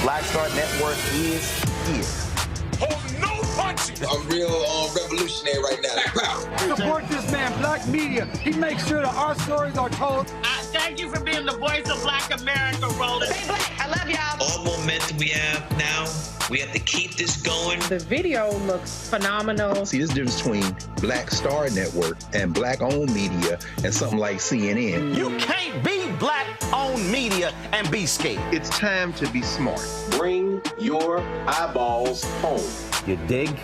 Black Star Network is here. Hold no punches! I'm real revolutionary right now. Support this man, Black Media. He makes sure that our stories are told. Thank you for being the voice of Black America, Roland. Stay black. I love y'all. All momentum we have now, we have to keep this going. The video looks phenomenal. See, this difference between Black Star Network and Black-owned media and something like CNN. You can't be Black-owned media and be scared. It's time to be smart. Bring your eyeballs home. You dig?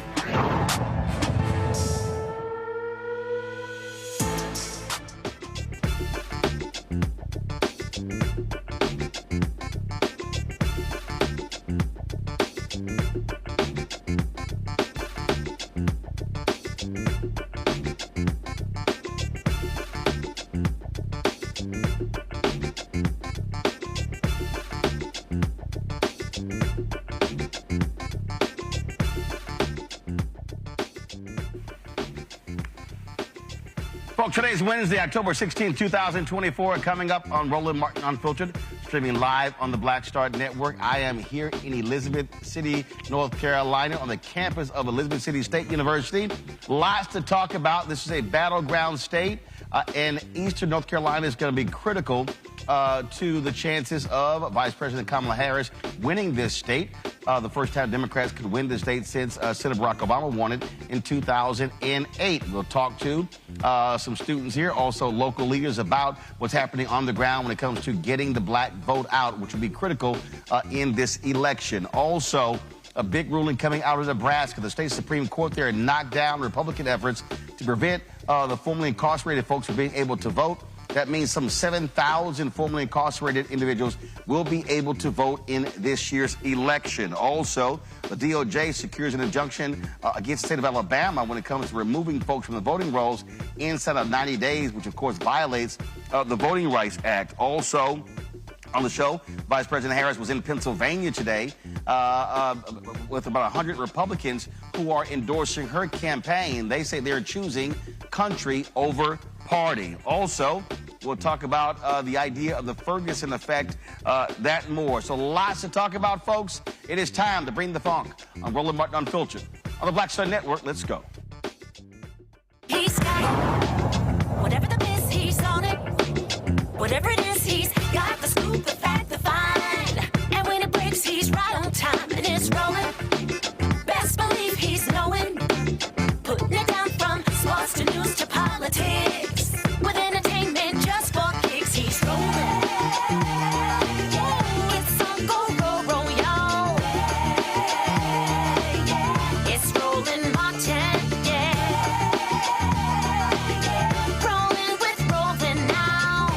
Folks, today's Wednesday, October 16, 2024. Coming up on Roland Martin Unfiltered, streaming live on the Black Star Network. I am here in Elizabeth City, North Carolina, on the campus of Elizabeth City State University. Lots to talk about. This is a battleground state, and Eastern North Carolina is going to be critical to the chances of Vice President Kamala Harris winning this state. The first time Democrats could win the state since Senator Barack Obama won it in 2008. We'll talk to some students here, also local leaders, about what's happening on the ground when it comes to getting the black vote out, which will be critical in this election. Also, a big ruling coming out of Nebraska. The state Supreme Court there knocked down Republican efforts to prevent the formerly incarcerated folks from being able to vote. That means some 7,000 formerly incarcerated individuals will be able to vote in this year's election. Also, the DOJ secures an injunction against the state of Alabama when it comes to removing folks from the voting rolls inside of 90 days, which of course violates the Voting Rights Act. Also, on the show, Vice President Harris was in Pennsylvania today with about 100 Republicans who are endorsing her campaign. They say they're choosing country over party. Also, we'll talk about the idea of the Ferguson effect, that and more. So lots to talk about, folks. It is time to bring the funk on Roland Martin Unfiltered. On the Black Star Network, let's go. He's got it. Whatever the miss, he's on it. Whatever it is, he's got the scoop, the fact, the find. And when it breaks, he's right on time, and it's rolling. Best believe he's knowing. Putting it down from sports to news to politics. With entertainment just for kicks, he's rolling. It's on go, roll, y'all. It's Roland Martin, yeah. Rolling with Roland now.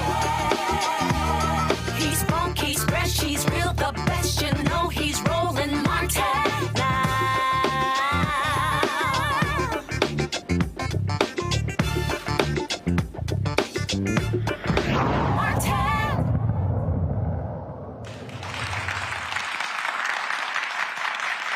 He's funky, he's fresh, he's real, the best, you know he's Roland Martin now.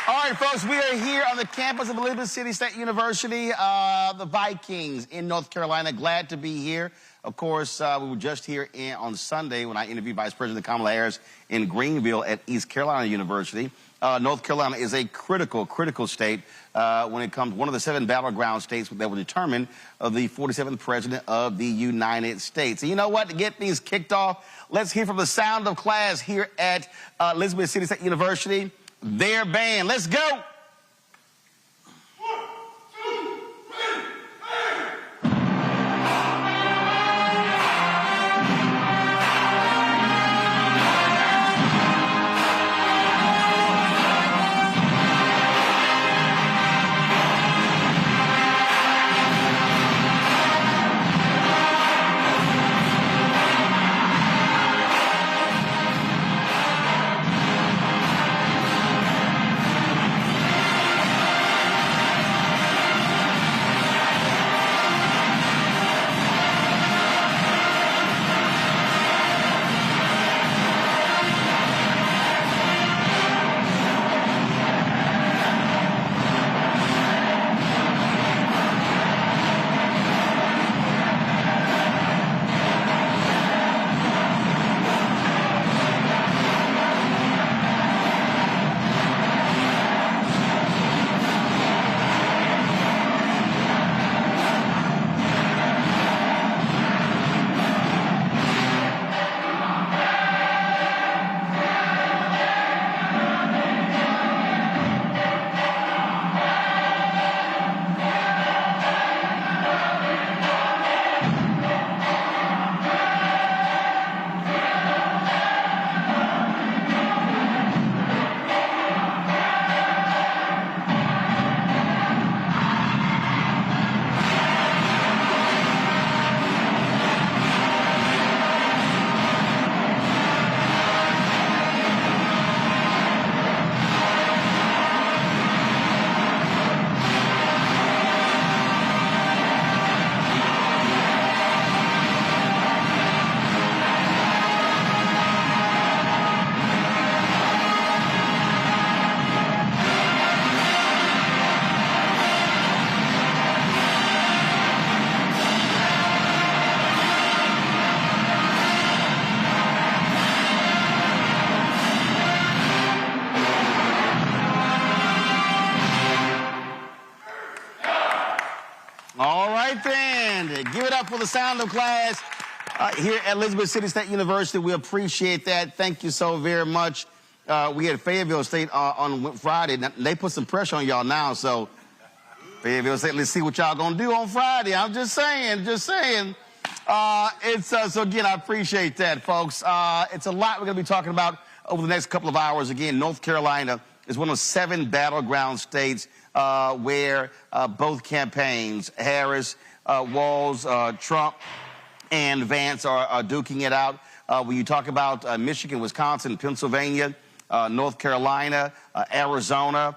All right, folks, we are here on the campus of Elizabeth City State University, the Vikings in North Carolina. Glad to be here. Of course, we were just here on Sunday when I interviewed Vice President Kamala Harris in Greenville at East Carolina University. North Carolina is a critical state when it comes, one of the 7 battleground states that will determine the 47th president of the United States. And you know what? To get things kicked off, let's hear from the sound of class here at Elizabeth City State University. Their band. Let's go. up for the sound of class here at Elizabeth City State University. We appreciate that. Thank you so very much. We had Fayetteville State on Friday. Now, they put some pressure on y'all now, so Fayetteville State, let's see what y'all gonna do on Friday. I'm just saying. So again, I appreciate that, folks. It's a lot we're gonna be talking about over the next couple of hours. Again, North Carolina is one of 7 battleground states where both campaigns, Harris, Walz, Trump, and Vance are duking it out. When you talk about Michigan, Wisconsin, Pennsylvania, North Carolina, Arizona,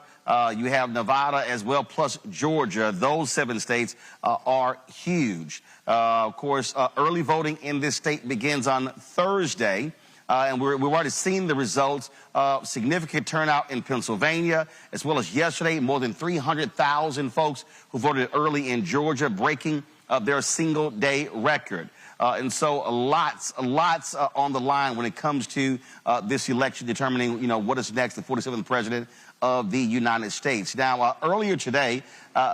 you have Nevada as well, plus Georgia. Those 7 states are huge. Of course, early voting in this state begins on Thursday. And we've already seen the results. Significant turnout in Pennsylvania, as well as yesterday, more than 300,000 folks who voted early in Georgia, breaking their single-day record. And so lots on the line when it comes to this election, determining, what is next, the 47th president of the United States. Now, earlier today,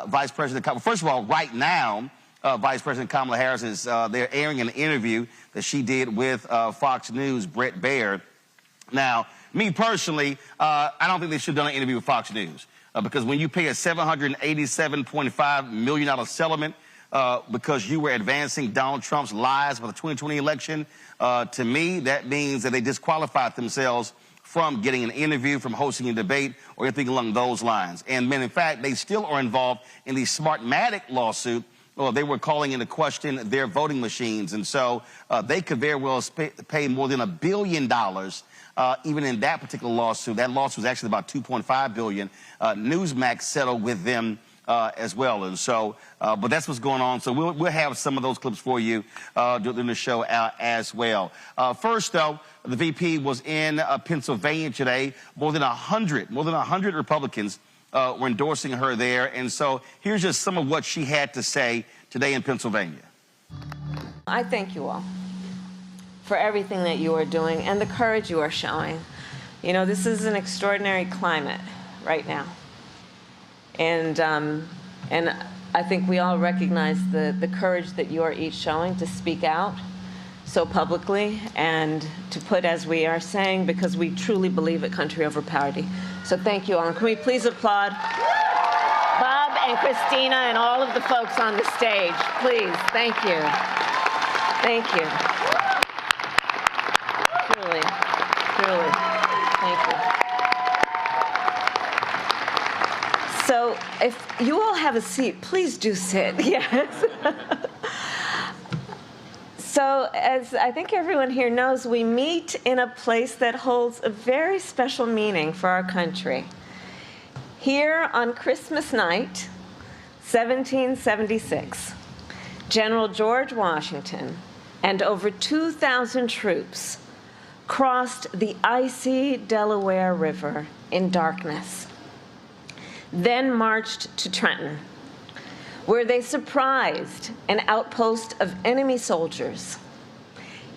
Vice President Kamala, first of all, right now, Vice President Kamala Harris is they're airing an interview that she did with Fox News' Brett Baird. Now, me personally, I don't think they should have done an interview with Fox News because when you pay a $787.5 million settlement because you were advancing Donald Trump's lies for the 2020 election, to me, that means that they disqualified themselves from getting an interview, from hosting a debate, or anything along those lines. And in fact, they still are involved in the Smartmatic lawsuit. Well, they were calling into question their voting machines, and so they could very well pay more than $1 billion, even in that particular lawsuit. That lawsuit was actually about $2.5 billion. Newsmax settled with them as well, and so, but that's what's going on. So we'll have some of those clips for you during the show as well. First, though, the VP was in Pennsylvania today. More than 100 Republicans were endorsing her there. And so here's just some of what she had to say today in Pennsylvania. I thank you all for everything that you are doing and the courage you are showing. This is an extraordinary climate right now. And I think we all recognize the courage that you are each showing to speak out so publicly and to put, as we are saying, because we truly believe in country over party. So thank you all. And can we please applaud Bob and Christina and all of the folks on the stage, please. Thank you. Thank you. Truly, thank you. So if you all have a seat, please do sit. Yes. So as I think everyone here knows, we meet in a place that holds a very special meaning for our country. Here on Christmas night, 1776, General George Washington and over 2,000 troops crossed the icy Delaware River in darkness, then marched to Trenton, where they surprised an outpost of enemy soldiers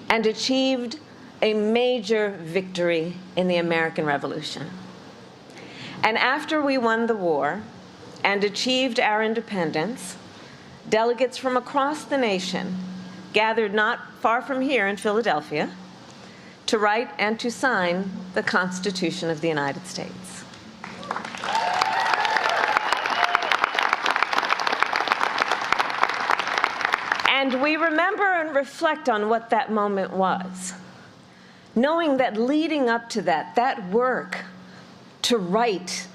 and achieved a major victory in the American Revolution. And after we won the war and achieved our independence, delegates from across the nation gathered not far from here in Philadelphia to write and to sign the Constitution of the United States. And we remember and reflect on what that moment was, knowing that leading up to that work to write,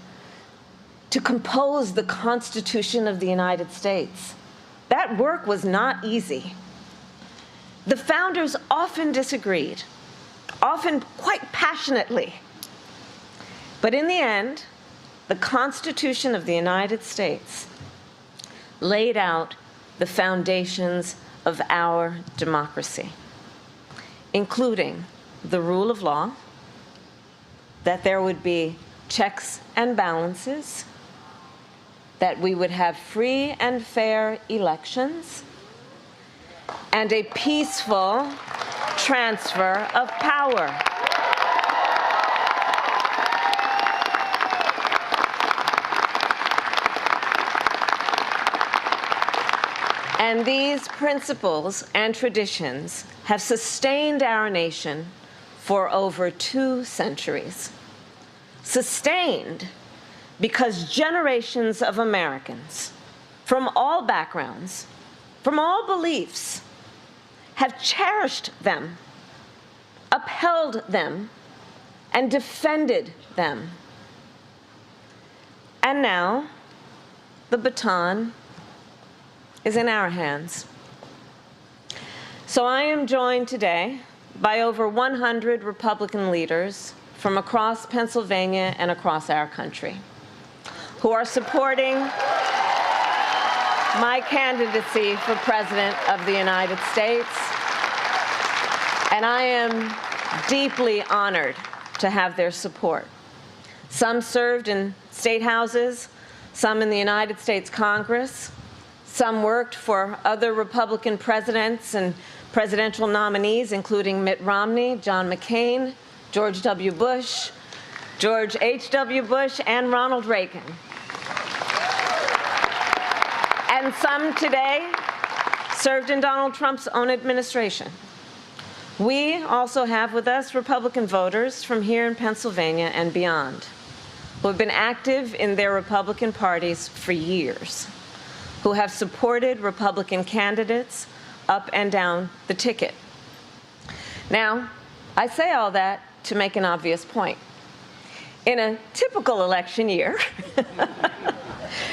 to compose the Constitution of the United States, that work was not easy. The founders often disagreed, often quite passionately. But in the end, the Constitution of the United States laid out the foundations of our democracy, including the rule of law, that there would be checks and balances, that we would have free and fair elections, and a peaceful transfer of power. And these principles and traditions have sustained our nation for over 2 centuries. Sustained because generations of Americans from all backgrounds, from all beliefs, have cherished them, upheld them, and defended them. And now, the baton is in our hands. So I am joined today by over 100 Republican leaders from across Pennsylvania and across our country who are supporting my candidacy for President of the United States. And I am deeply honored to have their support. Some served in state houses, some in the United States Congress, some worked for other Republican presidents and presidential nominees, including Mitt Romney, John McCain, George W. Bush, George H.W. Bush, and Ronald Reagan. And some today served in Donald Trump's own administration. We also have with us Republican voters from here in Pennsylvania and beyond, who have been active in their Republican parties for years, who have supported Republican candidates up and down the ticket. Now, I say all that to make an obvious point. In a typical election year,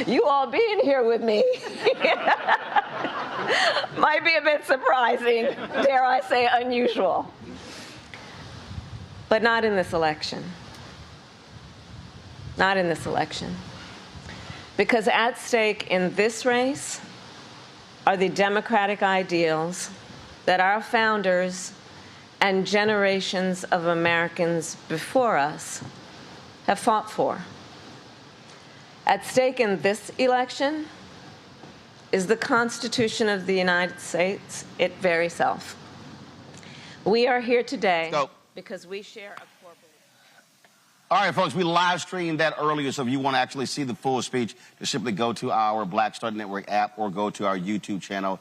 you all being here with me might be a bit surprising, dare I say unusual. But not in this election. Not in this election. Because at stake in this race are the democratic ideals that our founders and generations of Americans before us have fought for. At stake in this election is the Constitution of the United States, its very self. We are here today because we share a core belief. All right, folks, we live streamed that earlier, so if you want to actually see the full speech, just simply go to our Black Star Network app or go to our YouTube channel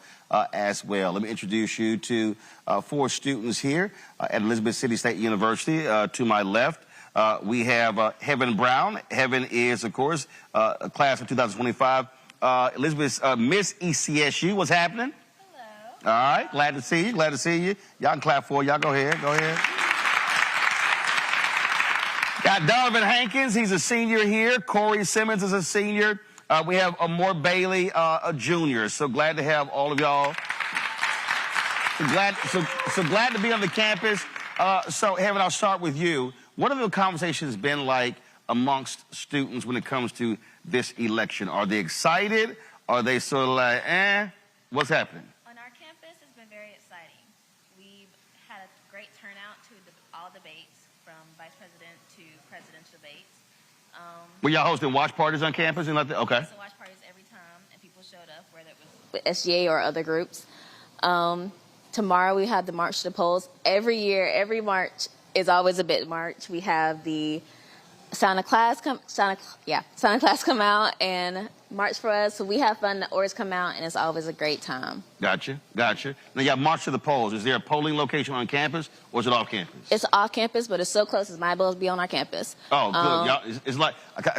as well. Let me introduce you to 4 students here at Elizabeth City State University. To my left, we have Heaven Brown. Heaven is, of course, a class of 2025. Elizabeth's Miss ECSU. What's happening? Hello. All right, glad to see you. Glad to see you. Y'all can clap for her. Y'all go ahead. Go ahead. Got Donovan Hankins. He's a senior here. Corey Simmons is a senior. We have Amor Bailey, a junior. So glad to have all of y'all. So glad to be on the campus. So, Heaven, I'll start with you. What have the conversations been like amongst students when it comes to this election? Are they excited? Are they sort of like, what's happening? On our campus, it's been very exciting. We've had a great turnout to all debates, from vice president to presidential debates. Were y'all hosting watch parties on campus and like that? Okay. So watch parties every time, and people showed up, whether it was with SGA or other groups. Tomorrow we have the March to the Polls. Every year, every March is always a big march. We have the Santa Claus come out and march for us. So we have fun. The orders come out, and it's always a great time. Gotcha. Now you got March to the Polls. Is there a polling location on campus, or is it off campus? It's off campus, but it's so close. It's my ability to be on our campus. Oh, good. Y'all, it's like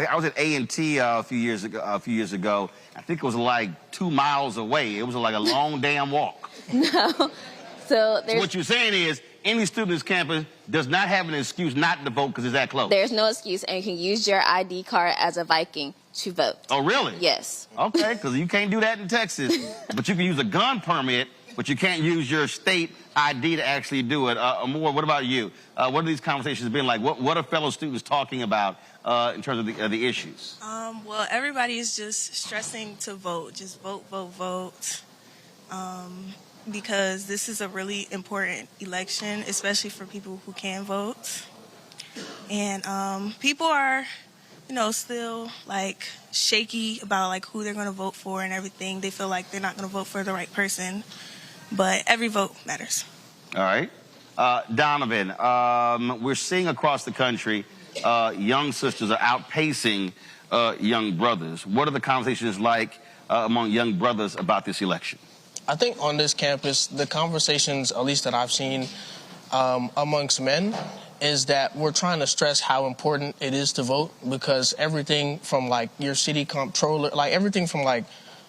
I was at A&T a few years ago. I think it was like 2 miles away. It was like a long damn walk. No. So what you're saying is, any student on this campus does not have an excuse not to vote because it's that close. There's no excuse, and you can use your ID card as a Viking to vote. Oh, really? Yes. Okay, because you can't do that in Texas. But you can use a gun permit, but you can't use your state ID to actually do it. Amor, what about you? What have these conversations been like? What are fellow students talking about in terms of the issues? Well, everybody is just stressing to vote. Just vote, vote, vote. Because this is a really important election, especially for people who can vote. And people are, still like shaky about like who they're going to vote for and everything. They feel like they're not going to vote for the right person, but every vote matters. All right. Donovan, we're seeing across the country young sisters are outpacing young brothers. What are the conversations like among young brothers about this election? I think on this campus, the conversations, at least that I've seen amongst men, is that we're trying to stress how important it is to vote, because everything from like your city comptroller, like everything from like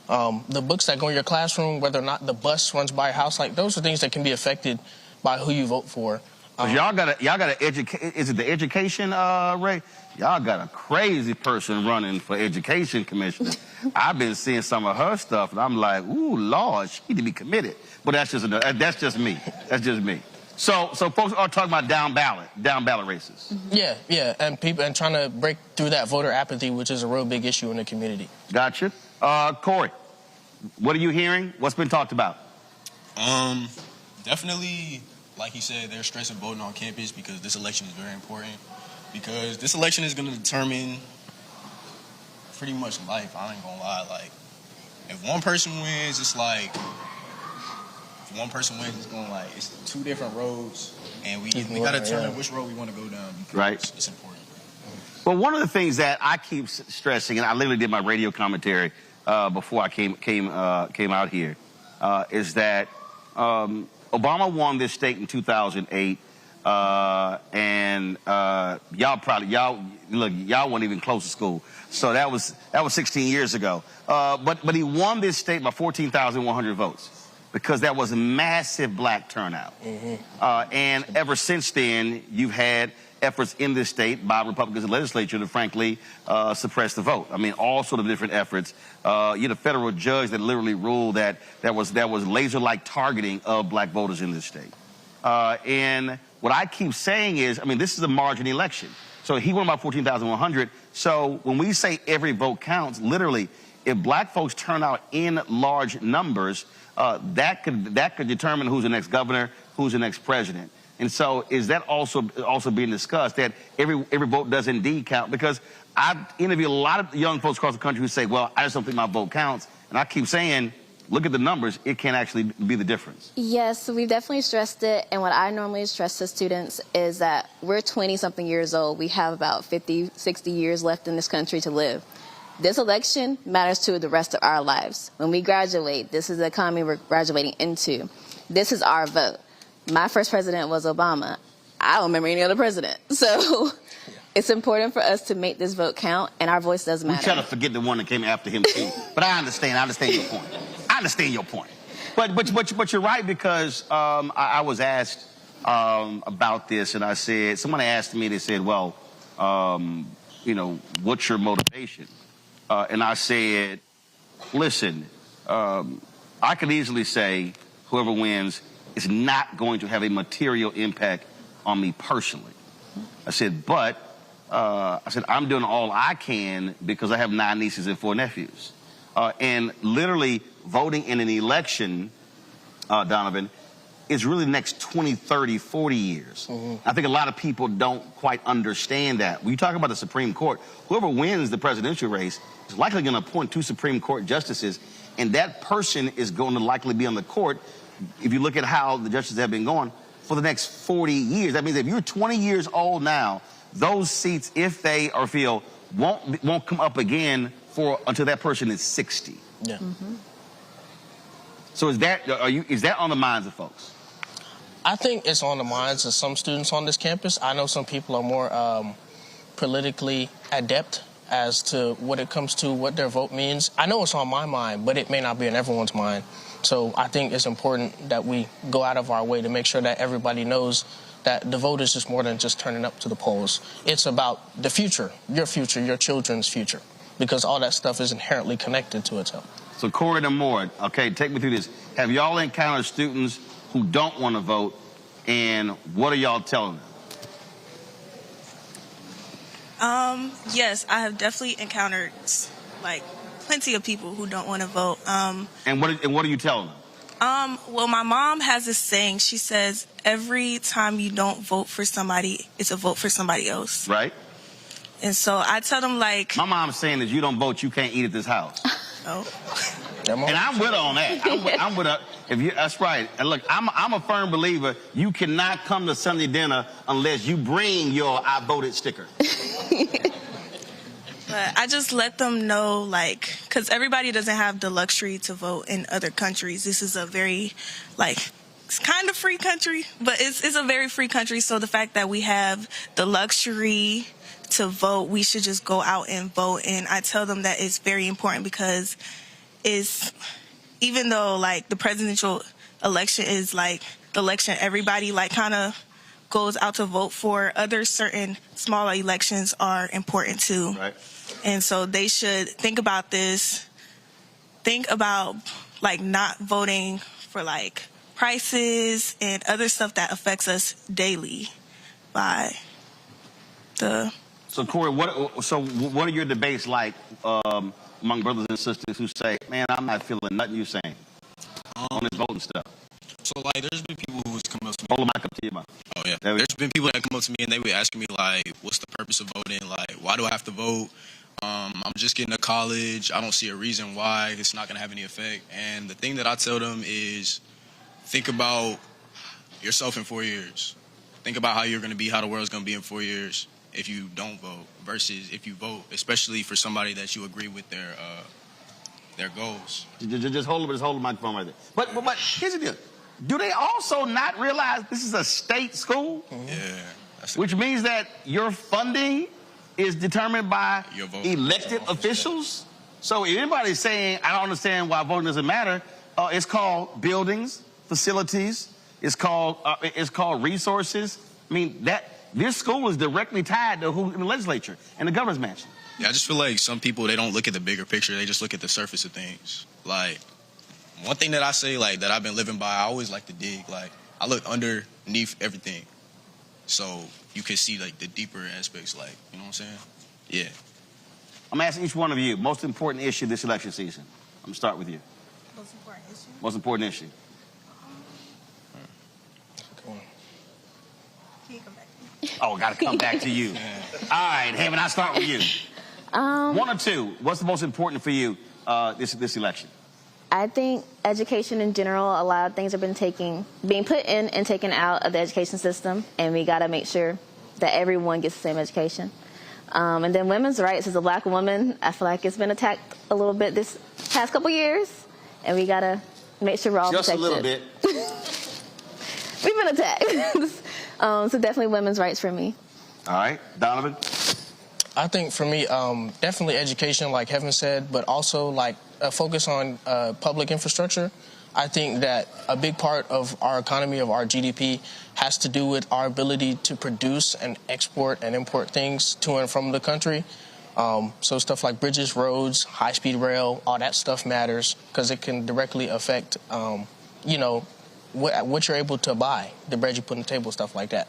the books that go in your classroom, whether or not the bus runs by your house, like those are things that can be affected by who you vote for. Y'all gotta educate. Is it the education, Ray? Y'all got a crazy person running for education commissioner. I've been seeing some of her stuff, and I'm like, ooh, Lord, she need to be committed. But that's just me. That's just me. So folks are talking about down ballot races. Yeah, and trying to break through that voter apathy, which is a real big issue in the community. Gotcha. Corey, what are you hearing? What's been talked about? Definitely, like you said, they're stressing voting on campus because this election is very important. Because this election is going to determine pretty much life. I ain't gonna lie. Like, if one person wins, it's like, if one person wins, it's going like, it's two different roads, and we got to determine which road we want to go down. Right. It's important. Well, one of the things that I keep stressing, and I literally did my radio commentary before I came out here, is that Obama won this state in 2008. And y'all weren't even close to school, so that was 16 years ago. But he won this state by 14,100 votes because that was a massive black turnout. And ever since then, you've had efforts in this state by Republicans in the legislature to frankly suppress the vote. I mean, all sort of different efforts. You had a federal judge that literally ruled that was laser-like targeting of black voters in this state. And what I keep saying is, I mean, this is a margin election. So he won by 14,100. So when we say every vote counts, literally, if black folks turn out in large numbers, that could determine who's the next governor, who's the next president. And so is that also being discussed, that every vote does indeed count? Because I've interviewed a lot of young folks across the country who say, well, I just don't think my vote counts. And I keep saying, look at the numbers, it can actually be the difference. Yes, we've definitely stressed it. And what I normally stress to students is that we're 20-something years old. We have about 50, 60 years left in this country to live. This election matters to the rest of our lives. When we graduate, this is the economy we're graduating into. This is our vote. My first president was Obama. I don't remember any other president. So it's important for us to make this vote count, and our voice does matter. We try to forget the one that came after him, too. But I understand your point. I understand your point. But you're right, because I was asked about this, and I said, someone asked me, they said, well, you know, what's your motivation? And I said, listen, I could easily say whoever wins is not going to have a material impact on me personally. I said, but I'm doing all I can because I have 9 nieces and 4 nephews. And literally voting in an election, Donovan, is really the next 20, 30, 40 years. I think a lot of people don't quite understand that. When you talk about the Supreme Court, whoever wins the presidential race is likely going to appoint 2 Supreme Court justices, and that person is going to likely be on the court, if you look at how the justices have been going, for the next 40 years. That means if you're 20 years old now, those seats, if they or feel, won't come up again until that person is 60. Yeah. So is that on the minds of folks? I think it's on the minds of some students on this campus. I know some people are more politically adept as to what it comes to what their vote means. I know it's on my mind, but it may not be on everyone's mind. So I think it's important that we go out of our way to make sure that everybody knows that the vote is just more than just turning up to the polls. It's about the future, your children's future, because all that stuff is inherently connected to itself. So Corey and Moore, okay, take me through this. Have y'all encountered students who don't want to vote, and what are y'all telling them? Yes, I have definitely encountered like plenty of people who don't want to vote. And what are you telling them? Well, my mom has this saying. She says every time you don't vote for somebody, it's a vote for somebody else. Right. And so I tell them, like, my mom's saying that you don't vote, you can't eat at this house. Oh. And I'm with her on that. I'm with her. That's right. And look, I'm a firm believer. You cannot come to Sunday dinner unless you bring your "I voted" sticker. But I just let them know, like, because everybody doesn't have the luxury to vote in other countries. This is a very, like, it's kind of free country, but it's a very free country. So the fact that we have the luxury to vote, we should just go out and vote. And I tell them that it's very important because even though, like, the presidential election is, like, the election everybody, like, kind of goes out to vote for, other certain smaller elections are important too. Right. And so they should think about this, think about, like, not voting for, like, prices and other stuff that affects us daily by the... So, Corey, what are your debates like among brothers and sisters who say, man, I'm not feeling nothing you're saying on this voting stuff? So, like, there's been people who's come up to me. Hold the mic up to you, man. Oh, yeah. There's been people that come up to me and they would ask me, like, what's the purpose of voting? Like, why do I have to vote? I'm just getting to college. I don't see a reason why it's not going to have any effect. And the thing that I tell them is think about yourself in 4 years. Think about how you're going to be, how the world's going to be in 4 years if you don't vote versus if you vote, especially for somebody that you agree with their goals. Just hold the microphone right there. But here's the deal. Do they also not realize this is a state school? Yeah. Which means that your funding is determined by elected officials? So if anybody's saying, I don't understand why voting doesn't matter, it's called buildings, facilities, it's called resources. I mean, this school is directly tied to who in the legislature and the governor's mansion. Yeah, I just feel like some people, they don't look at the bigger picture. They just look at the surface of things. Like, one thing that I say, like, that I've been living by, I always like to dig. Like, I look underneath everything. So you can see, like, the deeper aspects, like, you know what I'm saying? Yeah. I'm asking each one of you, most important issue this election season. I'm going to start with you. Most important issue? Most important issue. Can you come back to me? Oh, got to come back to you. All right, Haven, I'll start with you. One or two, what's the most important for you this election? I think education in general, a lot of things have been being put in and taken out of the education system, and we got to make sure that everyone gets the same education. And then women's rights. As a black woman, I feel like it's been attacked a little bit this past couple years, and we got to make sure we're all protected. Just a little bit. We've been attacked. So definitely women's rights for me. All right. Donovan? I think for me, definitely education, like Heaven said, but also like a focus on public infrastructure. I think that a big part of our economy, of our GDP, has to do with our ability to produce and export and import things to and from the country. So stuff like bridges, roads, high-speed rail, all that stuff matters because it can directly affect, what you're able to buy, the bread you put on the table, stuff like that.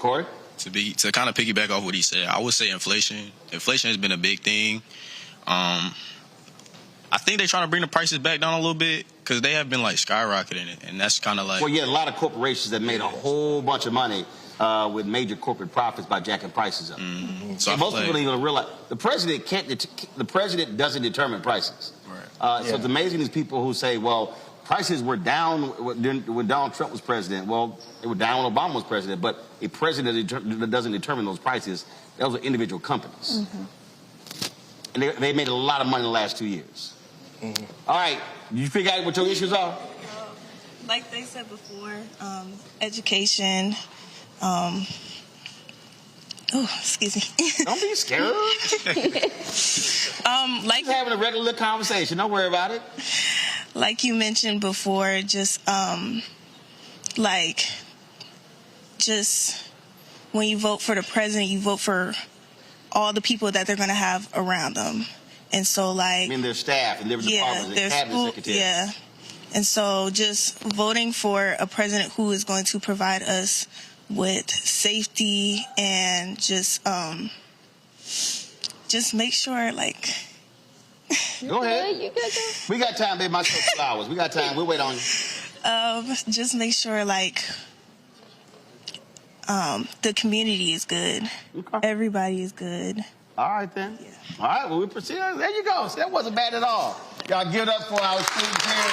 Corey? To kind of piggyback off what he said, I would say inflation. Inflation has been a big thing. I think they're trying to bring the prices back down a little bit because they have been like skyrocketing it, and that's kind of like. Well, yeah, a lot of corporations that made a whole bunch of money with major corporate profits by jacking prices up. Mm-hmm. So most people don't even realize the president the president doesn't determine prices. Right. So it's amazing these people who say, well, prices were down when Donald Trump was president. Well, they were down when Obama was president, but a president that doesn't determine those prices, those are individual companies. Mm-hmm. And they made a lot of money in the last 2 years. Mm-hmm. All right, you figure out what your issues are? Like they said before, education. Excuse me. Don't be scared. Like having a regular conversation. Don't worry about it. Like you mentioned before, just when you vote for the president, you vote for all the people that they're going to have around them. And so, like... I mean, their staff and their departments, their cabinet secretaries. Yeah. And so just voting for a president who is going to provide us with safety and just make sure, like... Go ahead. You good, we got time, baby. My flowers. We got time. We'll wait on you. Just make sure, like, the community is good. Okay. Everybody is good. All right, then. Yeah. All right, well, we proceed. There you go. See, that wasn't bad at all. Y'all give it up for our students here.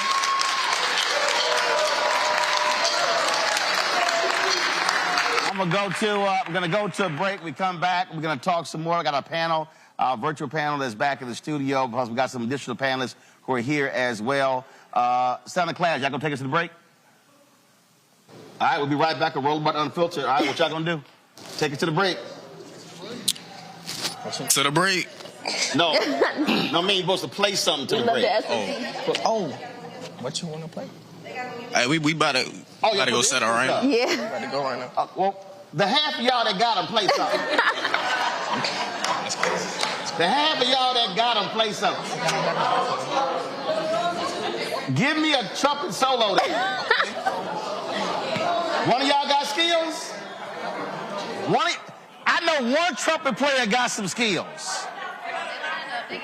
I'm gonna go to a break. We come back. We're gonna talk some more. I got a panel Our virtual panel that's back in the studio, because we got some additional panelists who are here as well. Santa Claus, y'all gonna take us to the break? All right, we'll be right back at Roland Unfiltered. All right, what y'all gonna do? Take us to the break. To the break. No, no, me, you're supposed to play something to the break. Oh, what you want to play? Hey, we about to go set our right now. Yeah. About to go right now. Well, the half of y'all that got them play something. The half of y'all that got them play something. Give me a trumpet solo there. One of y'all got skills? I know one trumpet player got some skills.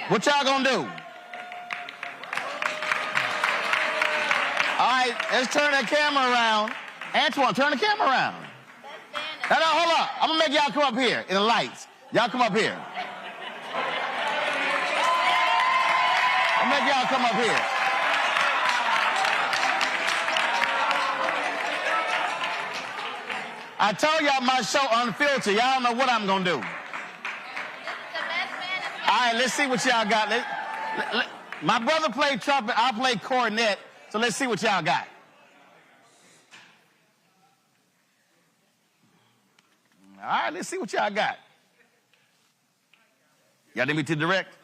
What y'all gonna do? All right, let's turn that camera around. Antoine, turn the camera around. No, hold up. I'm gonna make y'all come up here in the lights. Y'all come up here. I'll make y'all come up here. I told y'all my show Unfiltered. Y'all know what I'm gonna do. All right, let's see what y'all got. My brother played trumpet, I played cornet, so let's see what y'all got. All right, let's see what y'all got. Y'all need me to direct?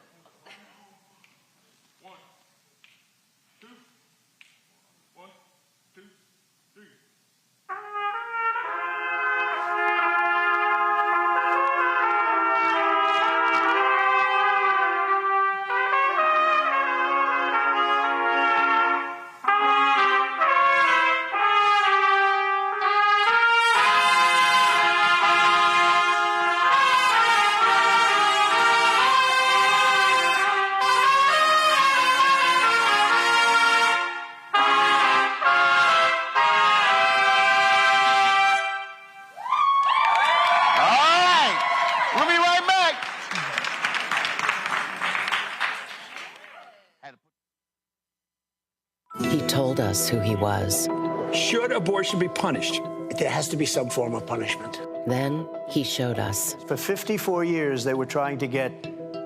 Who he was. Should abortion be punished? There has to be some form of punishment. Then he showed us. For 54 years, they were trying to get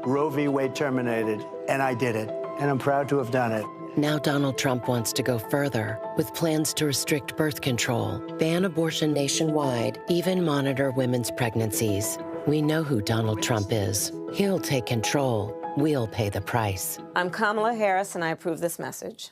Roe v. Wade terminated, and I did it, and I'm proud to have done it. Now Donald Trump wants to go further with plans to restrict birth control, ban abortion nationwide, even monitor women's pregnancies. We know who Donald Trump is. He'll take control. We'll pay the price. I'm Kamala Harris, and I approve this message.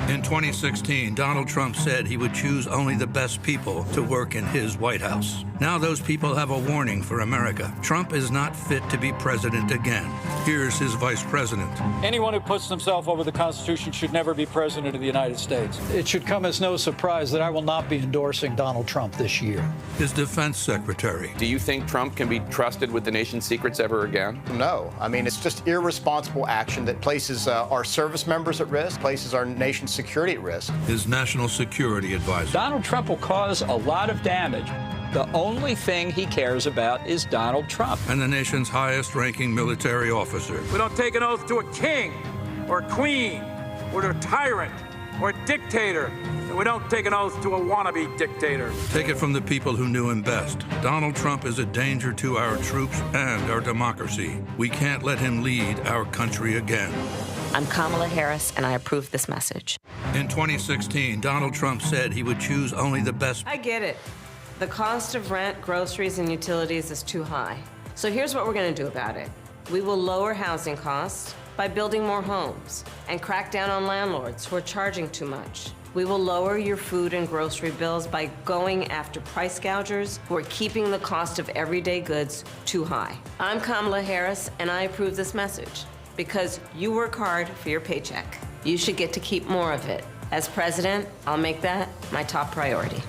In 2016, Donald Trump said he would choose only the best people to work in his White House. Now those people have a warning for America. Trump is not fit to be president again. Here's his vice president. Anyone who puts themselves over the Constitution should never be president of the United States. It should come as no surprise that I will not be endorsing Donald Trump this year. His defense secretary. Do you think Trump can be trusted with the nation's secrets ever again? No. I mean, it's just irresponsible action that places our service members at risk, places our nation's security at risk. His national security advisor. Donald Trump will cause a lot of damage. The only thing he cares about is Donald Trump. And the nation's highest-ranking military officer. We don't take an oath to a king or a queen or to a tyrant or a dictator. And we don't take an oath to a wannabe dictator. Take it from the people who knew him best. Donald Trump is a danger to our troops and our democracy. We can't let him lead our country again. I'm Kamala Harris, and I approve this message. In 2016, Donald Trump said he would choose only the best. I get it. The cost of rent, groceries, and utilities is too high. So here's what we're going to do about it. We will lower housing costs by building more homes and crack down on landlords who are charging too much. We will lower your food and grocery bills by going after price gougers who are keeping the cost of everyday goods too high. I'm Kamala Harris, and I approve this message. Because you work hard for your paycheck. You should get to keep more of it. As president, I'll make that my top priority.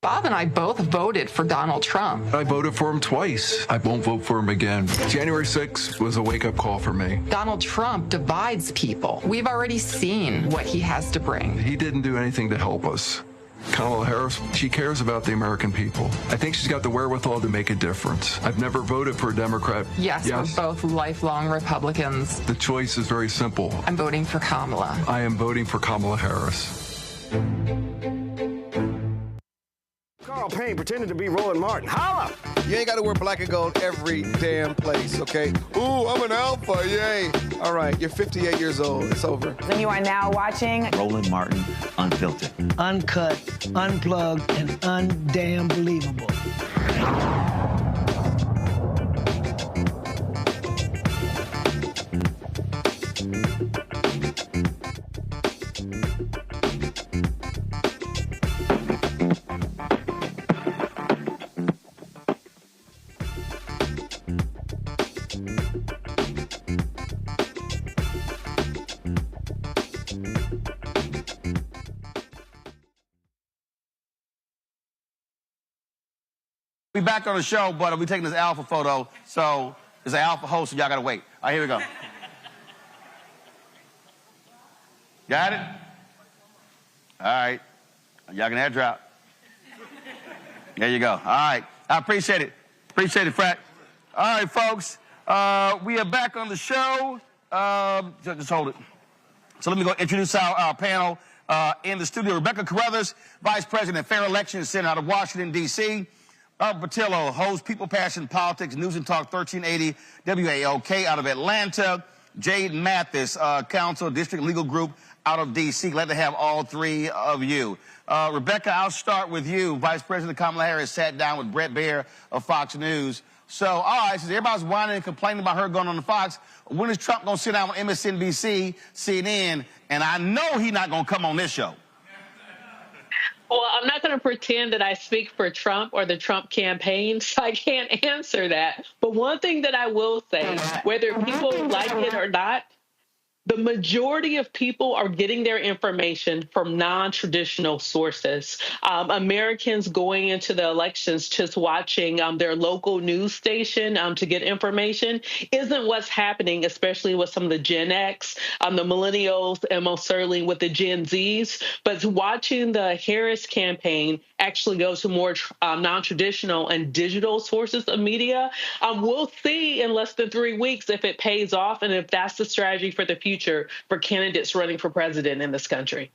Bob and I both voted for Donald Trump. I voted for him twice. I won't vote for him again. January 6th was a wake-up call for me. Donald Trump divides people. We've already seen what he has to bring. He didn't do anything to help us. Kamala Harris, she cares about the American people. I think she's got the wherewithal to make a difference. I've never voted for a Democrat. Yes, we're both lifelong Republicans. The choice is very simple. I'm voting for Kamala. I am voting for Kamala Harris. Carl Payne pretending to be Roland Martin. Holla! You ain't got to wear black and gold every damn place, okay? Ooh, I'm an alpha, yay. All right, you're 58 years old. It's over. And you are now watching Roland Martin Unfiltered. Uncut, unplugged, and undamn believable. We back on the show, but we taking this alpha photo, so it's an alpha host, and y'all gotta wait. All right, here we go. Got it? All right. Y'all can head drop. There you go. All right. I appreciate it. Appreciate it, Frat. All right, folks. We are back on the show. Just hold it. So let me go introduce our panel in the studio. Rebecca Carruthers, Vice President, Fair Elections Center out of Washington, D.C. Patillo, host People, Passion, Politics, News and Talk 1380 WAOK out of Atlanta. Jade Mathis, Counsel, District Legal Group out of D.C. Glad to have all three of you. Rebecca, I'll start with you. Vice President Kamala Harris sat down with Bret Baier of Fox News. So, all right, since everybody's whining and complaining about her going on the Fox, when is Trump going to sit down with MSNBC, CNN, and I know he's not going to come on this show? Well, I'm not going to pretend that I speak for Trump or the Trump campaign, so I can't answer that. But one thing that I will say, whether people like it or not, the majority of people are getting their information from non-traditional sources. Americans going into the elections just watching their local news station to get information isn't what's happening, especially with some of the Gen X, the millennials, and most certainly with the Gen Zs. But watching the Harris campaign actually go to more non-traditional and digital sources of media, we'll see in less than 3 weeks if it pays off and if that's the strategy for the future for candidates running for president in this country.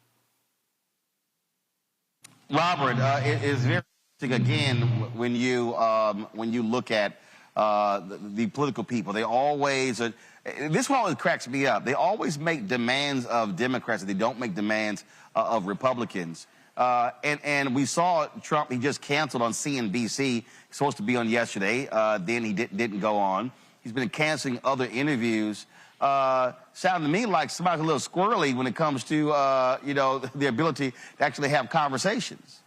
Robert, it is very interesting again when you look at the political people. They always this one always cracks me up. They always make demands of Democrats. They don't make demands of Republicans. And we saw Trump. He just canceled on CNBC. He's supposed to be on yesterday. Then he didn't go on. He's been canceling other interviews. Sounded to me like somebody's a little squirrely when it comes to, the ability to actually have conversations.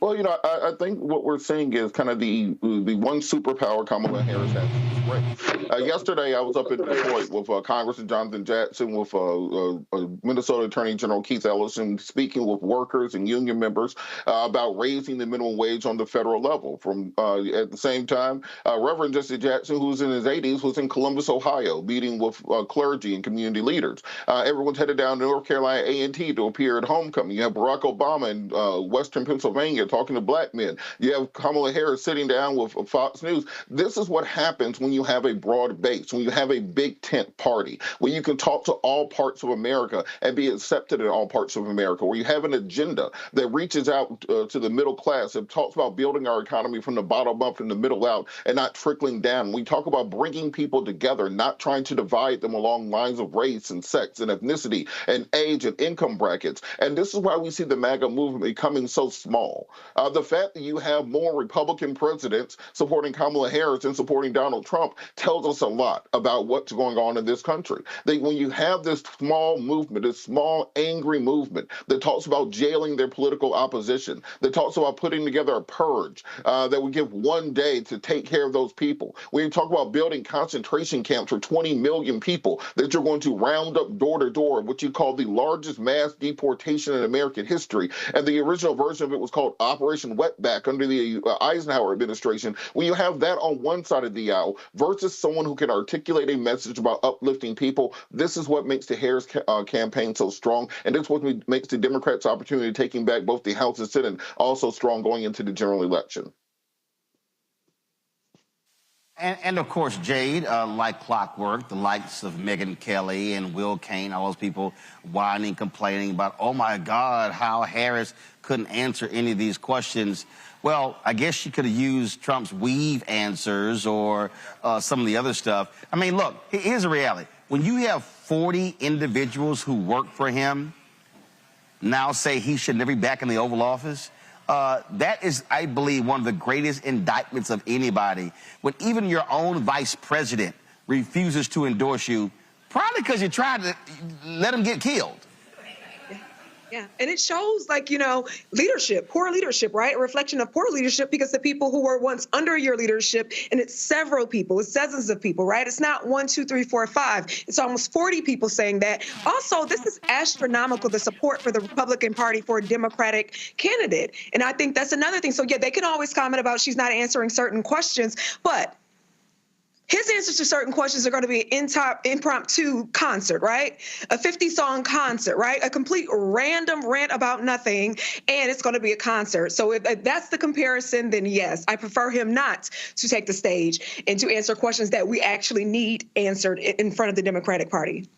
Well, I think what we're seeing is kind of the one superpower Kamala Harris has in this race. Yesterday, I was up in Detroit with Congressman Jonathan Jackson, with Minnesota Attorney General Keith Ellison, speaking with workers and union members about raising the minimum wage on the federal level. At the same time, Reverend Jesse Jackson, who's in his 80s, was in Columbus, Ohio, meeting with clergy and community leaders. Everyone's headed down to North Carolina A&T to appear at homecoming. You have Barack Obama in Western Pennsylvania talking to black men. You have Kamala Harris sitting down with Fox News. This is what happens when you have a broad base, when you have a big tent party, where you can talk to all parts of America and be accepted in all parts of America, where you have an agenda that reaches out to the middle class and talks about building our economy from the bottom up and the middle out and not trickling down. We talk about bringing people together, not trying to divide them along lines of race and sex and ethnicity and age and income brackets. And this is why we see the MAGA movement becoming so small. The fact that you have more Republican presidents supporting Kamala Harris and supporting Donald Trump tells us a lot about what's going on in this country. That when you have this small movement, this small angry movement that talks about jailing their political opposition, that talks about putting together a purge that would give one day to take care of those people. When you talk about building concentration camps for 20 million people that you're going to round up door to door, what you call the largest mass deportation in American history. And the original version of it was called Operation Wetback under the Eisenhower administration. When you have that on one side of the aisle versus someone who can articulate a message about uplifting people, this is what makes the Harris campaign so strong. And this is what makes the Democrats' opportunity of taking back both the House and Senate also strong going into the general election. And of course, Jade, like clockwork, the likes of Megyn Kelly and Will Cain, all those people whining, complaining about, oh my God, how Harris couldn't answer any of these questions. Well, I guess she could have used Trump's weave answers or some of the other stuff. I mean, look, here's the reality. When you have 40 individuals who work for him now say he should never be back in the Oval Office, that is, I believe, one of the greatest indictments of anybody. When even your own vice president refuses to endorse you, probably because you tried to let him get killed. Yeah, and it shows, like, you know, leadership, poor leadership, right? A reflection of poor leadership, because the people who were once under your leadership, and it's several people, it's dozens of people, right? It's not 1, 2, 3, 4, 5. It's almost 40 people saying that. Also, this is astronomical, the support for the Republican Party for a Democratic candidate. And I think that's another thing. So, yeah, they can always comment about she's not answering certain questions, but his answers to certain questions are going to be an impromptu concert, right? A 50-song concert, right? A complete random rant about nothing, and it's going to be a concert. So if that's the comparison, then yes, I prefer him not to take the stage and to answer questions that we actually need answered in front of the Democratic Party.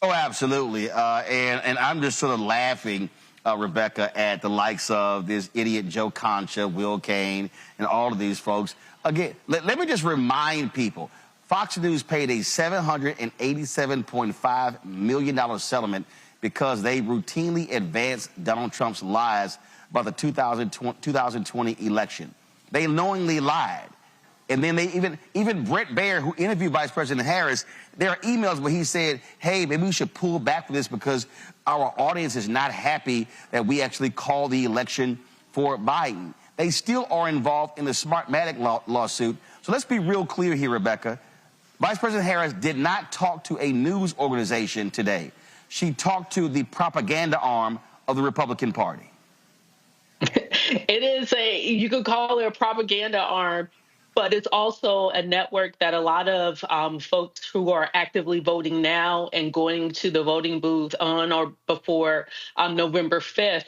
Oh, absolutely. And I'm just sort of laughing, Rebecca, at the likes of this idiot Joe Concha, Will Cain, and all of these folks. Again, let me just remind people, Fox News paid a $787.5 million settlement because they routinely advanced Donald Trump's lies about the 2020 election. They knowingly lied. And then they even Brett Baer, who interviewed Vice President Harris, there are emails where he said, hey, maybe we should pull back from this because our audience is not happy that we actually called the election for Biden. They still are involved in the Smartmatic lawsuit. So let's be real clear here, Rebecca. Vice President Harris did not talk to a news organization today. She talked to the propaganda arm of the Republican Party. It is you could call it a propaganda arm, but it's also a network that a lot of folks who are actively voting now and going to the voting booth on or before November 5th,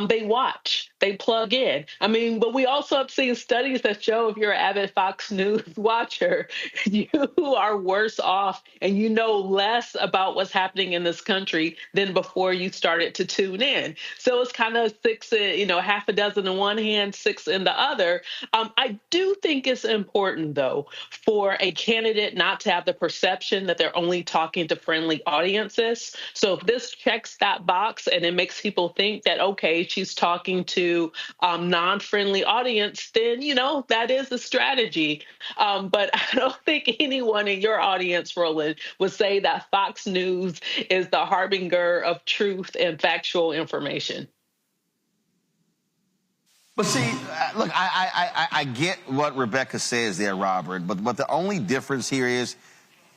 they watch, they plug in. I mean, but we also have seen studies that show if you're an avid Fox News watcher, you are worse off and you know less about what's happening in this country than before you started to tune in. So it's kind of half a dozen in one hand, 6 in the other. I do think it's important, though, for a candidate not to have the perception that they're only talking to friendly audiences. So if this checks that box and it makes people think that, okay, she's talking to non-friendly audience, then, that is the strategy. But I don't think anyone in your audience, Roland, would say that Fox News is the harbinger of truth and factual information. But see, look, I get what Rebecca says there, Robert, but the only difference here is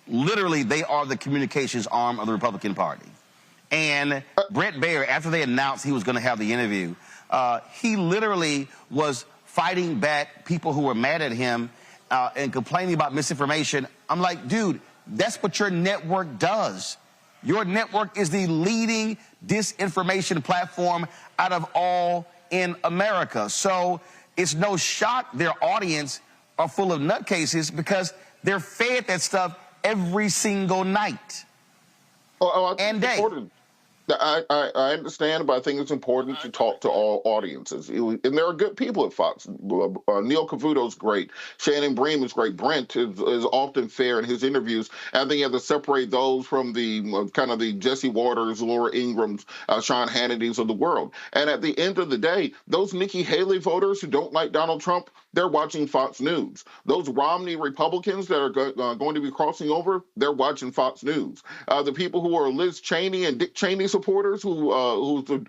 literally they are the communications arm of the Republican Party. And Brett Baer, after they announced he was going to have the interview, he literally was fighting back people who were mad at him and complaining about misinformation. I'm like, dude, that's what your network does. Your network is the leading disinformation platform out of all in America. So it's no shock their audience are full of nutcases because they're fed that stuff every single night and day. I understand, but I think it's important to talk to all audiences. And there are good people at Fox. Neil Cavuto's great. Shannon Bream is great. Brent is often fair in his interviews. And I think you have to separate those from the kind of the Jesse Waters, Laura Ingrams, Sean Hannity's of the world. And at the end of the day, those Nikki Haley voters who don't like Donald Trump, they're watching Fox News. Those Romney Republicans that are going to be crossing over, they're watching Fox News. The people who are Liz Cheney and Dick Cheney supporters who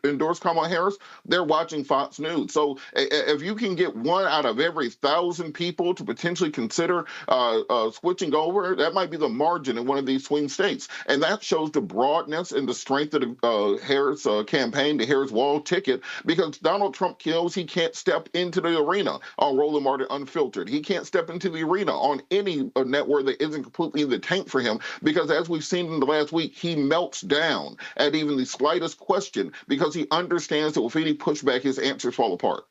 endorse Kamala Harris, they're watching Fox News. So if you can get 1 out of every 1,000 people to potentially consider switching over, that might be the margin in one of these swing states. And that shows the broadness and the strength of the Harris campaign, the Harris wall ticket, because Donald Trump knows he can't step into the arena on Roland Martin Unfiltered. He can't step into the arena on any network that isn't completely in the tank for him, because as we've seen in the last week, he melts down at even the slightest question because he understands that with any pushback, his answers fall apart.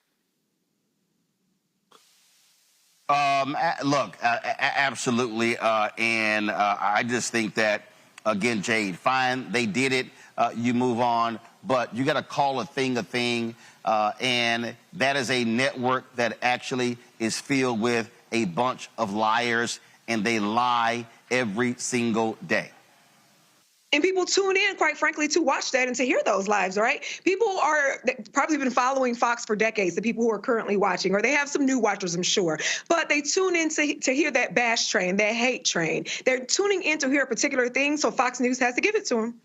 Look, absolutely, and I just think that, again, Jade, fine, they did it, you move on, but you got to call a thing, and that is a network that actually is filled with a bunch of liars, and they lie every single day. And people tune in, quite frankly, to watch that and to hear those lives, right? People are probably been following Fox for decades, the people who are currently watching, or they have some new watchers, I'm sure. But they tune in to hear that bash train, that hate train. They're tuning in to hear a particular thing, so Fox News has to give it to them.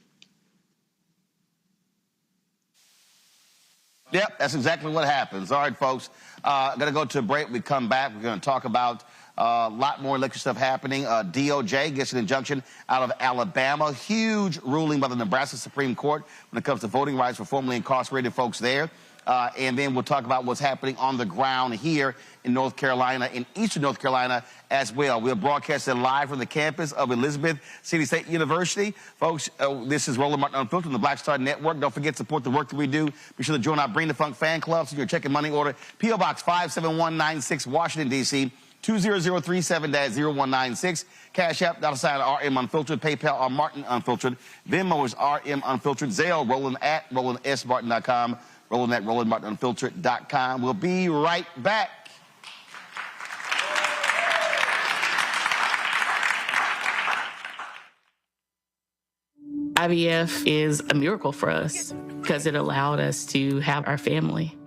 Yep, that's exactly what happens. All right, folks, going to go to a break. We come back. We're going to talk about a lot more election stuff happening. DOJ gets an injunction out of Alabama. Huge ruling by the Nebraska Supreme Court when it comes to voting rights for formerly incarcerated folks there. And then we'll talk about what's happening on the ground here in North Carolina, in eastern North Carolina as well. We're broadcasting live from the campus of Elizabeth City State University. Folks, this is Roland Martin Unfiltered on the Black Star Network. Don't forget to support the work that we do. Be sure to join our Bring the Funk fan club so you're checking money order. P.O. Box 57196, Washington, D.C., 20037-0196. Cash App, $RM Unfiltered. PayPal, R Martin Unfiltered. Venmo is RM Unfiltered. Zelle, Roland at RolandSMartin.com. Roland at RolandMartinUnfiltered.com. We'll be right back. IVF is a miracle for us because it allowed us to have our family.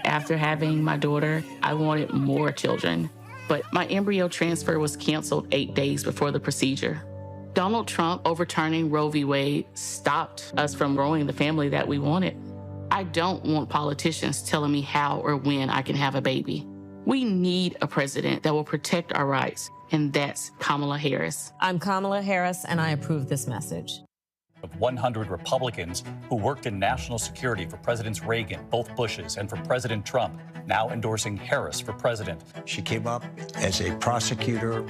After having my daughter, I wanted more children, but my embryo transfer was canceled 8 days before the procedure. Donald Trump overturning Roe v. Wade stopped us from growing the family that we wanted. I don't want politicians telling me how or when I can have a baby. We need a president that will protect our rights, and that's Kamala Harris. I'm Kamala Harris, and I approve this message. Of 100 Republicans who worked in national security for Presidents Reagan, both Bushes, and for President Trump, now endorsing Harris for president. She came up as a prosecutor,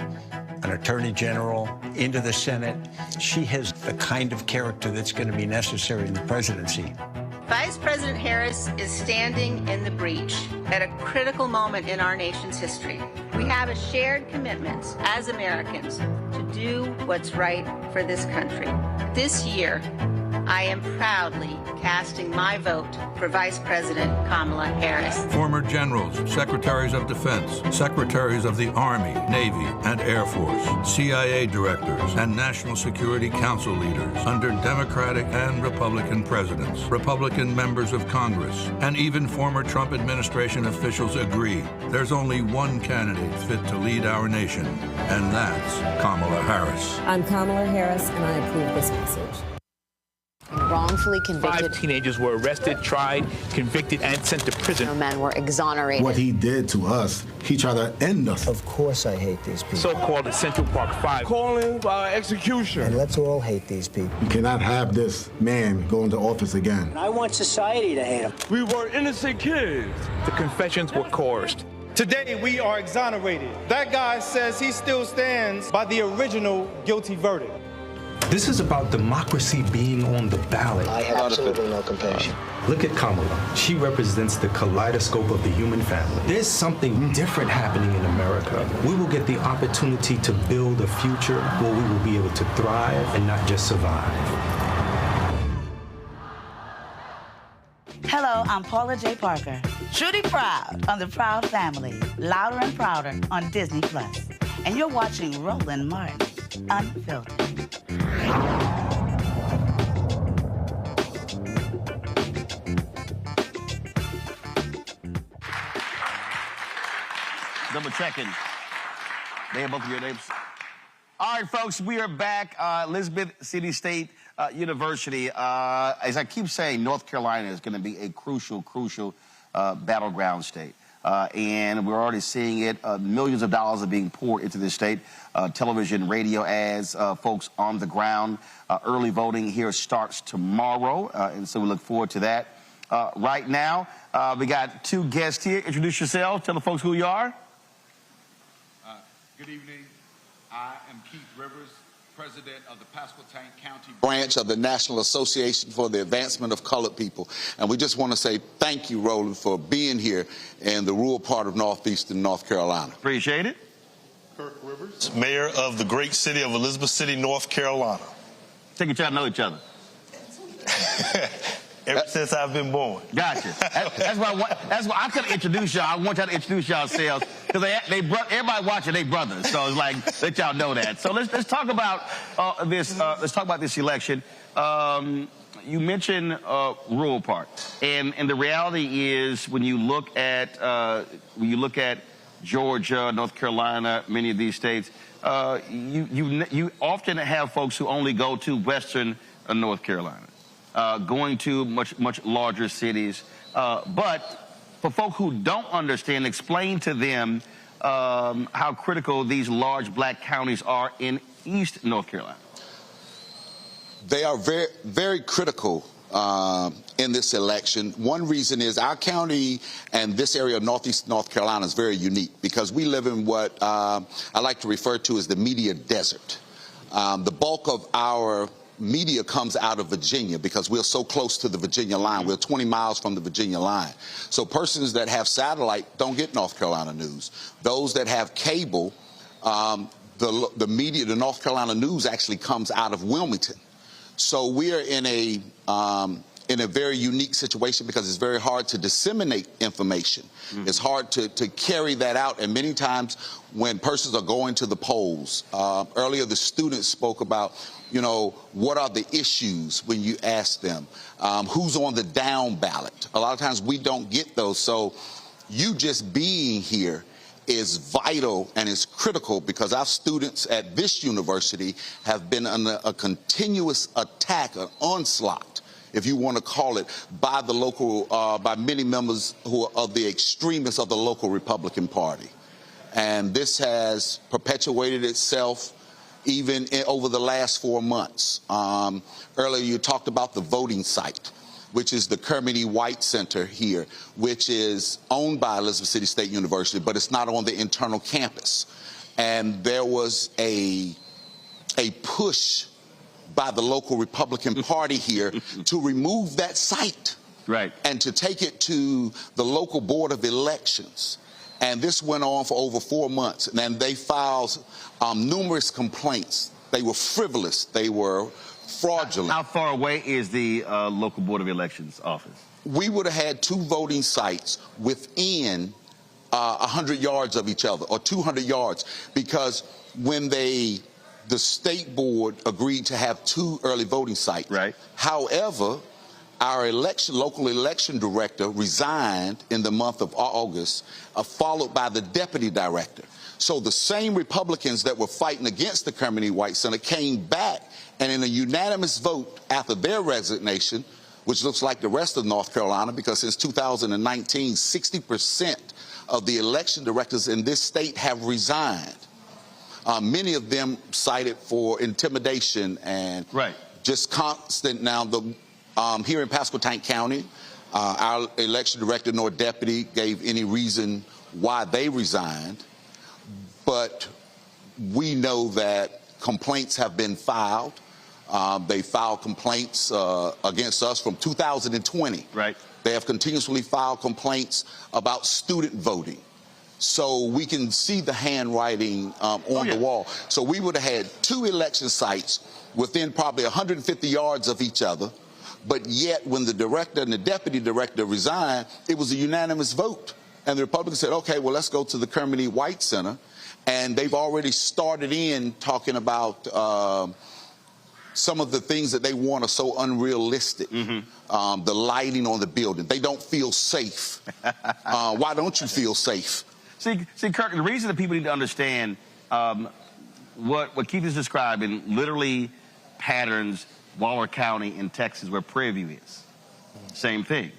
an attorney general, into the Senate. She has the kind of character that's going to be necessary in the presidency. Vice President Harris is standing in the breach at a critical moment in our nation's history. We have a shared commitment as Americans to do what's right for this country. This year, I am proudly casting my vote for Vice President Kamala Harris. Former generals, secretaries of defense, secretaries of the Army, Navy, and Air Force, CIA directors, and National Security Council leaders under Democratic and Republican presidents, Republican members of Congress, and even former Trump administration officials agree there's only one candidate fit to lead our nation, and that's Kamala Harris. I'm Kamala Harris, and I approve this message. Wrongfully convicted. 5 teenagers were arrested, tried, convicted, and sent to prison. No men were exonerated. What he did to us, he tried to end us. Of course I hate these people. So-called Central Park 5. Calling for execution. And let's all hate these people. You cannot have this man go into office again. I want society to hate him. We were innocent kids. The confessions were coerced. Today, we are exonerated. That guy says he still stands by the original guilty verdict. This is about democracy being on the ballot. I have absolutely no compassion. Look at Kamala. She represents the kaleidoscope of the human family. There's something different happening in America. We will get the opportunity to build a future where we will be able to thrive and not just survive. Hello, I'm Paula J. Parker. Truly proud on the Proud Family, Louder and Prouder on Disney+. And you're watching Roland Martin Unfiltered. Double checking. They have both of your names. All right, folks, we are back. Elizabeth City State University. As I keep saying, North Carolina is going to be a crucial battleground state. And we're already seeing it. Millions of dollars are being poured into this state. Television, radio ads, folks on the ground. Early voting here starts tomorrow, and so we look forward to that. Right now, we got 2 guests here. Introduce yourself. Tell the folks who you are. Good evening. I am Keith Rivers. President of the Pasquotank County branch of the National Association for the Advancement of Colored People. And we just want to say thank you, Roland, for being here in the rural part of northeastern North Carolina. Appreciate it. Kirk Rivers, mayor of the great city of Elizabeth City, North Carolina. Take each other to know each other. Ever since I've been born. Gotcha. That's why I couldn't introduce y'all. I want y'all to introduce yourselves because everybody watching they brothers. So it's like let y'all know that. So let's talk about this. Let's talk about this election. You mentioned rural part, and the reality is when you look at Georgia, North Carolina, many of these states, you often have folks who only go to Western North Carolina. Going to much larger cities. But for folk who don't understand, explain to them how critical these large black counties are in East North Carolina. They are very, very critical in this election. One reason is our county and this area of Northeast North Carolina is very unique because we live in what I like to refer to as the media desert. The bulk of our media comes out of Virginia because we're so close to the Virginia line. We're 20 miles from the Virginia line. So persons that have satellite don't get North Carolina news. Those that have cable, the media, the North Carolina news actually comes out of Wilmington. So we are in a very unique situation because it's very hard to disseminate information. It's hard to carry that out. And many times when persons are going to the polls, earlier the students spoke about, you know, what are the issues when you ask them? Who's on the down ballot? A lot of times we don't get those. So you just being here is vital and is critical because our students at this university have been under a continuous attack, an onslaught, if you want to call it, by the local, by many members who are of the extremists of the local Republican Party. And this has perpetuated itself even over the last 4 months. Earlier you talked about the voting site, which is the Kermit E. White Center here, which is owned by Elizabeth City State University, but it's not on the internal campus. And there was a push by the local Republican Party here to remove that site. Right. And to take it to the local Board of Elections. And this went on for over 4 months. And they filed numerous complaints. They were frivolous. They were fraudulent. How far away is the local Board of Elections office? We would have had 2 voting sites within 100 yards of each other, or 200 yards, because when the state board agreed to have 2 early voting sites. Right. However, our local election director resigned in the month of August, followed by the deputy director. So the same Republicans that were fighting against the Kermit E. White Center came back, and in a unanimous vote after their resignation, which looks like the rest of North Carolina, because since 2019, 60% of the election directors in this state have resigned. Many of them cited for intimidation and just constant. Now, here in Pasquotank County, our election director nor deputy gave any reason why they resigned, but we know that complaints have been filed. They filed complaints against us from 2020. Right. They have continuously filed complaints about student voting. So we can see the handwriting on the wall. So we would have had 2 election sites within probably 150 yards of each other. But yet, when the director and the deputy director resigned, it was a unanimous vote. And the Republicans said, okay, well, let's go to the Kermit E. White Center. And they've already started in talking about some of the things that they want are so unrealistic. The lighting on the building. They don't feel safe. Why don't you feel safe? See, Kirk, the reason that people need to understand what Keith is describing, literally patterns, Waller County in Texas, where Prairie View is. Same thing.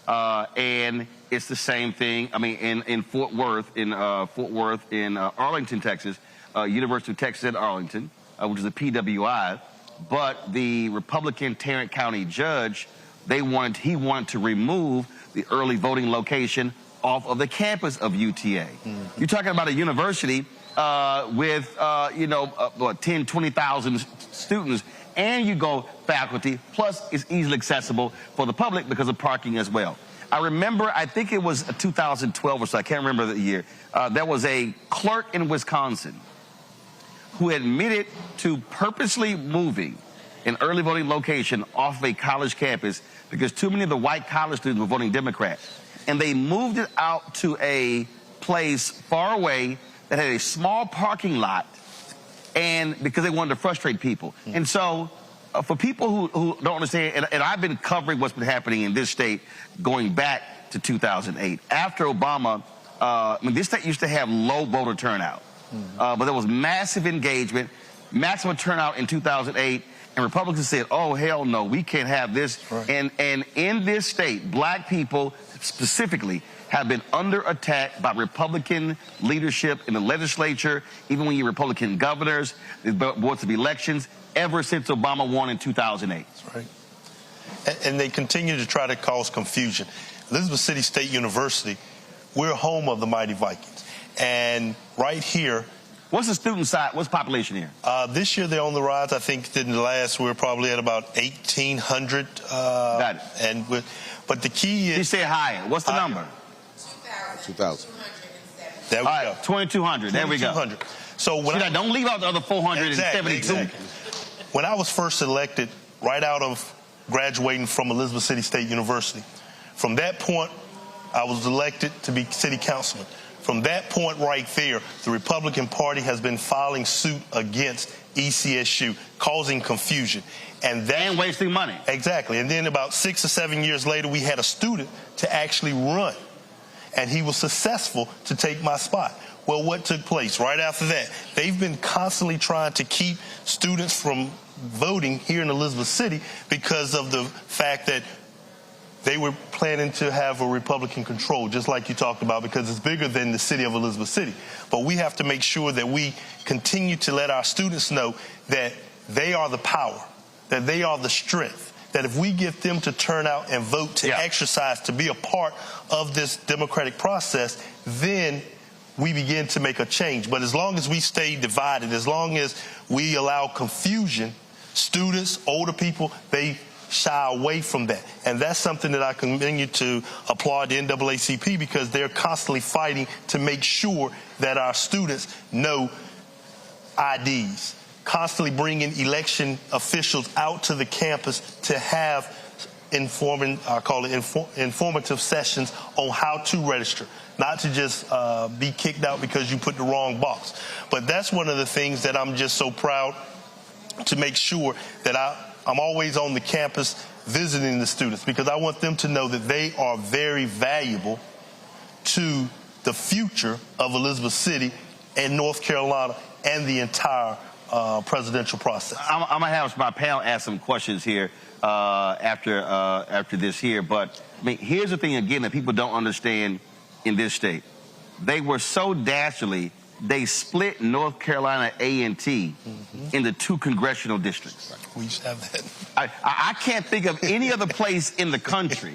And it's the same thing, I mean, in Fort Worth, in Arlington, Texas, University of Texas at Arlington, which is a PWI. But the Republican Tarrant County judge, he wanted to remove the early voting location off of the campus of UTA. You're talking about a university with, 10, 20,000 students, and you go faculty, plus it's easily accessible for the public because of parking as well. I remember, I think it was 2012 or so, I can't remember the year, there was a clerk in Wisconsin who admitted to purposely moving an early voting location off of a college campus because too many of the white college students were voting Democrat. And they moved it out to a place far away that had a small parking lot, and because they wanted to frustrate people. And so for people who don't understand, and I've been covering what's been happening in this state going back to 2008. After Obama, this state used to have low voter turnout, but there was massive engagement, maximum turnout in 2008, and Republicans said, oh, hell no, we can't have this. Right. And in this state, black people specifically have been under attack by Republican leadership in the legislature, even when you Republican governors, the boards of elections, ever since Obama won in 2008. That's right. And they continue to try to cause confusion. Elizabeth City State University, we're home of the mighty Vikings. And right here, what's the student side? What's the population here? This year they're on the rise. I think in the last we're probably at about 1,800. Got it. But the key is... You say higher. What's the number? 2,000. There we go. 2,200. There we go. 2,200. So when don't leave out the other 472. Exactly. When I was first elected, right out of graduating from Elizabeth City State University, from that point, I was elected to be city councilman. From that point right there, the Republican Party has been filing suit against ECSU, causing confusion. And wasting money. Exactly. And then about 6 or 7 years later, we had a student to actually run. And he was successful to take my spot. Well, what took place right after that? They've been constantly trying to keep students from voting here in Elizabeth City because of the fact that they were planning to have a Republican control, just like you talked about, because it's bigger than the city of Elizabeth City. But we have to make sure that we continue to let our students know that they are the power, that they are the strength, that if we get them to turn out and vote, to exercise, to be a part of this democratic process, then we begin to make a change. But as long as we stay divided, as long as we allow confusion, students, older people, they shy away from that. And that's something that I continue to applaud the NAACP, because they're constantly fighting to make sure that our students know IDs, constantly bringing election officials out to the campus to have informative sessions on how to register, not to just be kicked out because you put the wrong box. But that's one of the things that I'm just so proud to make sure that I'm always on the campus visiting the students, because I want them to know that they are very valuable to the future of Elizabeth City and North Carolina and the entire presidential process. I'm going to have my panel ask some questions here after this here. But I mean, here's the thing, again, that people don't understand in this state. They were so dastardly, they split North Carolina A&T into 2 congressional districts. We used to have that. I can't think of any other place in the country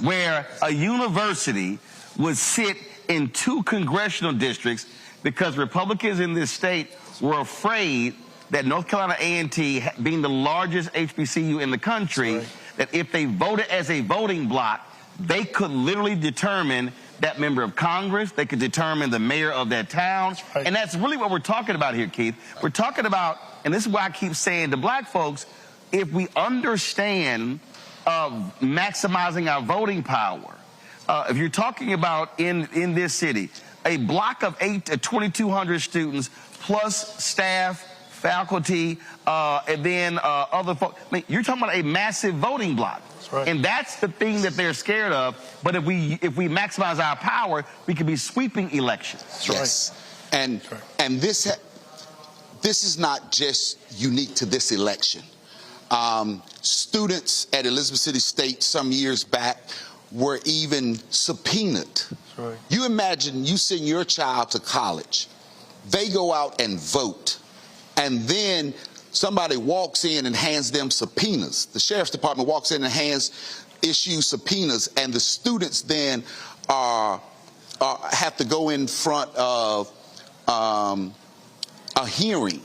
where a university would sit in 2 congressional districts because Republicans in this state were afraid that North Carolina A&T, being the largest HBCU in the country, that if they voted as a voting bloc, they could literally determine that member of Congress, they could determine the mayor of that town. And that's really what we're talking about here, Keith. We're talking about, and this is why I keep saying to black folks, if we understand maximizing our voting power, if you're talking about in this city, a block of 2,200 students plus staff, faculty, and then other folks. I mean, you're talking about a massive voting block. Right. And that's the thing that they're scared of. But if we maximize our power, we could be sweeping elections. Yes. Right. And this is not just unique to this election. Students at Elizabeth City State some years back were even subpoenaed. Right. You imagine you send your child to college, they go out and vote, and then somebody walks in and hands them subpoenas. The sheriff's department walks in and issues subpoenas, and the students then are have to go in front of a hearing.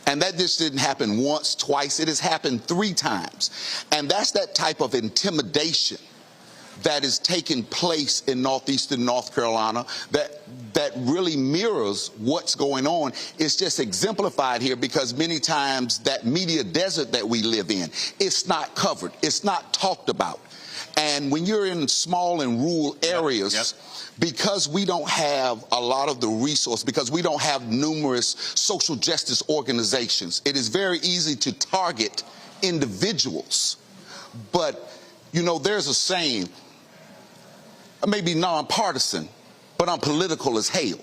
And that just didn't happen once, twice. It has happened 3 times. And that's that type of intimidation that is taking place in northeastern North Carolina that really mirrors what's going on. It's just exemplified here because many times that media desert that we live in, it's not covered. It's not talked about. And when you're in small and rural areas, because we don't have a lot of the resource, because we don't have numerous social justice organizations, it is very easy to target individuals. But, you know, there's a saying, I may be nonpartisan, but I'm political as hell.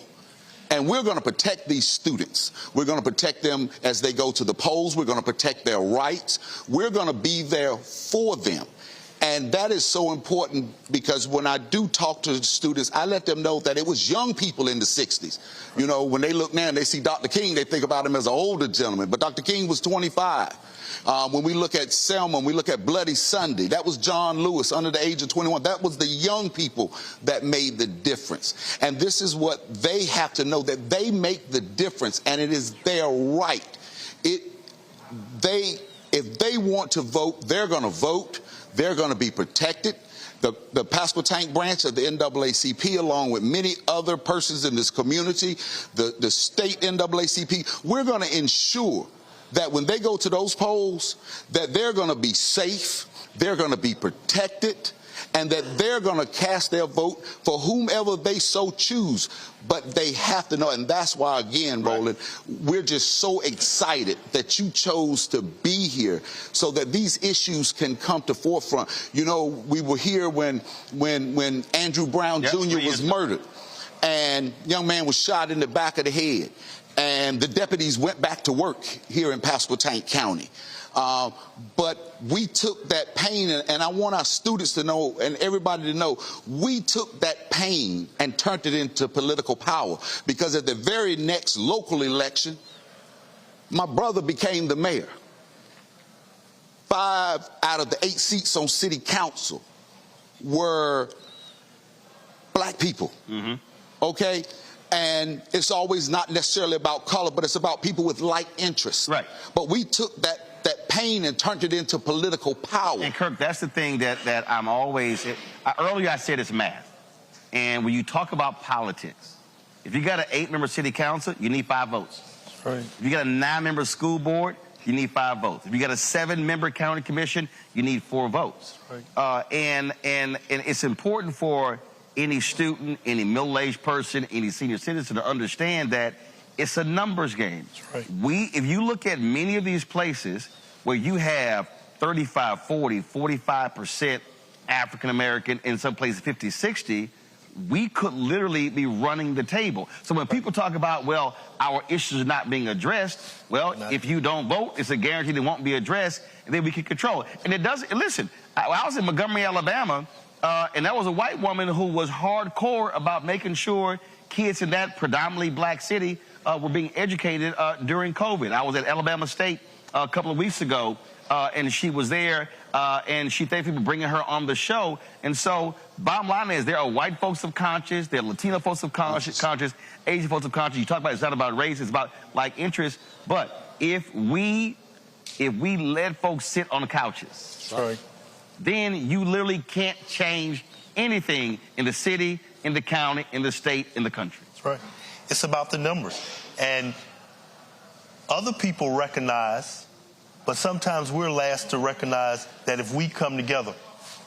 And we're going to protect these students. We're going to protect them as they go to the polls. We're going to protect their rights. We're going to be there for them. And that is so important because when I do talk to the students, I let them know that it was young people in the 60s. You know, when they look now and they see Dr. King, they think about him as an older gentleman. But Dr. King was 25. When we look at Selma, when we look at Bloody Sunday, that was John Lewis under the age of 21. That was the young people that made the difference. And this is what they have to know, that they make the difference, and it is their right. If they want to vote, they're going to vote. They're going to be protected. The Pasquotank branch of the NAACP, along with many other persons in this community, the state NAACP, we're going to ensure that when they go to those polls, that they're going to be safe, they're going to be protected, and that they're going to cast their vote for whomever they so choose. But they have to know, and that's why, again, Roland, we're just so excited that you chose to be here so that these issues can come to forefront. You know, we were here when Andrew Brown Jr. was murdered, and young man was shot in the back of the head, and the deputies went back to work here in Pasquotank County. But we took that pain, and I want our students to know and everybody to know, we took that pain and turned it into political power. Because at the very next local election, my brother became the mayor. 5 out of the 8 seats on city council were black people. Okay? And it's always not necessarily about color, but it's about people with like interests. Right. But we took that pain and turned it into political power. And Kirk, that's the thing that I'm always, earlier I said it's math. And when you talk about politics, if you got an 8-member city council, you need 5 votes. That's right. If you got a 9-member school board, you need 5 votes. If you got a 7-member county commission, you need 4 votes. Right. And it's important for any student, any middle-aged person, any senior citizen to understand that it's a numbers game. That's right. If you look at many of these places where you have 35, 40, 45% African-American, in some places 50, 60, we could literally be running the table. So when people talk about, well, our issues are not being addressed, well, if you don't vote, it's a guarantee they won't be addressed, and then we can control it. And it doesn't, listen, I was in Montgomery, Alabama, and that was a white woman who was hardcore about making sure kids in that predominantly black city were being educated during COVID. I was at Alabama State a couple of weeks ago, and she was there, and she thanked people bringing her on the show. And so, bottom line is, there are white folks of conscience, there are Latino folks of conscience, Asian folks of conscience. You talk about it's not about race, it's about like interest. But if we let folks sit on the couches, then you literally can't change anything in the city, in the county, in the state, in the country. That's right. It's about the numbers. And other people recognize, but sometimes we're last to recognize that if we come together,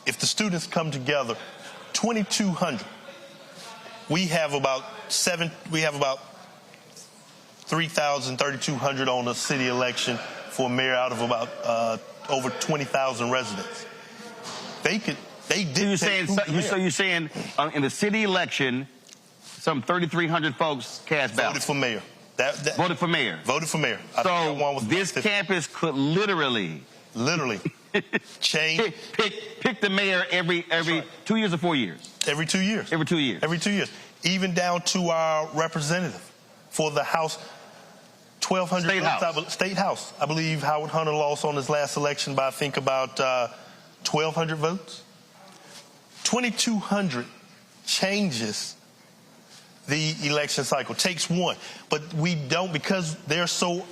if the students come together, 2,200, we have about 3,000, 3,200 on a city election for a mayor out of about over 20,000 residents. You're saying in the city election, some 3,300 folks cast ballots. Voted for mayor. Voted for mayor. Voted for mayor. So this campus could literally change. Pick the mayor every 2 years or 4 years. Every 2 years. Every 2 years. Every 2 years. Even down to our representative for the House. 1,200 State House. I believe Howard Hunter lost on his last election by I think about 1,200 votes. 2,200 changes the election cycle. Takes one. But we don't, because they're so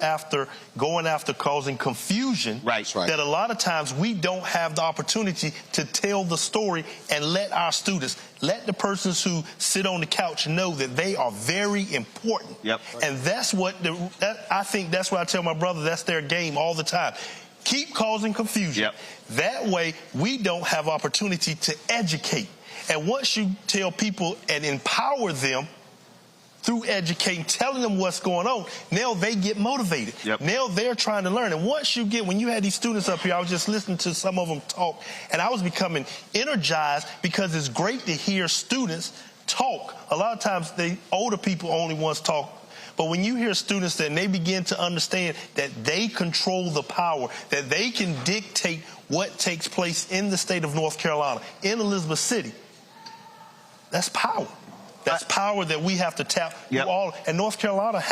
going after causing confusion, that a lot of times we don't have the opportunity to tell the story and let our students, let the persons who sit on the couch know that they are very important. And that's what, I think that's what I tell my brother, that's their game all the time. Keep causing confusion. That way we don't have opportunity to educate. And once you tell people and empower them through educating, telling them what's going on, now they get motivated. Now they're trying to learn. And once you get, when you had these students up here, I was just listening to some of them talk, and I was becoming energized because it's great to hear students talk. A lot of times, older people only once talk. But when you hear students that they begin to understand that they control the power, that they can dictate what takes place in the state of North Carolina, in Elizabeth City, that's power. That's power that we have to tap through all. And North Carolina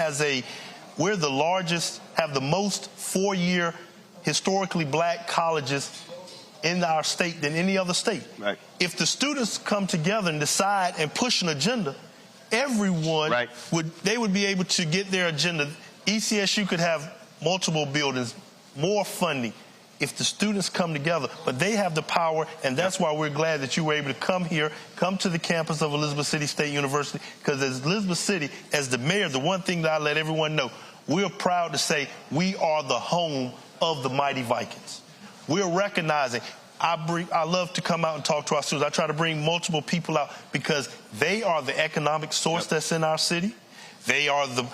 we're the largest, have the most four-year historically black colleges in our state than any other state. If the students come together and decide and push an agenda, everyone would be able to get their agenda. ECSU could have multiple buildings, more funding, if the students come together, but they have the power, and that's why we're glad that you were able to come here, come to the campus of Elizabeth City State University, because as Elizabeth City, as the mayor, the one thing that I let everyone know, we're proud to say we are the home of the mighty Vikings. We're recognizing, I love to come out and talk to our students. I try to bring multiple people out because they are the economic source that's in our city. They are the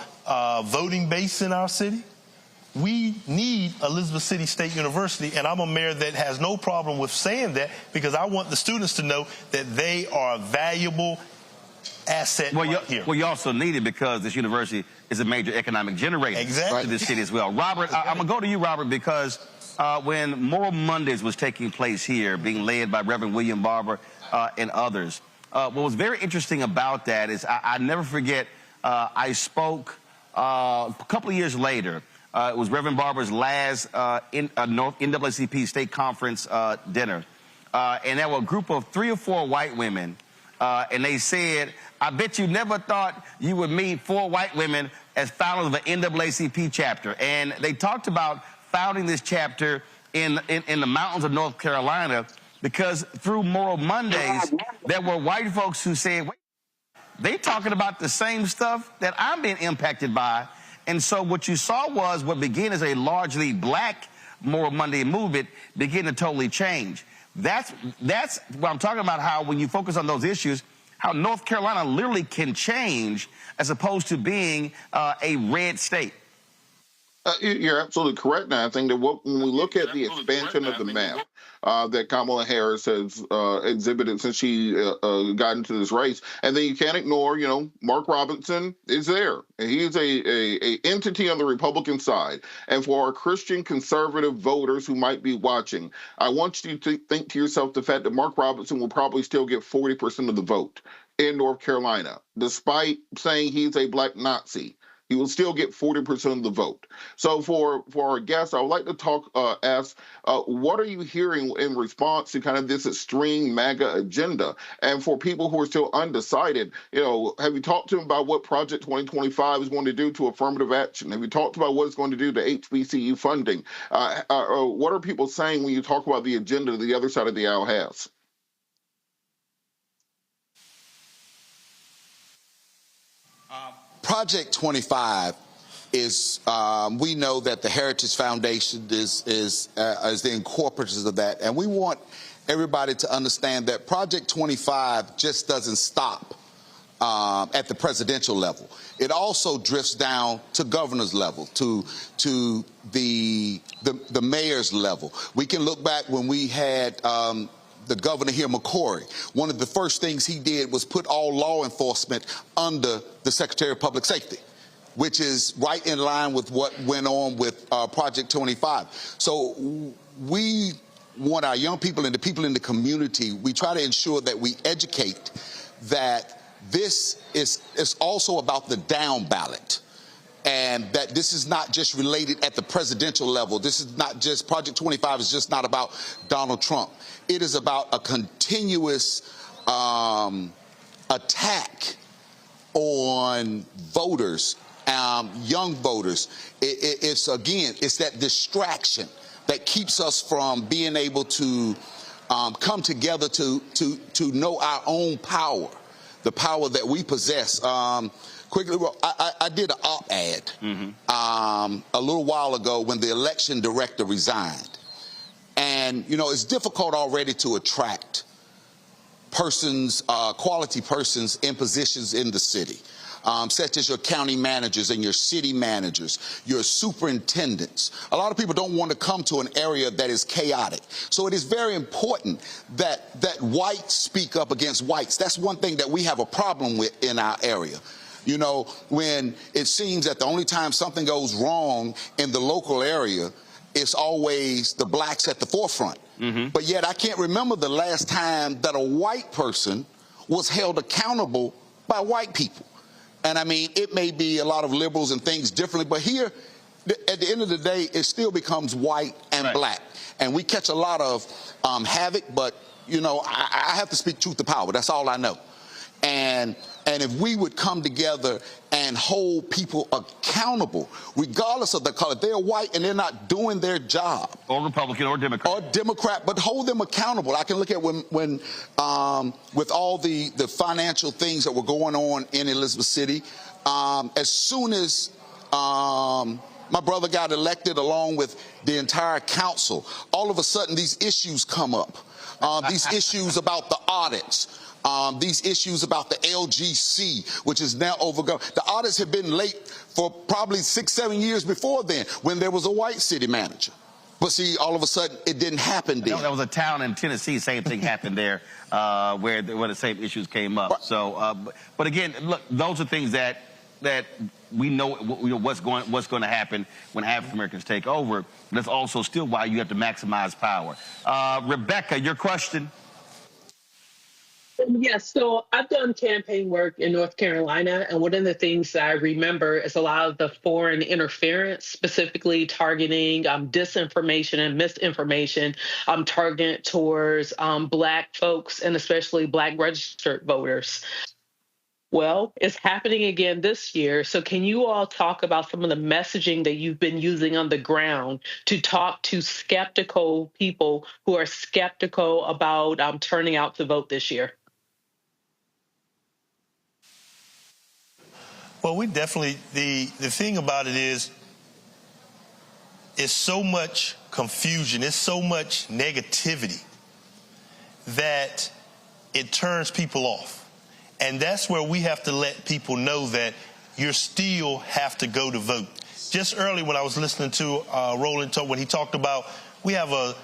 voting base in our city. We need Elizabeth City State University, and I'm a mayor that has no problem with saying that because I want the students to know that they are a valuable asset here. Well, you also need it because this university is a major economic generator to this city as well. Robert, I'm going to go to you, Robert, because when Moral Mondays was taking place here, being led by Reverend William Barber and others, what was very interesting about that is I never forget, I spoke a couple of years later. It was Reverend Barber's last NAACP state conference dinner. And there were a group of 3 or 4 white women, and they said, I bet you never thought you would meet 4 white women as founders of an NAACP chapter. And they talked about founding this chapter in the mountains of North Carolina because through Moral Mondays, there were white folks who said, wait, they talking about the same stuff that I'm being impacted by. And so what you saw was what began as a largely black Moral Monday movement begin to totally change. That's what I'm talking about, how when you focus on those issues, how North Carolina literally can change as opposed to being a red state. You're absolutely correct. Now, I think that when we look at the expansion of the map that Kamala Harris has exhibited since she got into this race, and then you can't ignore, Mark Robinson is there. And he is a entity on the Republican side. And for our Christian conservative voters who might be watching, I want you to think to yourself the fact that Mark Robinson will probably still get 40% of the vote in North Carolina, despite saying he's a black Nazi. He will still get 40% of the vote. So for our guests, I would like to ask, what are you hearing in response to kind of this extreme MAGA agenda? And for people who are still undecided, have you talked to them about what Project 2025 is going to do to affirmative action? Have you talked about what it's going to do to HBCU funding? What are people saying when you talk about the agenda that the other side of the aisle has? Project 25 is, we know that the Heritage Foundation is the incorporators of that. And we want everybody to understand that Project 25 just doesn't stop at the presidential level. It also drifts down to governor's level, to the mayor's level. We can look back when we had the governor here, McCory. One of the first things he did was put all law enforcement under the Secretary of Public Safety, which is right in line with what went on with Project 25. So we want our young people and the people in the community, we try to ensure that we educate that this is also about the down ballot. And that this is not just related at the presidential level. This is not just, Project 25 is just not about Donald Trump. It is about a continuous attack on voters, young voters. It's that distraction that keeps us from being able to come together to know our own power, the power that we possess. Quickly, I did an op-ed a little while ago when the election director resigned. And, you know, it's difficult already to attract persons, quality persons in positions in the city, such as your county managers and your city managers, your superintendents. A lot of people don't want to come to an area that is chaotic. So it is very important that whites speak up against whites. That's one thing that we have a problem with in our area. You know, when it seems that the only time something goes wrong in the local area, it's always the blacks at the forefront. But yet I can't remember the last time that a white person was held accountable by white people. And I mean, it may be a lot of liberals and things differently, but here, at the end of the day, it still becomes white and black. And we catch a lot of havoc, but, you know, I have to speak truth to power. That's all I know. And if we would come together and hold people accountable, regardless of the color, they're white and they're not doing their job. Or Republican or Democrat. Or Democrat, but hold them accountable. I can look at when with all the financial things that were going on in Elizabeth City, as soon as my brother got elected along with the entire council, all of a sudden these issues come up. These issues about the audits. These issues about the LGC, which is now overgone. The audits have been late for probably 6-7 years before then, when there was a white city manager. But see, all of a sudden, it didn't happen then. There was a town in Tennessee, same thing happened there, where the same issues came up. So, but again, look, those are things that we know what's going to happen when African Americans take over. But that's also still why you have to maximize power. Rebecca, your question. Yes, so I've done campaign work in North Carolina, and one of the things that I remember is a lot of the foreign interference, specifically targeting disinformation and misinformation targeted towards Black folks and especially Black registered voters. Well, it's happening again this year. So can you all talk about some of the messaging that you've been using on the ground to talk to skeptical people who are skeptical about turning out to vote this year? Well, we definitely, the thing about it is, it's so much confusion, it's so much negativity that it turns people off. And that's where we have to let people know that you still have to go to vote. Just earlier when I was listening to Roland talk, when he talked about, we have a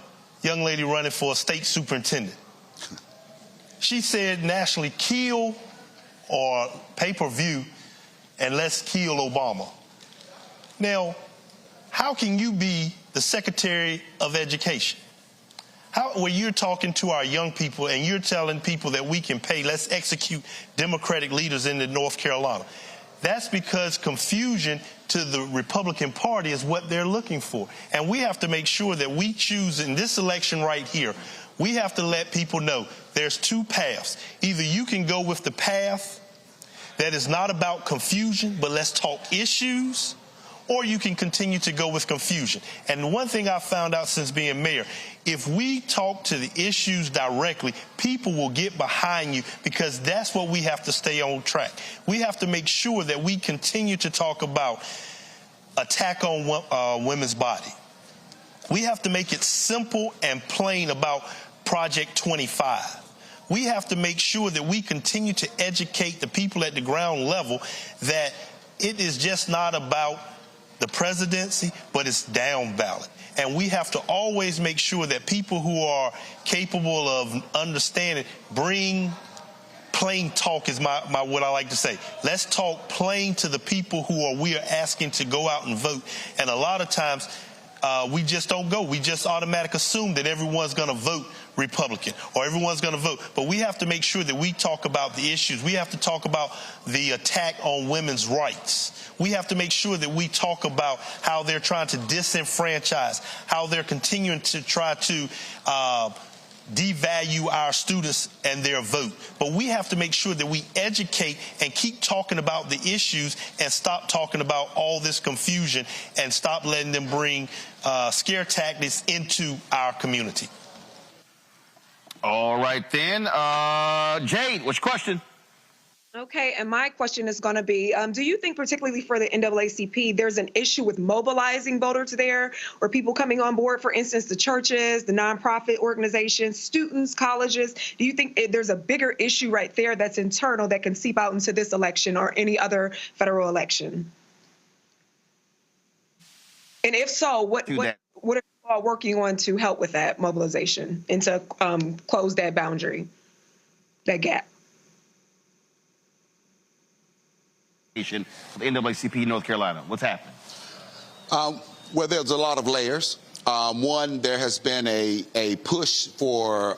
young lady running for a state superintendent. She said nationally, kill or pay-per-view, and let's kill Obama. Now, how can you be the Secretary of Education? When you're talking to our young people and you're telling people that we can pay, let's execute Democratic leaders in North Carolina. That's because confusion to the Republican Party is what they're looking for. And we have to make sure that we choose in this election right here, we have to let people know there's two paths. Either you can go with the path that is not about confusion, but let's talk issues, or you can continue to go with confusion. And one thing I found out since being mayor, if we talk to the issues directly, people will get behind you, because that's what we have to stay on track. We have to make sure that we continue to talk about attack on women's body. We have to make it simple and plain about Project 25. We have to make sure that we continue to educate the people at the ground level that it is just not about the presidency, but it's down ballot. And we have to always make sure that people who are capable of understanding bring plain talk is what I like to say. Let's talk plain to the people we are asking to go out and vote. And a lot of times we just don't go. We just automatically assume that everyone's going to vote Republican or everyone's going to vote. But we have to make sure that we talk about the issues. We have to talk about the attack on women's rights. We have to make sure that we talk about how they're trying to disenfranchise, how they're continuing to try to devalue our students and their vote. But we have to make sure that we educate and keep talking about the issues and stop talking about all this confusion and stop letting them bring scare tactics into our community. All right, then. Jade, what's your question? Okay, and my question is going to be, do you think particularly for the NAACP, there's an issue with mobilizing voters there or people coming on board, for instance, the churches, the nonprofit organizations, students, colleges? Do you think there's a bigger issue right there that's internal that can seep out into this election or any other federal election? And if so, what are you all working on to help with that mobilization and to close that boundary, that gap? The NAACP North Carolina. What's happening? Well, there's a lot of layers. One, there has been a push for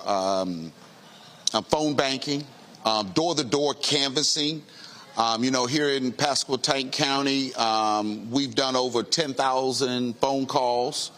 phone banking, door-to-door canvassing. You know, here in Pasquotank County, we've done over 10,000 phone calls.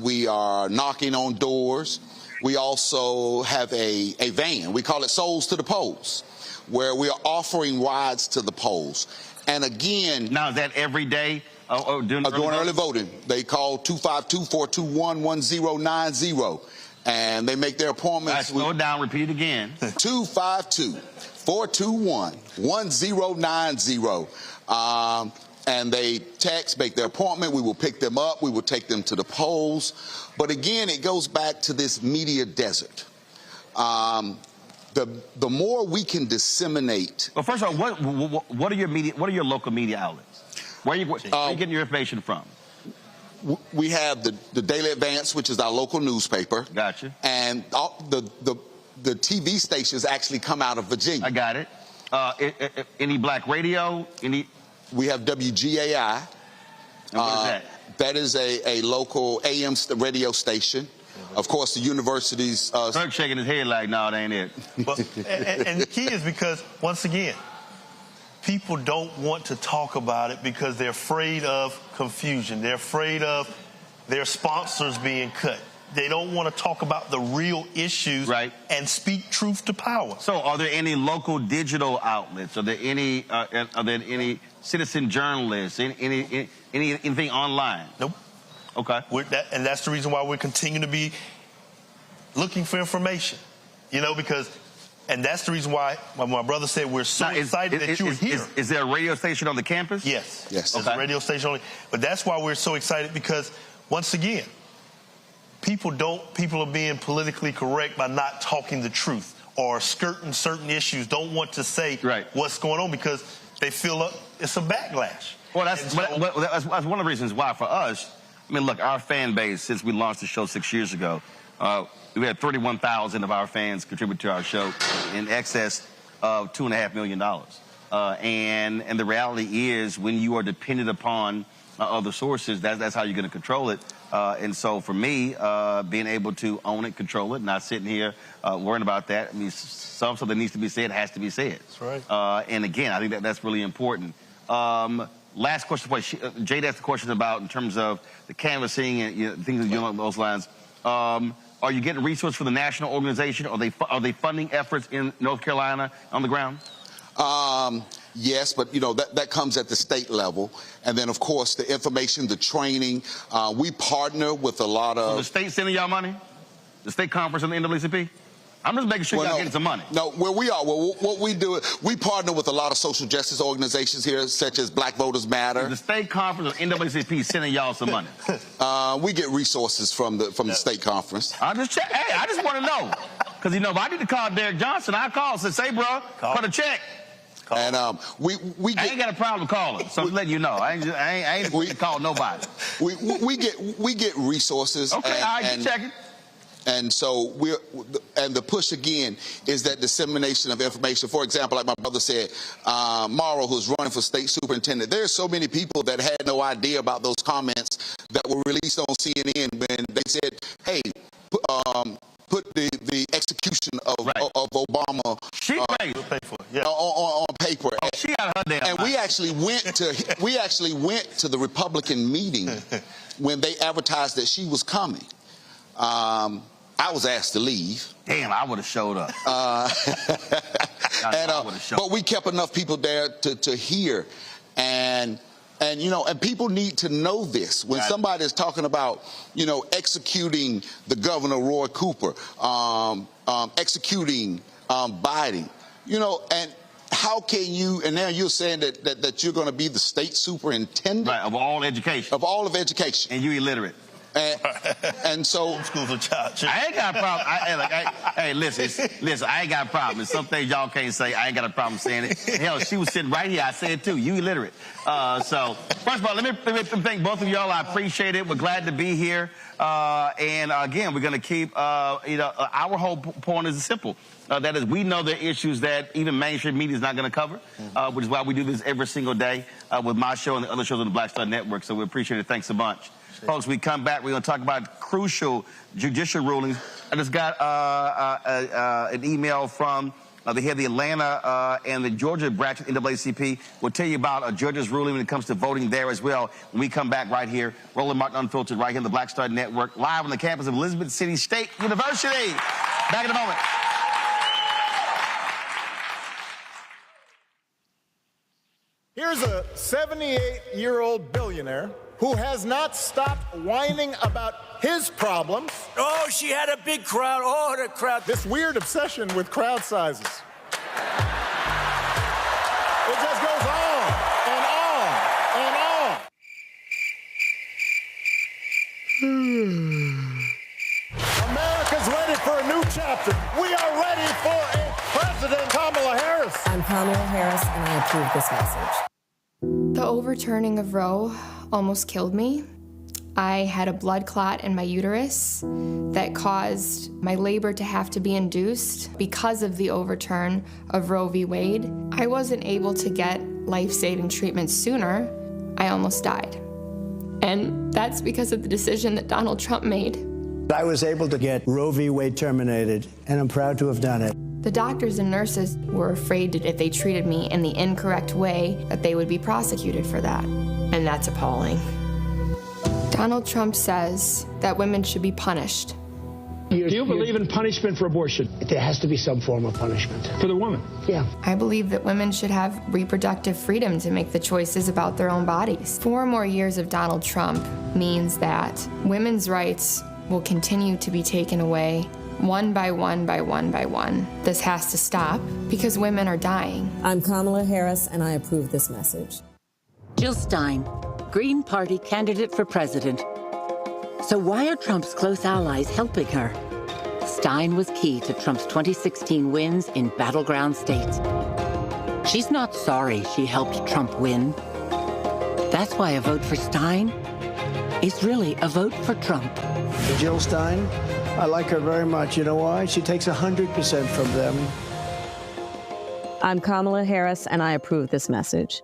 We are knocking on doors. We also have a van. We call it Souls to the Polls, where we are offering rides to the polls. And again... Now, is that every day? During early voting. They call 252-421-1090. And they make their appointments. Slow down, repeat it again. 252-421-1090. And they text, make their appointment. We will pick them up. We will take them to the polls. But again, it goes back to this media desert. The more we can disseminate. Well, first of all, what are your media? What are your local media outlets? Where are you getting your information from? We have the Daily Advance, which is our local newspaper. Gotcha. And the TV stations actually come out of Virginia. I got it. Any black radio? We have WGAI. And what is that? That is a local AM radio station. Of course, the university's... Kirk shaking his head like, no, that ain't it. But, and the key is because, once again, people don't want to talk about it because they're afraid of confusion. They're afraid of their sponsors being cut. They don't want to talk about the real issues and speak truth to power. So are there any local digital outlets? Are there any citizen journalists? Anything online? Nope. Okay. And that's the reason why we're continuing to be looking for information. You know, because, and that's the reason why my brother said we're so excited that you're here. Is there a radio station on the campus? Yes. Yes. There's a radio station on it. But that's why we're so excited because, once again, people are being politically correct by not talking the truth or skirting certain issues, don't want to say what's going on because they feel it's a backlash. Well, that's one of the reasons why for us, I mean, look, our fan base, since we launched the show 6 years ago, we had 31,000 of our fans contribute to our show in excess of $2.5 million. And the reality is when you are dependent upon other sources, that's how you're going to control it. And so for me, being able to own it, control it, not sitting here worrying about that. I mean, something that needs to be said has to be said. That's right. And again, I think that's really important. Last question for you. Jade asked the question about in terms of the canvassing and things along those lines. Are you getting resources from the national organization? Are they funding efforts in North Carolina on the ground? Yes, but, you know, that comes at the state level. And then, of course, the information, the training. We partner with a lot of... So the state sending y'all money? The state conference and the NAACP? I'm just making sure y'all getting some money. No, where we are, what we do is we partner with a lot of social justice organizations here, such as Black Voters Matter. The state conference and NAACP sending y'all some money? We get resources from the state conference. I just want to know. Because, you know, if I need to call Derek Johnson, I call and say, bro, cut a check. And we get, I ain't got a problem calling, so I'm letting you know. I ain't going to call nobody. We get resources. Okay, all right, keep checking. And so the push again is that dissemination of information. For example, like my brother said, Morrow, who's running for state superintendent, there's so many people that had no idea about those comments that were released on CNN when they said, hey, put the execution of Obama on paper. Oh, she got her damn and we actually went to the Republican meeting when they advertised that she was coming. I was asked to leave. Damn, I would have showed up. But we kept enough people there to hear, and people need to know this. When somebody is talking about, executing the governor, Roy Cooper, executing Biden, and how can you, and now you're saying that you're going to be the state superintendent? Right, of all education. Of all of education. And you illiterate. And so schools of child. I ain't got a problem. Hey, listen, I ain't got a problem. There's some things y'all can't say. I ain't got a problem saying it. Hell, she was sitting right here. I said it too. You illiterate. So first of all, let me thank both of y'all. I appreciate it. We're glad to be here. And again, we're going to keep. Our whole point is simple. That is, we know the issues that even mainstream media is not going to cover, which is why we do this every single day with my show and the other shows on the Black Star Network. So we appreciate it. Thanks a bunch. Folks, we come back, we're going to talk about crucial judicial rulings. I just got an email from the head of the Atlanta and the Georgia branch of NAACP. We'll tell you about a judge's ruling when it comes to voting there as well when we come back right here. Roland Martin Unfiltered right here on the Black Star Network, live on the campus of Elizabeth City State University. Back in a moment. Here's a 78-year-old billionaire who has not stopped whining about his problems. Oh, she had a big crowd. Oh, the crowd. This weird obsession with crowd sizes. It just goes on and on and on. America's ready for a new chapter. We are ready for a President Kamala Harris. I'm Kamala Harris, and I approve this message. The overturning of Roe almost killed me. I had a blood clot in my uterus that caused my labor to have to be induced because of the overturn of Roe v. Wade. I wasn't able to get life-saving treatment sooner. I almost died. And that's because of the decision that Donald Trump made. I was able to get Roe v. Wade terminated, and I'm proud to have done it. The doctors and nurses were afraid that if they treated me in the incorrect way, that they would be prosecuted for that. And that's appalling. Donald Trump says that women should be punished. Do you believe in punishment for abortion? There has to be some form of punishment. For the woman? Yeah. I believe that women should have reproductive freedom to make the choices about their own bodies. 4 more years of Donald Trump means that women's rights will continue to be taken away one by one by one by one. This has to stop because women are dying. I'm Kamala Harris, and I approve this message. Jill Stein, Green Party candidate for president. So why are Trump's close allies helping her? Stein was key to Trump's 2016 wins in battleground states. She's not sorry she helped Trump win. That's why a vote for Stein is really a vote for Trump. Jill Stein, I like her very much. You know why? She takes 100% from them. I'm Kamala Harris, and I approve this message.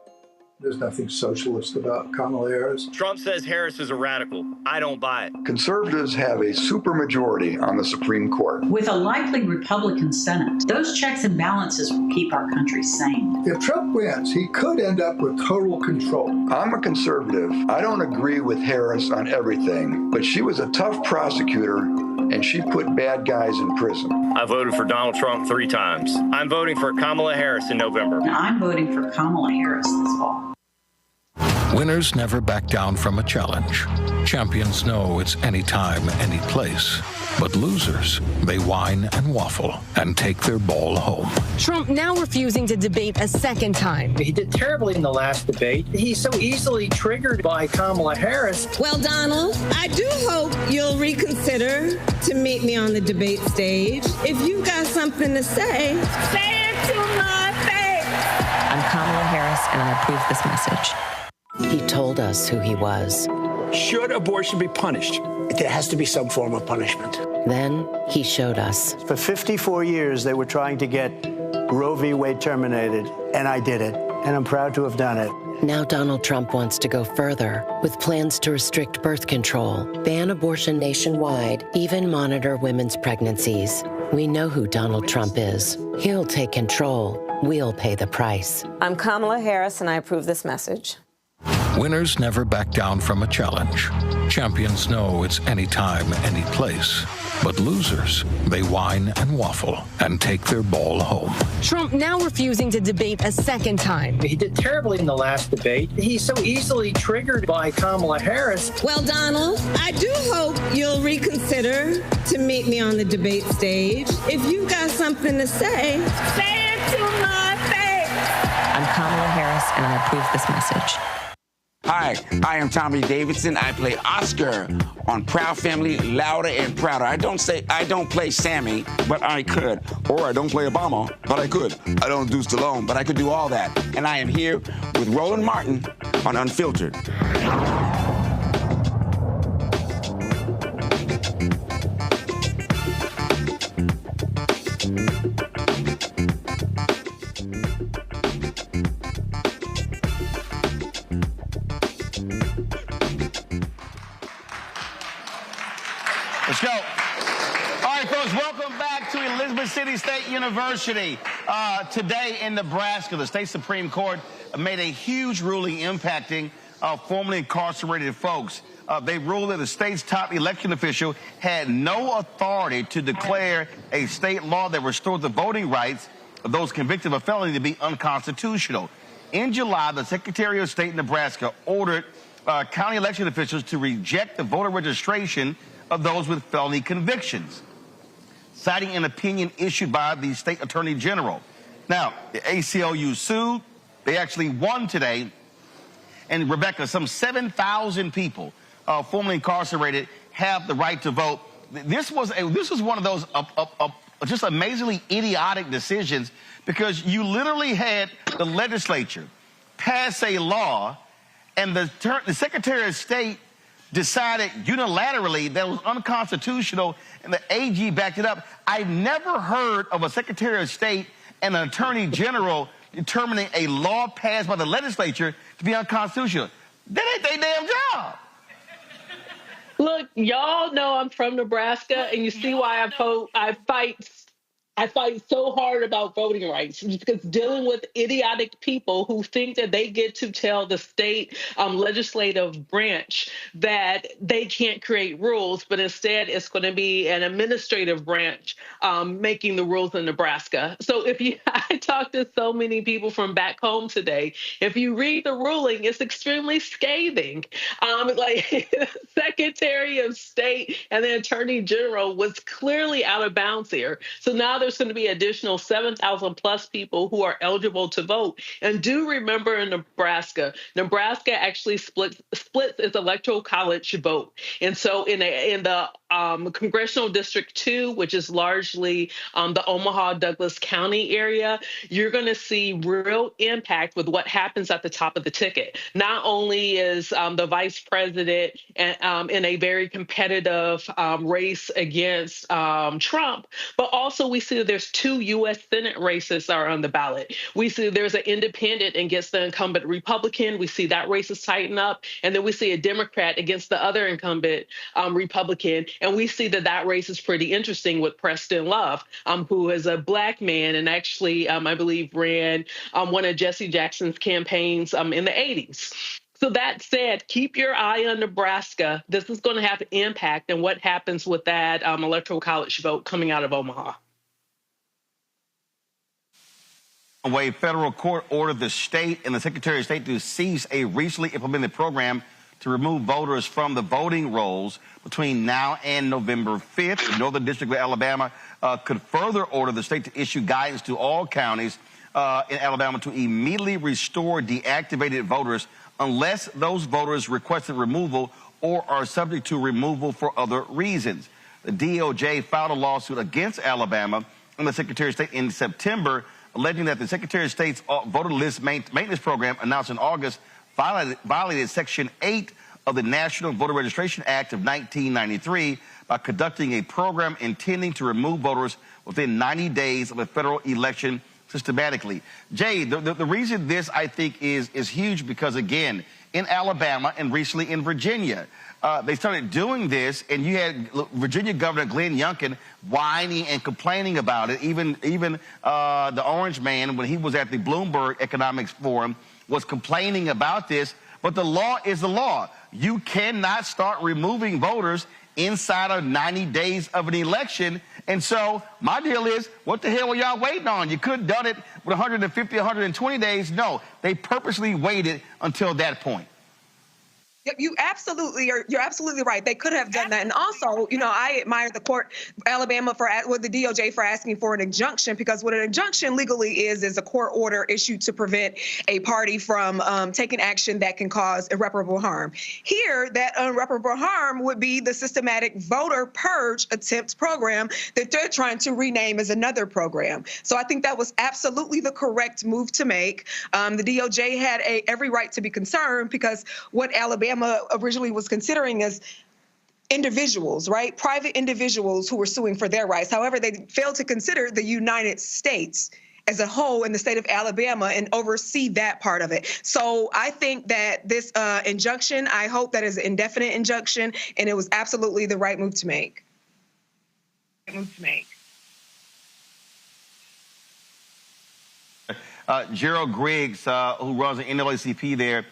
There's nothing socialist about Kamala Harris. Trump says Harris is a radical. I don't buy it. Conservatives have a supermajority on the Supreme Court. With a likely Republican Senate, those checks and balances will keep our country sane. If Trump wins, he could end up with total control. I'm a conservative. I don't agree with Harris on everything, but she was a tough prosecutor, and she put bad guys in prison. I voted for Donald Trump 3 times. I'm voting for Kamala Harris in November. And I'm voting for Kamala Harris this fall. Winners never back down from a challenge. Champions know it's anytime, any place. But losers, they whine and waffle and take their ball home. Trump now refusing to debate a second time. He did terribly in the last debate. He's so easily triggered by Kamala Harris. Well, Donald, I do hope you'll reconsider to meet me on the debate stage. If you've got something to say it to my face. I'm Kamala Harris, and I approve this message. He told us who he was. Should abortion be punished? There has to be some form of punishment. Then he showed us. For 54 years, they were trying to get Roe v. Wade terminated, and I did it, and I'm proud to have done it. Now Donald Trump wants to go further with plans to restrict birth control, ban abortion nationwide, even monitor women's pregnancies. We know who Donald Trump is. He'll take control. We'll pay the price. I'm Kamala Harris, and I approve this message. Winners never back down from a challenge. Champions know it's anytime, any place. But losers, they whine and waffle and take their ball home. Trump now refusing to debate a second time. He did terribly in the last debate. He's so easily triggered by Kamala Harris. Well, Donald, I do hope you'll reconsider to meet me on the debate stage. If you've got something to say it to my face. I'm Kamala Harris, and I approve this message. Hi, I am Tommy Davidson. I play Oscar on Proud Family, Louder and Prouder. I don't play Sammy, but I could. Or I don't play Obama, but I could. I don't do Stallone, but I could do all that. And I am here with Roland Martin on Unfiltered. Let's go. All right, folks, welcome back to Elizabeth City State University. Today in Nebraska, the state Supreme Court made a huge ruling impacting formerly incarcerated folks. They ruled that the state's top election official had no authority to declare a state law that restored the voting rights of those convicted of a felony to be unconstitutional. In July, the Secretary of State in Nebraska ordered county election officials to reject the voter registration of those with felony convictions, citing an opinion issued by the state attorney general. Now, the ACLU sued. They actually won today. And Rebecca, some 7,000 people formerly incarcerated have the right to vote. This was one of those just amazingly idiotic decisions, because you literally had the legislature pass a law, and the Secretary of State decided unilaterally that it was unconstitutional, and the AG backed it up. I've never heard of a Secretary of State and an Attorney General determining a law passed by the legislature to be unconstitutional. That ain't their damn job. Look, y'all know I'm from Nebraska, and you see why I fight so hard about voting rights, because dealing with idiotic people who think that they get to tell the state legislative branch that they can't create rules, but instead it's going to be an administrative branch making the rules in Nebraska. So I talked to so many people from back home today. If you read the ruling, it's extremely scathing. Like the Secretary of State and the Attorney General was clearly out of bounds here. So now there's going to be additional 7,000 plus people who are eligible to vote. And do remember, in Nebraska actually splits its electoral college vote. And so in the Congressional District 2, which is largely the Omaha-Douglas County area, you're going to see real impact with what happens at the top of the ticket. Not only is the vice president in a very competitive race against Trump, but also we see that there's 2 U.S. Senate races are on the ballot. We see there's an independent against the incumbent Republican. We see that race is tightened up. And then we see a Democrat against the other incumbent Republican. And we see that race is pretty interesting with Preston Love, who is a Black man and actually, I believe, ran one of Jesse Jackson's campaigns in the 80s. So that said, keep your eye on Nebraska. This is going to have impact on what happens with that electoral college vote coming out of Omaha. A federal court ordered the state and the Secretary of State to cease a recently implemented program to remove voters from the voting rolls between now and November 5th. The Northern District of Alabama could further order the state to issue guidance to all counties in Alabama to immediately restore deactivated voters unless those voters requested removal or are subject to removal for other reasons. The DOJ filed a lawsuit against Alabama and the Secretary of State in September, alleging that the Secretary of State's voter list maintenance program announced in August violated Section 8 of the National Voter Registration Act of 1993 by conducting a program intending to remove voters within 90 days of a federal election systematically. Jay, the reason this, I think, is huge because, again, in Alabama and recently in Virginia, they started doing this, and you had Virginia Governor Glenn Youngkin whining and complaining about it. Even the Orange Man, when he was at the Bloomberg Economics Forum, was complaining about this. But the law is the law. You cannot start removing voters inside of 90 days of an election. And so my deal is, what the hell were y'all waiting on? You could have done it with 150, 120 days. No, they purposely waited until that point. You're absolutely right. They could have done that. And also, you know, I admire the court, Alabama, with the DOJ for asking for an injunction, because what an injunction legally is a court order issued to prevent a party from taking action that can cause irreparable harm. Here, that irreparable harm would be the systematic voter purge attempt program that they're trying to rename as another program. So I think that was absolutely the correct move to make. The DOJ had every right to be concerned, because what Alabama originally was considering as individuals, right? Private individuals who were suing for their rights. However, they failed to consider the United States as a whole in the state of Alabama and oversee that part of it. So I think that this injunction, I hope that is an indefinite injunction, and it was absolutely the right move to make. Gerald Griggs, who runs the NAACP there,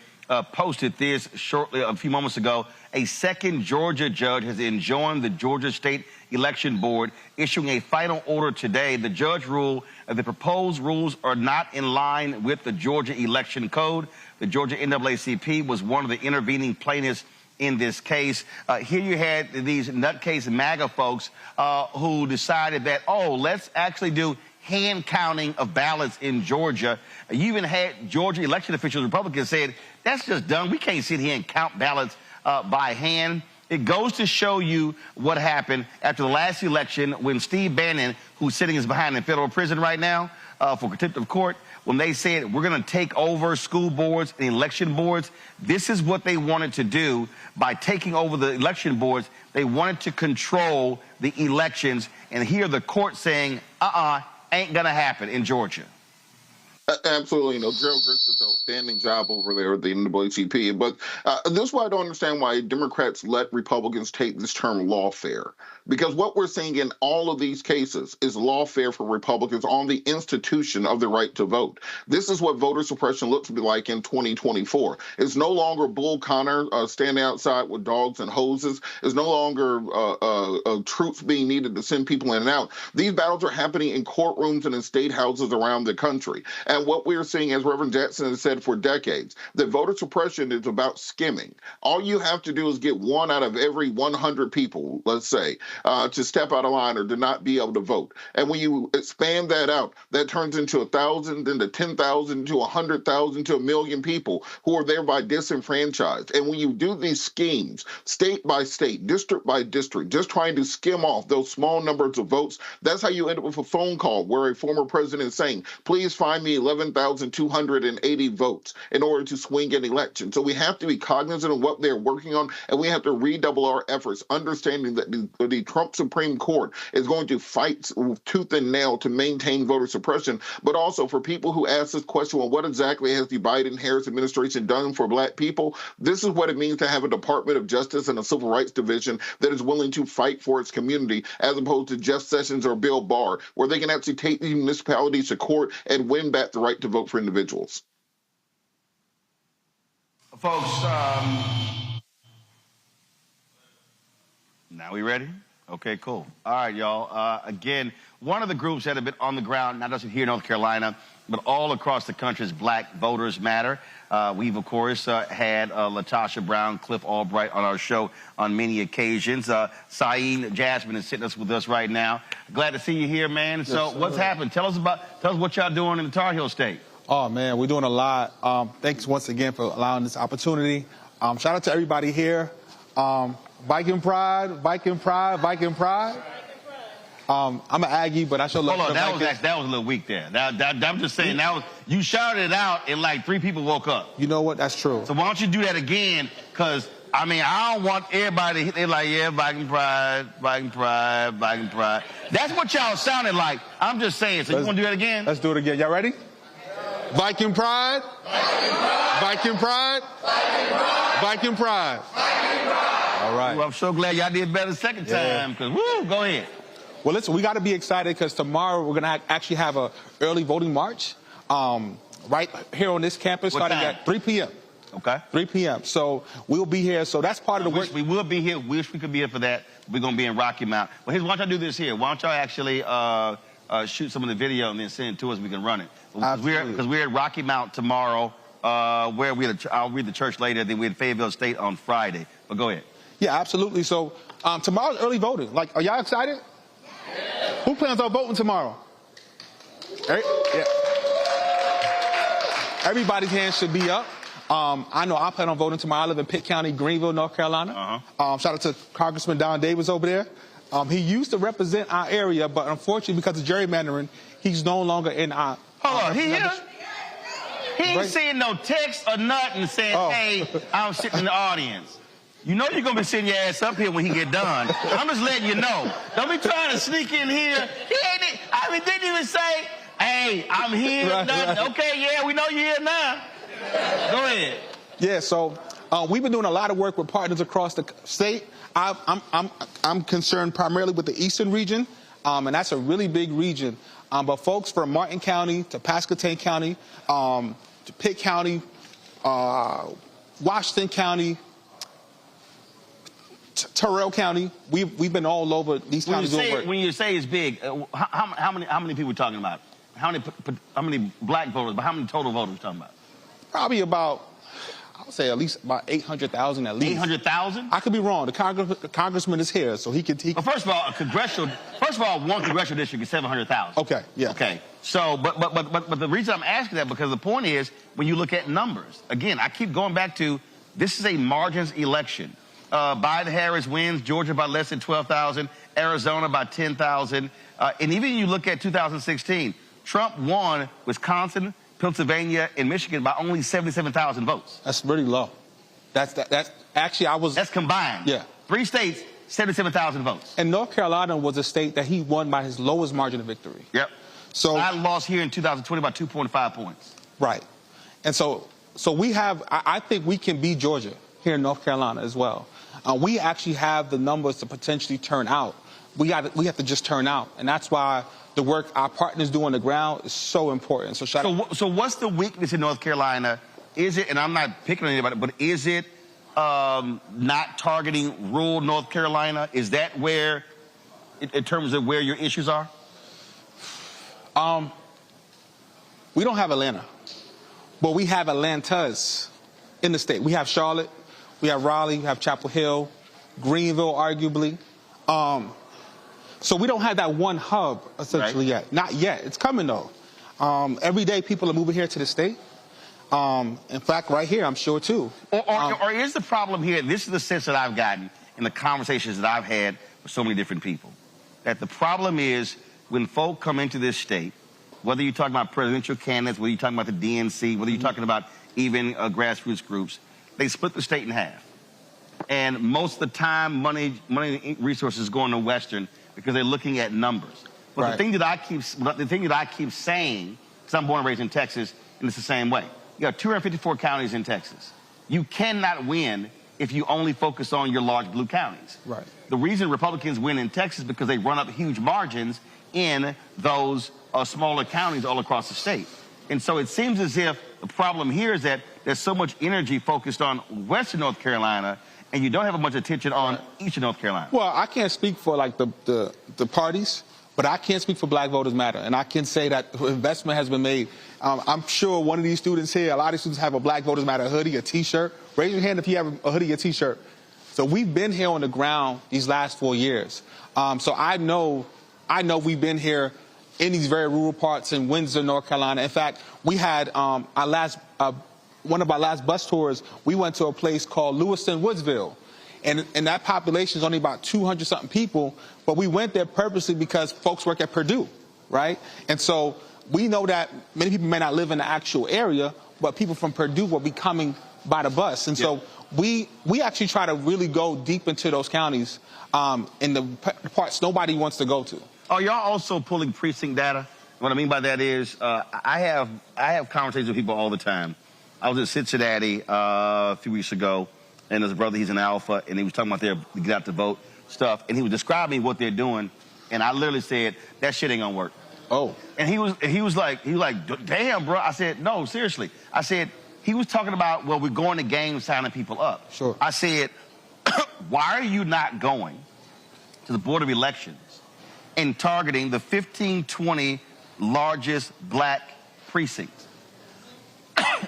posted this shortly, a few moments ago. A second Georgia judge has enjoined the Georgia State Election Board, issuing a final order today. The judge ruled that the proposed rules are not in line with the Georgia Election Code. The Georgia NAACP was one of the intervening plaintiffs in this case. Here you had these nutcase MAGA folks who decided that, oh, let's actually do hand counting of ballots in Georgia. You even had Georgia election officials, Republicans, said, that's just dumb. We can't sit here and count ballots by hand. It goes to show you what happened after the last election when Steve Bannon, who's sitting behind in federal prison right now for contempt of court, when they said we're going to take over school boards and election boards, this is what they wanted to do by taking over the election boards. They wanted to control the elections, and here the court saying, ain't going to happen in Georgia. Absolutely. You know, Gerald Griggs does an outstanding job over there at the NAACP. But this is why I don't understand why Democrats let Republicans take this term lawfare. Because what we're seeing in all of these cases is lawfare for Republicans on the institution of the right to vote. This is what voter suppression looks like in 2024. It's no longer Bull Connor standing outside with dogs and hoses. It's no longer troops being needed to send people in and out. These battles are happening in courtrooms and in state houses around the country. And what we're seeing, as Reverend Jackson has said for decades, that voter suppression is about skimming. All you have to do is get 1 out of every 100 people, let's say, to step out of line or to not be able to vote. And when you expand that out, that turns into 1,000, then to 10,000, to 100,000, to 1 million people who are thereby disenfranchised. And when you do these schemes, state by state, district by district, just trying to skim off those small numbers of votes, that's how you end up with a phone call where a former president is saying, please find me 11,280 votes in order to swing an election. So we have to be cognizant of what they're working on, and we have to redouble our efforts, understanding that the Trump Supreme Court is going to fight with tooth and nail to maintain voter suppression. But also for people who ask this question, well, what exactly has the Biden-Harris administration done for black people? This is what it means to have a Department of Justice and a Civil Rights Division that is willing to fight for its community, as opposed to Jeff Sessions or Bill Barr, where they can actually take these municipalities to court and win back the right to vote for individuals. Folks, now we ready? Okay, cool. All right, y'all. Again, one of the groups that have been on the ground, not just here in North Carolina, but all across the country, is Black Voters Matter. We've, of course, had Latasha Brown, Cliff Albright on our show on many occasions. Saeed Jasmine is sitting with us right now. Glad to see you here, man. Yes, so what's happened? Tell us what y'all doing in the Tar Heel State. Oh, man, we're doing a lot. Thanks once again for allowing this opportunity. Shout out to everybody here. Viking pride, Viking pride, Viking pride. I'm an Aggie, but I show love. Hold on, that was a little weak there. I'm just saying, you shouted it out and like 3 people woke up. You know what? That's true. So why don't you do that again? Because, I mean, I don't want everybody, they're like, yeah, Viking pride, Viking pride, Viking pride. That's what y'all sounded like. I'm just saying. So you want to do that again? Let's do it again. Y'all ready? Viking pride, Viking pride, Viking pride. All right. Well, I'm so glad y'all did better the second time, because, woo, go ahead. Well, listen, we got to be excited because tomorrow we're going to actually have an early voting march right here on this campus starting at 3 p.m. Okay. 3 p.m. So we'll be here. So that's part of the work. We will be here. Wish we could be here for that. We're going to be in Rocky Mount. Well, why don't y'all do this here? Why don't y'all actually shoot some of the video and then send it to us? We can run it. Because we're at Rocky Mount tomorrow, where I'll read the church later. Then we're at Fayetteville State on Friday. But go ahead. Yeah, absolutely. So tomorrow's early voting. Like, are y'all excited? Yeah. Who plans on voting tomorrow? Yeah. Everybody's hand should be up. I know I plan on voting tomorrow. I live in Pitt County, Greenville, North Carolina. Shout out to Congressman Don Davis over there. He used to represent our area, but unfortunately, because of gerrymandering, he's no longer in our... Hold on, he here? He ain't saying no text or nothing saying, hey, I'm sitting in the audience. You know you're going to be sitting your ass up here when he get done. I'm just letting you know. Don't be trying to sneak in here. He ain't... I mean, didn't even say, hey, I'm here. Right. Okay, yeah, we know you're here now. Go ahead. Yeah, so we've been doing a lot of work with partners across the state. I'm concerned primarily with the eastern region, and that's a really big region. But folks from Martin County to Pasquotank County, to Pitt County, Washington County, Terrell County, we've been all over these counties doing work. When you say it's big, how many people are we talking about? How many black voters, but how many total voters are we talking about? Probably about, I would say at least about 800,000 at least. 800,000? I could be wrong. The congressman is here, so he could... Well, first of all, one congressional district is 700,000. Okay, yeah. Okay, so, but the reason I'm asking that, because the point is, when you look at numbers, again, I keep going back to, this is a margins election. Biden-Harris wins, Georgia by less than 12,000, Arizona by 10,000. And even you look at 2016, Trump won Wisconsin, Pennsylvania, and Michigan by only 77,000 votes. That's really low. That's actually, that's combined. Yeah. 3 states, 77,000 votes. And North Carolina was a state that he won by his lowest margin of victory. Yep. So I lost here in 2020 by 2.5 points. Right. And so we have, I think we can beat Georgia here in North Carolina as well. We actually have the numbers to potentially turn out. We have to just turn out. And that's why the work our partners do on the ground is so important. So what's the weakness in North Carolina? Is it, and I'm not picking on anybody, but is it not targeting rural North Carolina? Is that where, in terms of where your issues are? We don't have Atlanta, but we have Atlantas in the state. We have Charlotte, we have Raleigh, we have Chapel Hill, Greenville, arguably. So we don't have that one hub, essentially, yet. Not yet. It's coming, though. Every day, people are moving here to the state. In fact, right here, I'm sure, too. Or is the problem here, this is the sense that I've gotten in the conversations that I've had with so many different people, that the problem is when folk come into this state, whether you're talking about presidential candidates, whether you're talking about the DNC, whether you're talking about even grassroots groups, they split the state in half. And most of the time, money resources go into Western, because they're looking at numbers. But the thing that I keep saying, because I'm born and raised in Texas, and it's the same way. You got 254 counties in Texas. You cannot win if you only focus on your large blue counties. Right. The reason Republicans win in Texas is because they run up huge margins in those smaller counties all across the state. And so it seems as if the problem here is that there's so much energy focused on Western North Carolina, and you don't have much attention on Eastern North Carolina. Well, I can't speak for, like, the parties, but I can speak for Black Voters Matter. And I can say that investment has been made. I'm sure one of these students here, a lot of students have a Black Voters Matter hoodie, a T-shirt. Raise your hand if you have a hoodie, a T-shirt. So we've been here on the ground these last 4 years. So I know we've been here in these very rural parts in Windsor, North Carolina. In fact, we had one of our last bus tours, we went to a place called Lewiston, Woodsville. And that population is only about 200-something people, but we went there purposely because folks work at Purdue, right? And so we know that many people may not live in the actual area, but people from Purdue will be coming by the bus. And so we actually try to really go deep into those counties in the parts nobody wants to go to. Are y'all also pulling precinct data? What I mean by that is I have conversations with people all the time. I was in Cincinnati a few weeks ago, and there's a brother, he's in Alpha, and he was talking about their get out to vote stuff, and he was describing what they're doing, and I literally said, that shit ain't gonna work. Oh. And he was like, damn, bro. I said, no, seriously. I said, he was talking about, well, we're going to games signing people up. Sure. I said, why are you not going to the Board of Elections and targeting the 15, 20 largest black precincts?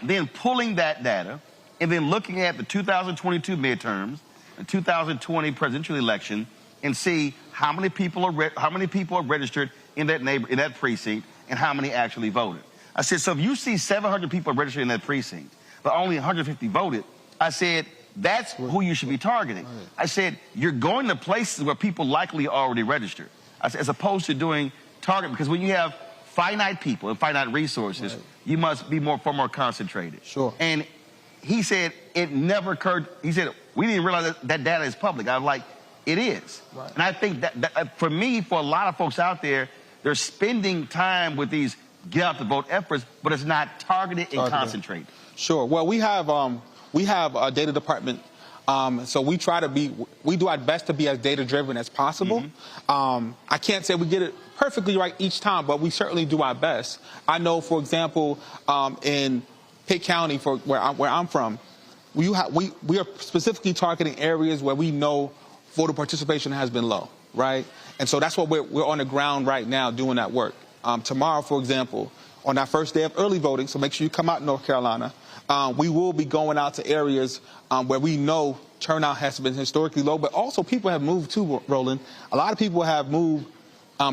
Then pulling that data and then looking at the 2022 midterms, the 2020 presidential election, and see how many people are registered in that precinct and how many actually voted. I said, so if you see 700 people registered in that precinct, but only 150 voted, I said, that's who you should be targeting. I said, you're going to places where people likely already registered. I said, as opposed to doing target, because when you have finite people and finite resources, you must be far more concentrated. Sure. And he said, it never occurred. He said, we didn't realize that data is public. I was like, it is. Right. And I think that for me, for a lot of folks out there, they're spending time with these get out the vote efforts, but it's not targeted and concentrated. Sure. Well, we have a data department, so we do our best to be as data driven as possible. I can't say we get it perfectly right each time, but we certainly do our best. I know, for example, in Pitt County, where I'm from, we are specifically targeting areas where we know voter participation has been low, right? And so that's what we're on the ground right now doing that work. Tomorrow, for example, on our first day of early voting, so make sure you come out in North Carolina, we will be going out to areas where we know turnout has been historically low, but also people have moved too, Roland. A lot of people have moved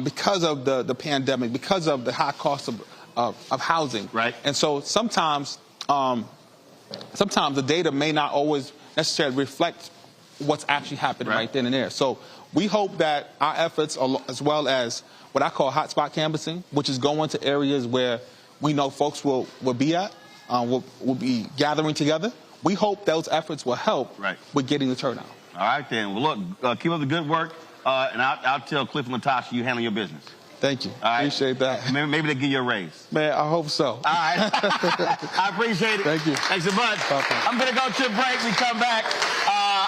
because of the pandemic, because of the high cost of housing. Right. And so sometimes the data may not always necessarily reflect what's actually happening right then and there. So we hope that our efforts, as well as what I call hotspot canvassing, which is going to areas where we know folks will be at, will be gathering together. We hope those efforts will help with getting the turnout. All right, then. Well, look, keep up the good work, and I'll tell Cliff and Latasha you handle your business. Thank you. All right. Appreciate that. Maybe they'll give you a raise. Man, I hope so. All right. I appreciate it. Thank you. Thanks so much. I'm going to go to a break. We come back.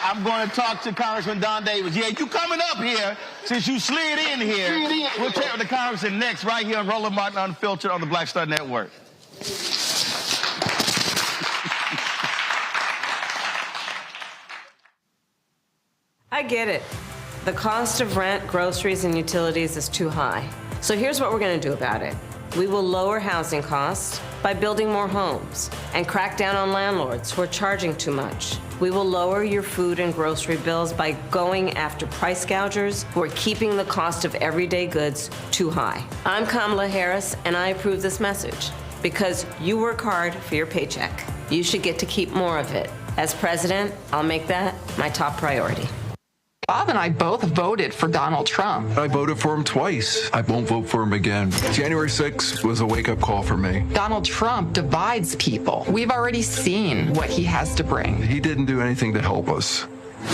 I'm going to talk to Congressman Don Davis. Yeah, you coming up here since you slid in here. We'll chat with the Congressman next right here on Roland Martin Unfiltered on the Black Star Network. I get it. The cost of rent, groceries, and utilities is too high. So here's what we're going to do about it. We will lower housing costs by building more homes and crack down on landlords who are charging too much. We will lower your food and grocery bills by going after price gougers who are keeping the cost of everyday goods too high. I'm Kamala Harris, and I approve this message because you work hard for your paycheck. You should get to keep more of it. As president, I'll make that my top priority. Bob and I both voted for Donald Trump. I voted for him twice. I won't vote for him again. January 6th was a wake-up call for me. Donald Trump divides people. We've already seen what he has to bring. He didn't do anything to help us.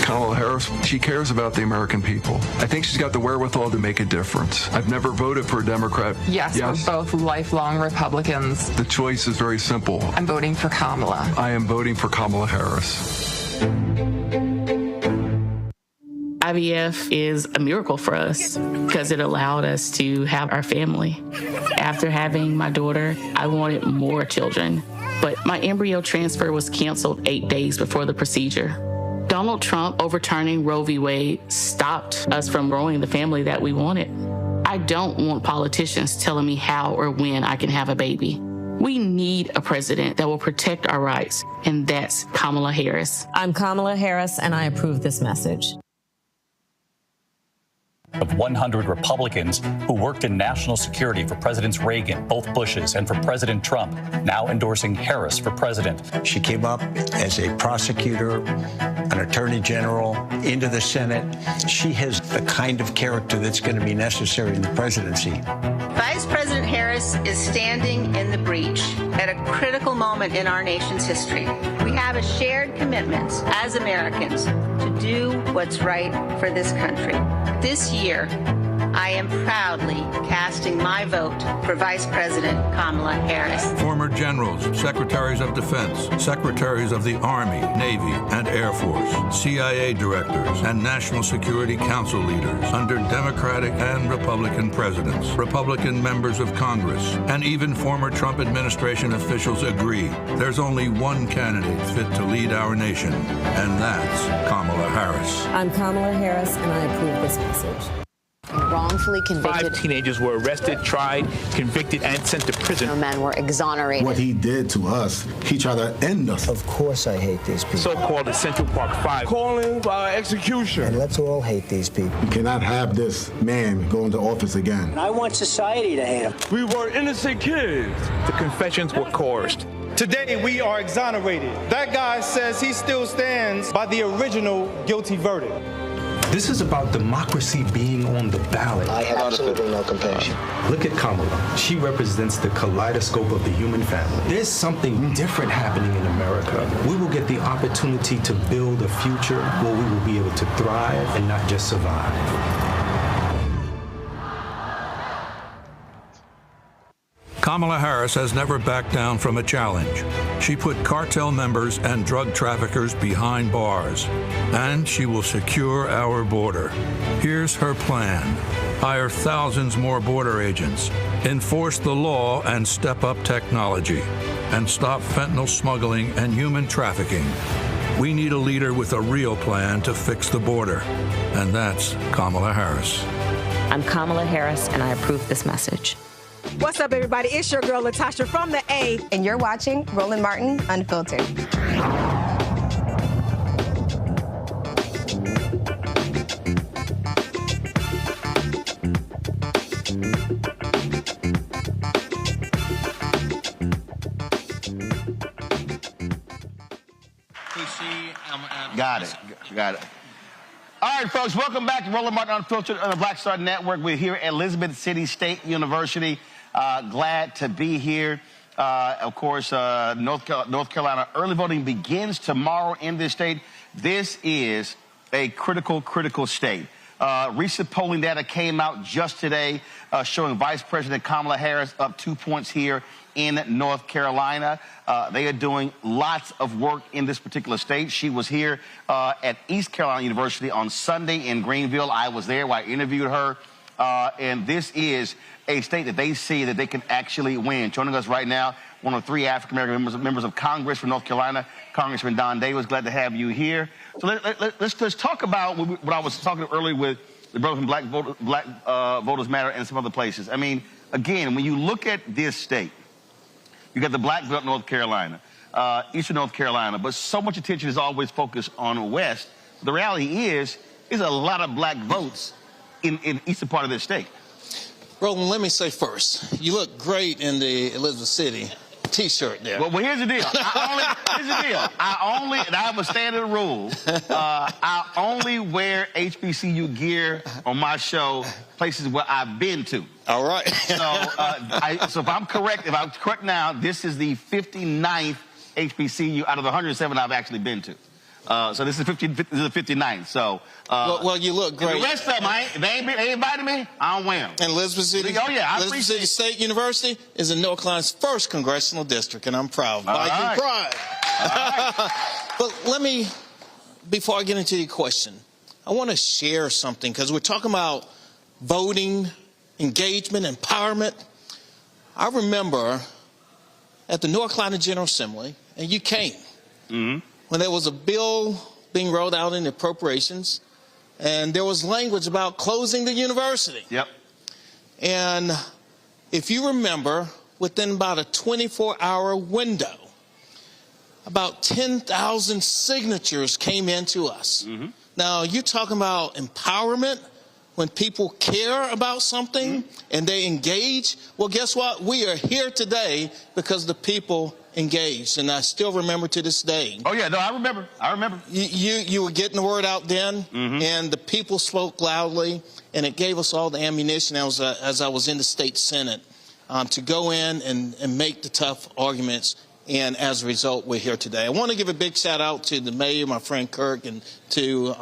Kamala Harris, she cares about the American people. I think she's got the wherewithal to make a difference. I've never voted for a Democrat. Yes, we're both lifelong Republicans. The choice is very simple. I'm voting for Kamala. I am voting for Kamala Harris. IVF is a miracle for us because it allowed us to have our family. After having my daughter, I wanted more children, but my embryo transfer was canceled 8 days before the procedure. Donald Trump overturning Roe v. Wade stopped us from growing the family that we wanted. I don't want politicians telling me how or when I can have a baby. We need a president that will protect our rights, and that's Kamala Harris. I'm Kamala Harris, and I approve this message. Of 100 Republicans who worked in national security for Presidents Reagan, both Bushes, and for President Trump, now endorsing Harris for president. She came up as a prosecutor, an attorney general, into the Senate. She has the kind of character that's going to be necessary in the presidency. Vice President Harris is standing in the breach at a critical moment in our nation's history. We have a shared commitment as Americans to do what's right for this country. This year, I am proudly casting my vote for Vice President Kamala Harris. Former generals, secretaries of defense, secretaries of the Army, Navy, and Air Force, CIA directors, and National Security Council leaders under Democratic and Republican presidents, Republican members of Congress, and even former Trump administration officials agree there's only one candidate fit to lead our nation, and that's Kamala Harris. I'm Kamala Harris, and I approve this message. Wrongfully convicted. 5 teenagers were arrested, tried, convicted, and sent to prison. No men were exonerated. What he did to us, he tried to end us. Of course I hate these people. So-called the Central Park 5. Calling for execution. And let's all hate these people. We cannot have this man go into office again. And I want society to hate him. We were innocent kids. The confessions were coerced. Today, we are exonerated. That guy says he still stands by the original guilty verdict. This is about democracy being on the ballot. I have absolutely no compassion. Look at Kamala. She represents the kaleidoscope of the human family. There's something different happening in America. We will get the opportunity to build a future where we will be able to thrive and not just survive. Kamala Harris has never backed down from a challenge. She put cartel members and drug traffickers behind bars, and she will secure our border. Here's her plan: hire thousands more border agents, enforce the law and step up technology, and stop fentanyl smuggling and human trafficking. We need a leader with a real plan to fix the border, and that's Kamala Harris. I'm Kamala Harris, and I approve this message. What's up, everybody? It's your girl, Latasha from the A. And you're watching Roland Martin Unfiltered. Got it. All right, folks, welcome back to Roland Martin Unfiltered on the Black Star Network. We're here at Elizabeth City State University. Glad to be here. Of course, North Carolina early voting begins tomorrow in this state. This is a critical state. Recent polling data came out just today showing Vice President Kamala Harris up 2 points here in North Carolina. They are doing lots of work in this particular state. She was here at East Carolina University on Sunday in Greenville. I was there while I interviewed her. And this is a state that they see that they can actually win. Joining us right now, one of 3 African-American members of Congress from North Carolina, Congressman Don Davis. Glad to have you here. So let's talk about what I was talking earlier with the brother from Black Voters Matter and some other places. I mean, again, when you look at this state, you got the Black Belt North Carolina, Eastern North Carolina, but so much attention is always focused on the West. The reality is, there's a lot of black votes in the eastern part of this state. Roland, let me say first, you look great in the Elizabeth City T-shirt there. Well, here's the deal. I have a standard rule. I only wear HBCU gear on my show, places where I've been to. All right. So if I'm correct now, this is the 59th HBCU out of the 107 I've actually been to. So this is the 59th. So well, you look great. The rest of them, if they ain't invited me, I don't wear them. And Elizabeth City, Elizabeth City State University is in North Carolina's first congressional district, and I'm proud. Viking pride. But let me, before I get into your question, I want to share something because we're talking about voting, engagement, empowerment. I remember at the North Carolina General Assembly, and you came. Mm-hmm. When there was a bill being rolled out in the appropriations, and there was language about closing the university. Yep. And if you remember, within about a 24-hour window, about 10,000 signatures came into us. Mm-hmm. Now, you're talking about empowerment, when people care about something and they engage. Well, guess what? We are here today because the people engaged, and I still remember to this day. Oh yeah, no, I remember. You were getting the word out then, and the people spoke loudly, and it gave us all the ammunition as I was in the state Senate to go in and make the tough arguments. And as a result, we're here today. I want to give a big shout out to the mayor, my friend Kirk, and to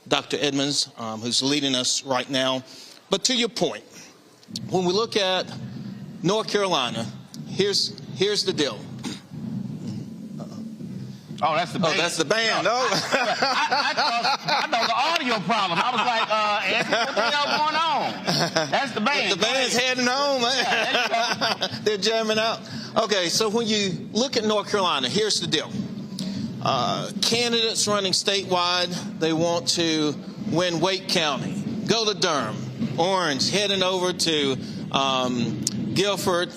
Dr. Edmonds, who's leading us right now. But to your point, when we look at North Carolina, here's the deal. Oh, that's the band. Oh, that's the band. No. I know the audio problem. I was like, Anthony, what the hell going on? That's the band. The band's heading home. They're jamming out. Okay, so when you look at North Carolina, here's the deal. Candidates running statewide, they want to win Wake County, go to Durham, Orange, heading over to Guilford,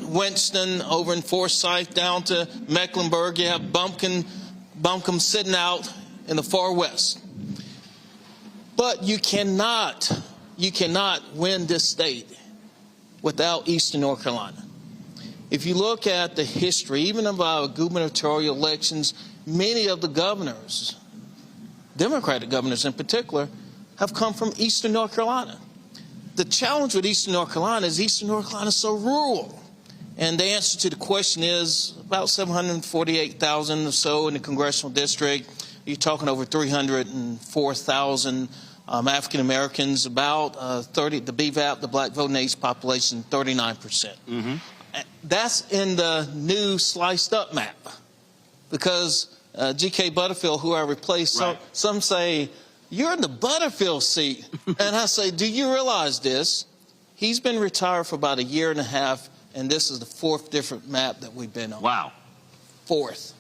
Winston, over in Forsyth, down to Mecklenburg. You have Buncombe sitting out in the far west. But you cannot win this state without Eastern North Carolina. If you look at the history, even of our gubernatorial elections, many of the governors, Democratic governors in particular, have come from Eastern North Carolina. The challenge with Eastern North Carolina is Eastern North Carolina is so rural. And the answer to the question is about 748,000 or so in the Congressional District. You're talking over 304,000 African Americans, about the BVAP, the black voting age population, 39%. Mm-hmm. That's in the new sliced up map, because G.K. Butterfield, who I replaced, right. some say, you're in the Butterfield seat. And I say, do you realize this? He's been retired for about 1.5 years, and this is the 4th different map that we've been on. Wow. 4th.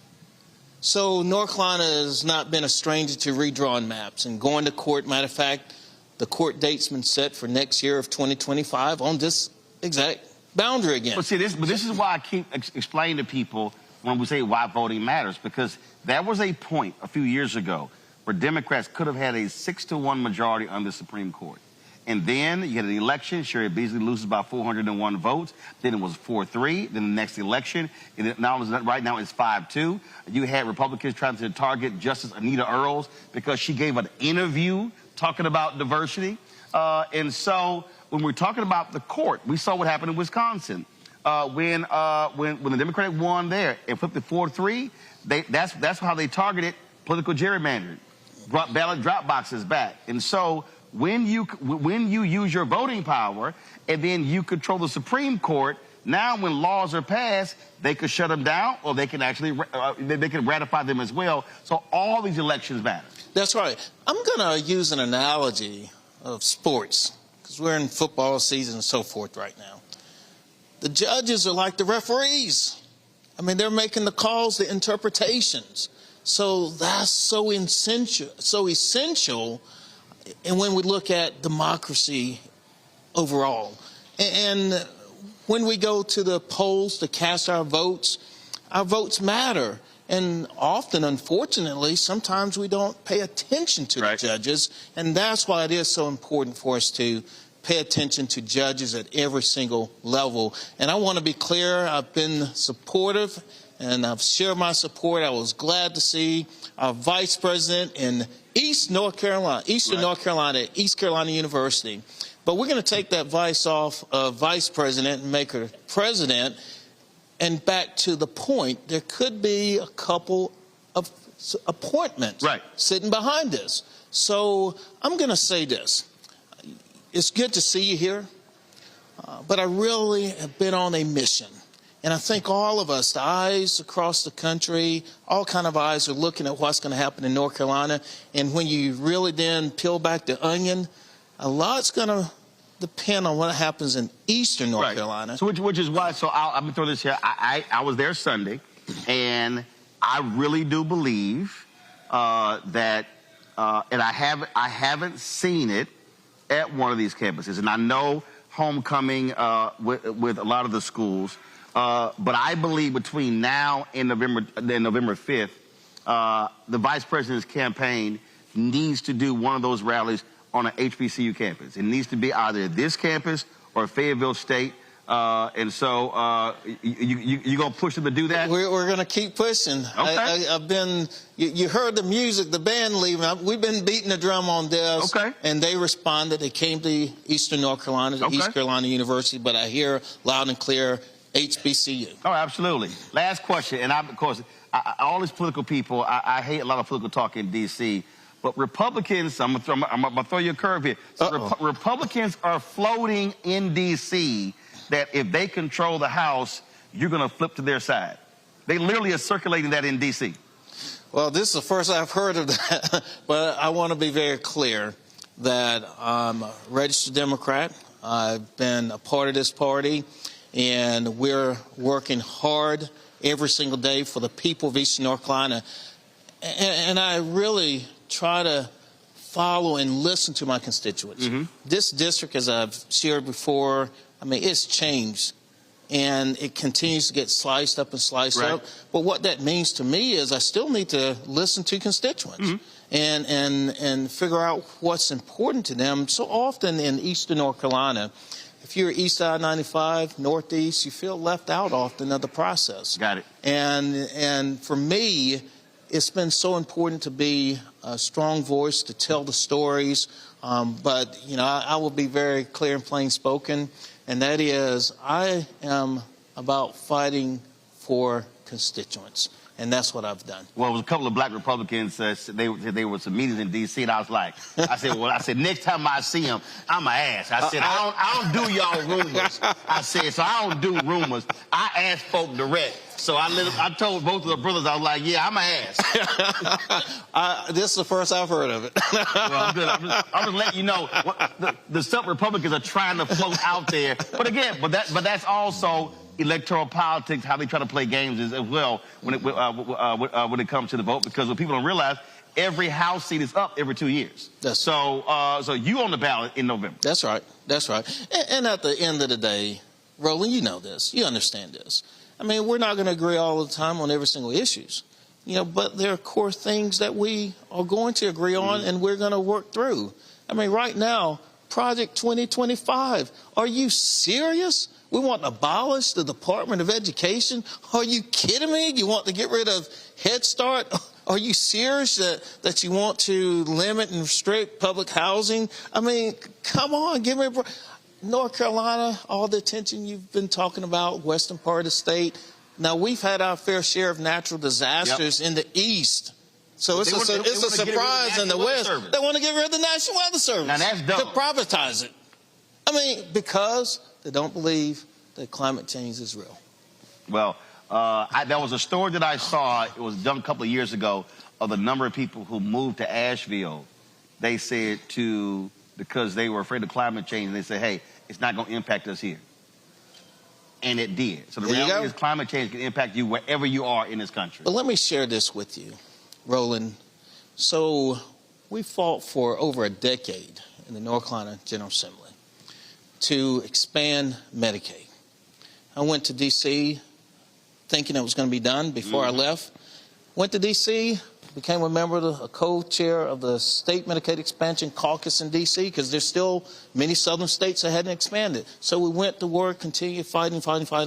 So North Carolina has not been a stranger to redrawing maps and going to court. Matter of fact, the court date's been set for next year of 2025 on this exact boundary again. But see, this is why I keep explaining to people when we say why voting matters, because there was a point a few years ago where Democrats could have had a 6-1 majority on the Supreme Court. And then you had an election. Sherry Beasley loses by 401 votes. Then it was 4-3. Then the next election, and right now it's 5-2. You had Republicans trying to target Justice Anita Earls because she gave an interview talking about diversity. And so when we're talking about the court, we saw what happened in Wisconsin. When the Democratic won there and flipped it 4-3, that's how they targeted political gerrymandering, brought ballot drop boxes back. And so when you use your voting power and then you control the Supreme Court, now when laws are passed, they could shut them down, or they can actually they can ratify them as well. So all these elections matter. That's right. I'm going to use an analogy of sports, because we're in football season and so forth right now. The judges are like the referees. I mean, they're making the calls, the interpretations. So that's so essential. And when we look at democracy overall, and when we go to the polls to cast our votes matter. And often, unfortunately, sometimes we don't pay attention to the judges. And that's why it is so important for us to pay attention to judges at every single level. And I want to be clear, I've been supportive and I've shared my support. I was glad to see our vice president in Eastern North Carolina, East Carolina University. But we're going to take that vice off of vice president and make her president. And back to the point, there could be a couple of appointments sitting behind this. So I'm going to say this. It's good to see you here, but I really have been on a mission. And I think all of us, the eyes across the country, all kind of eyes are looking at what's going to happen in North Carolina. And when you really then peel back the onion, a lot's going to depend on what happens in Eastern North Carolina. So which is why, so I'm going to throw this here. I was there Sunday, and I really do believe that, and I haven't seen it at one of these campuses. And I know homecoming with a lot of the schools. But I believe between now and November 5th, the vice president's campaign needs to do one of those rallies on an HBCU campus. It needs to be either this campus or Fayetteville State. And so you going to push them to do that? We're going to keep pushing. Okay. I've been, you heard the music, the band leaving. We've been beating the drum on this. Okay. And they responded. They came to Eastern North Carolina, to East Carolina University. But I hear loud and clear, HBCU. Oh, absolutely. Last question. And of course, all these political people, I hate a lot of political talk in D.C., But Republicans, I'm gonna throw you a curve here. So Republicans are floating in D.C. that if they control the House, you're gonna flip to their side. They literally are circulating that in D.C. Well, this is the first I've heard of that, but I want to be very clear that I'm a registered Democrat. I've been a part of this party, and we're working hard every single day for the people of Eastern North Carolina. And I really try to follow and listen to my constituents. This district, as I've shared before, I mean, it's changed. And it continues to get sliced up and sliced up. But what that means to me is I still need to listen to constituents and figure out what's important to them. So often in Eastern North Carolina, if you're east side 95, northeast, you feel left out often of the process. Got it. And for me, it's been so important to be a strong voice, to tell the stories. But, you know, I will be very clear and plain spoken. And that is, I am about fighting for constituents. And that's what I've done. Well, it was a couple of black Republicans, they were some meetings in D.C., and I was like, I said, next time I see them, I'm an ass. I said, I don't do y'all rumors. I said, so I don't do rumors. I ask folk direct. So I told both of the brothers, I was like, yeah, I'm an ass. This is the first I've heard of it. Well, I'm good. I'm just letting you know the stuff Republicans are trying to float out there. But again, but that's also electoral politics, how they try to play games as well when it comes to the vote. Because what people don't realize, every House seat is up every 2 years. So you on the ballot in November. That's right. That's right. And at the end of the day, Roland, you know this. You understand this. I mean, we're not going to agree all the time on every single issues, you know, but there are core things that we are going to agree on and we're going to work through. I mean, right now, Project 2025, are you serious? We want to abolish the Department of Education? Are you kidding me? You want to get rid of Head Start? Are you serious that you want to limit and restrict public housing? I mean, come on, give me a break. North Carolina, all the attention you've been talking about, western part of the state. Now, we've had our fair share of natural disasters in the east. So it's a surprise in the west. They want to get rid of the National Weather Service. Now, that's dumb. To privatize it. I mean, because they don't believe that climate change is real. Well, there was a story that I saw, it was done a couple of years ago, of the number of people who moved to Asheville. They said because they were afraid of climate change, and they said, hey, it's not going to impact us here. And it did. So the reality is climate change can impact you wherever you are in this country. But let me share this with you, Roland. So we fought for over a decade in the North Carolina General Assembly to expand Medicaid. I went to D.C. thinking it was going to be done before I left. Went to D.C., became a member of a co-chair of the State Medicaid Expansion Caucus in D.C. because there's still many southern states that hadn't expanded. So we went to work, continued fighting.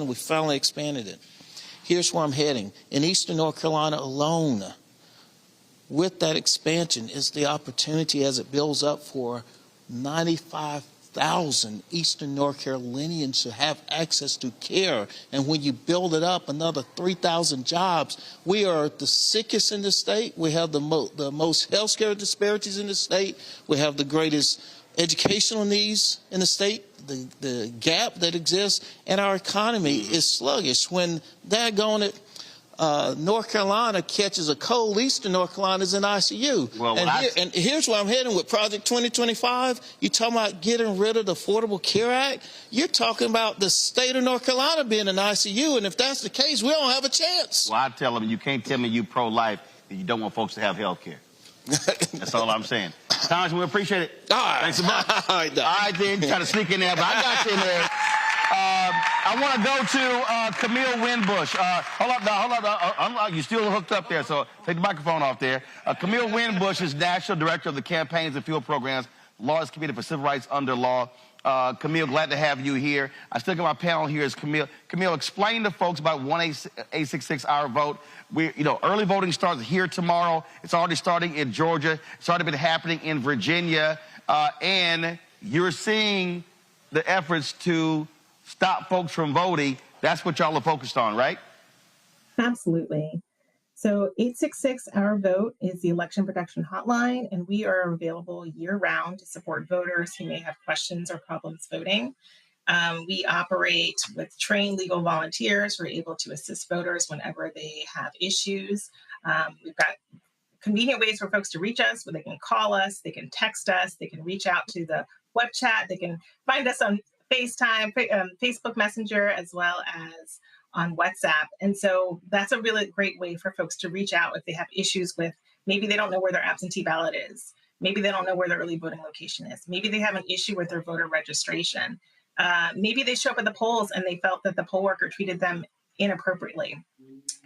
We finally expanded it. Here's where I'm heading. In Eastern North Carolina alone, with that expansion is the opportunity as it builds up for 95,000 Eastern North Carolinians to have access to care. And when you build it up, another 3,000 jobs. We are the sickest in the state. We have the most health care disparities in the state. We have the greatest educational needs in the state, the gap that exists, and our economy is sluggish. When daggone it, North Carolina catches a cold, Eastern North Carolina is in ICU. Well, and here's where I'm heading with Project 2025. You're talking about getting rid of the Affordable Care Act. You're talking about the state of North Carolina being in ICU, and if that's the case, we don't have a chance. Well, I tell them, you can't tell me you pro-life if you don't want folks to have health care. That's all I'm saying. Congressman, we appreciate it. All right. Thanks so much. All right, then. Try to sneak in there, but I got you in there. I want to go to Camille Winbush. Hold up. You still hooked up there, so take the microphone off there. Camille Winbush is National Director of the Campaigns and Field Programs, Laws Committee for Civil Rights under Law. Camille, glad to have you here. I still got my panel here is Camille. Camille, explain to folks about 1-866 Our Vote. Early voting starts here tomorrow. It's already starting in Georgia. It's already been happening in Virginia. And you're seeing the efforts to stop folks from voting. That's what y'all are focused on, right? Absolutely. So 866-OUR-VOTE is the election protection hotline, and we are available year-round to support voters who may have questions or problems voting. We operate with trained legal volunteers who are able to assist voters whenever they have issues. We've got convenient ways for folks to reach us, where they can call us, they can text us, they can reach out to the web chat, they can find us on FaceTime, Facebook Messenger, as well as on WhatsApp. And so that's a really great way for folks to reach out if they have issues with, maybe they don't know where their absentee ballot is. Maybe they don't know where their early voting location is. Maybe they have an issue with their voter registration. Maybe they show up at the polls and they felt that the poll worker treated them inappropriately.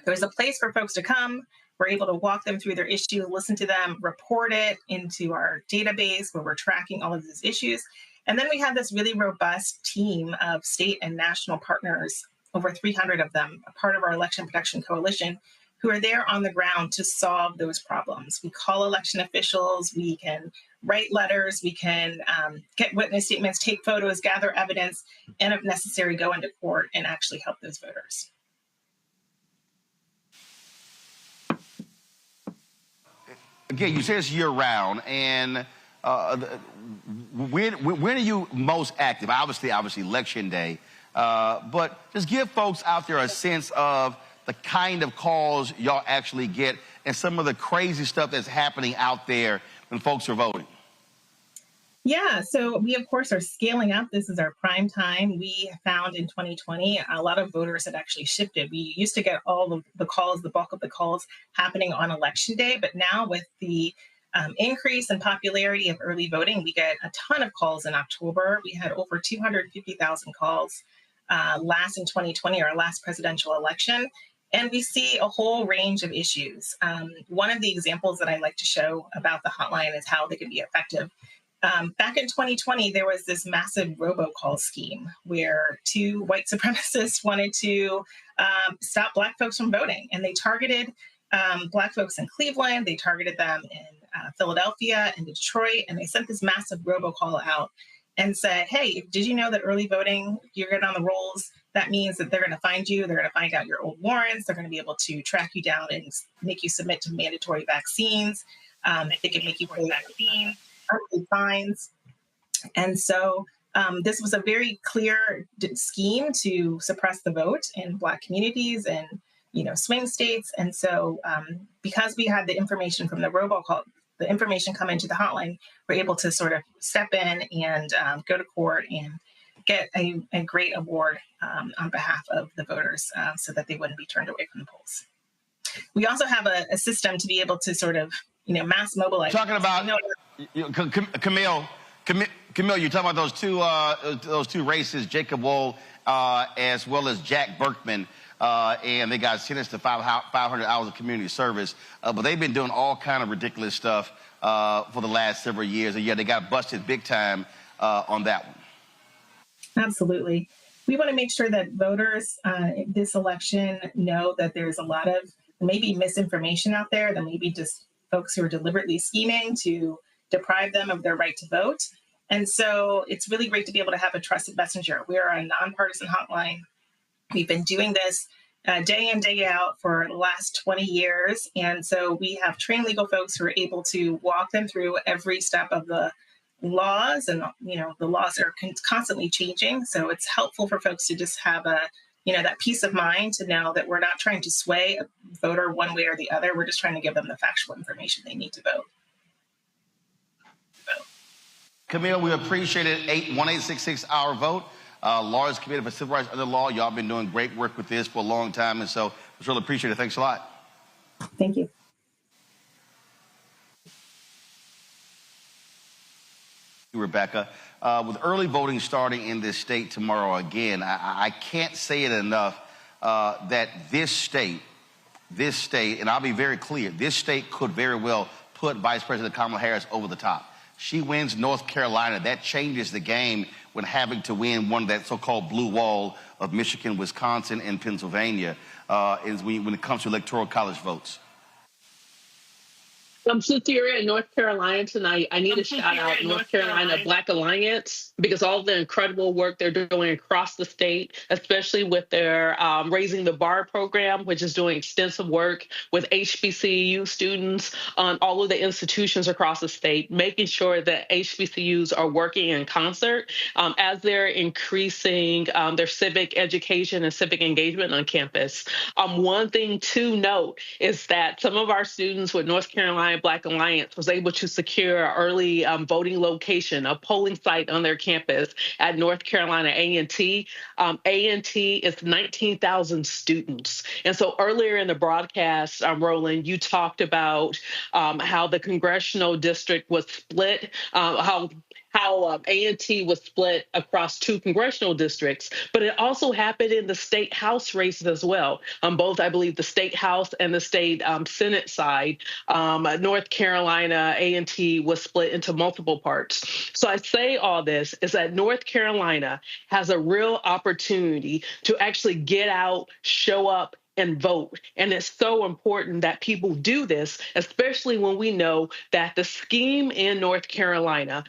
There's a place for folks to come. We're able to walk them through their issue, listen to them, report it into our database where we're tracking all of these issues. And then we have this really robust team of state and national partners, over 300 of them, a part of our Election Protection Coalition, who are there on the ground to solve those problems. We call election officials, we can write letters, we can get witness statements, take photos, gather evidence, and if necessary, go into court and actually help those voters. Again, you say it's year-round, and when are you most active? Obviously, Election Day, but just give folks out there a sense of the kind of calls y'all actually get and some of the crazy stuff that's happening out there when folks are voting. Yeah, so we, of course, are scaling up. This is our prime time. We found in 2020, a lot of voters had actually shifted. We used to get all of the calls, the bulk of the calls happening on Election Day, but now with the increase in popularity of early voting, we get a ton of calls in October. We had over 250,000 calls last in 2020, our last presidential election. And we see a whole range of issues. One of the examples that I like to show about the hotline is how they can be effective. Back in 2020, there was this massive robocall scheme where two white supremacists wanted to stop Black folks from voting. And they targeted Black folks in Cleveland, they targeted them in Philadelphia and Detroit, and they sent this massive robocall out and said, hey, did you know that early voting, you're good on the rolls? That means that they're going to find you, they're going to find out your old warrants, they're going to be able to track you down and make you submit to mandatory vaccines. If they can make you pay vaccines, fines. And so this was a very clear scheme to suppress the vote in Black communities and, swing states. And so because we had the information from the robocall, the information come into the hotline, we're able to sort of step in and go to court and get a great award on behalf of the voters so that they wouldn't be turned away from the polls. We also have a system to be able to sort of, mass mobilize. Talking about, Camille, you're talking about those two races, Jacob Wohl as well as Jack Burkman, and they got sentenced to 500 hours of community service. But they've been doing all kind of ridiculous stuff for the last several years. And yeah, they got busted big time on that one. Absolutely. We want to make sure that voters this election know that there's a lot of maybe misinformation out there, that maybe just folks who are deliberately scheming to deprive them of their right to vote. And so it's really great to be able to have a trusted messenger. We are a nonpartisan hotline. We've been doing this day in, day out for the last 20 years. And so we have trained legal folks who are able to walk them through every step of the laws. And, the laws are constantly changing. So it's helpful for folks to just have that peace of mind to know that we're not trying to sway a voter one way or the other. We're just trying to give them the factual information they need to vote. Camille, we appreciate it. 1-866-OUR-VOTE. Lawyers Committee for Civil Rights Under Law. Y'all been doing great work with this for a long time, and so we really appreciate it. Thanks a lot. Thank you. Rebecca, with early voting starting in this state tomorrow again, I can't say it enough that this state, and I'll be very clear, this state could very well put Vice President Kamala Harris over the top. She wins North Carolina. That changes the game when having to win one of that so-called blue wall of Michigan, Wisconsin, and Pennsylvania when it comes to electoral college votes. I'm Cynthia in North Carolina tonight. I need to shout out North Carolina Black Alliance because all the incredible work they're doing across the state, especially with their Raising the Bar program, which is doing extensive work with HBCU students on all of the institutions across the state, making sure that HBCUs are working in concert as they're increasing their civic education and civic engagement on campus. One thing to note is that some of our students with North Carolina Black Alliance was able to secure an early voting location, a polling site on their campus at North Carolina A&T. A&T is 19,000 students. And so earlier in the broadcast, Roland, you talked about how the Congressional district was split, how A&T was split across 2 congressional districts, but it also happened in the state house races as well. Both, I believe, the state house and the state Senate side. North Carolina A&T was split into multiple parts. So I say all this is that North Carolina has a real opportunity to actually get out, show up, and vote. And it's so important that people do this, especially when we know that the scheme in North Carolina,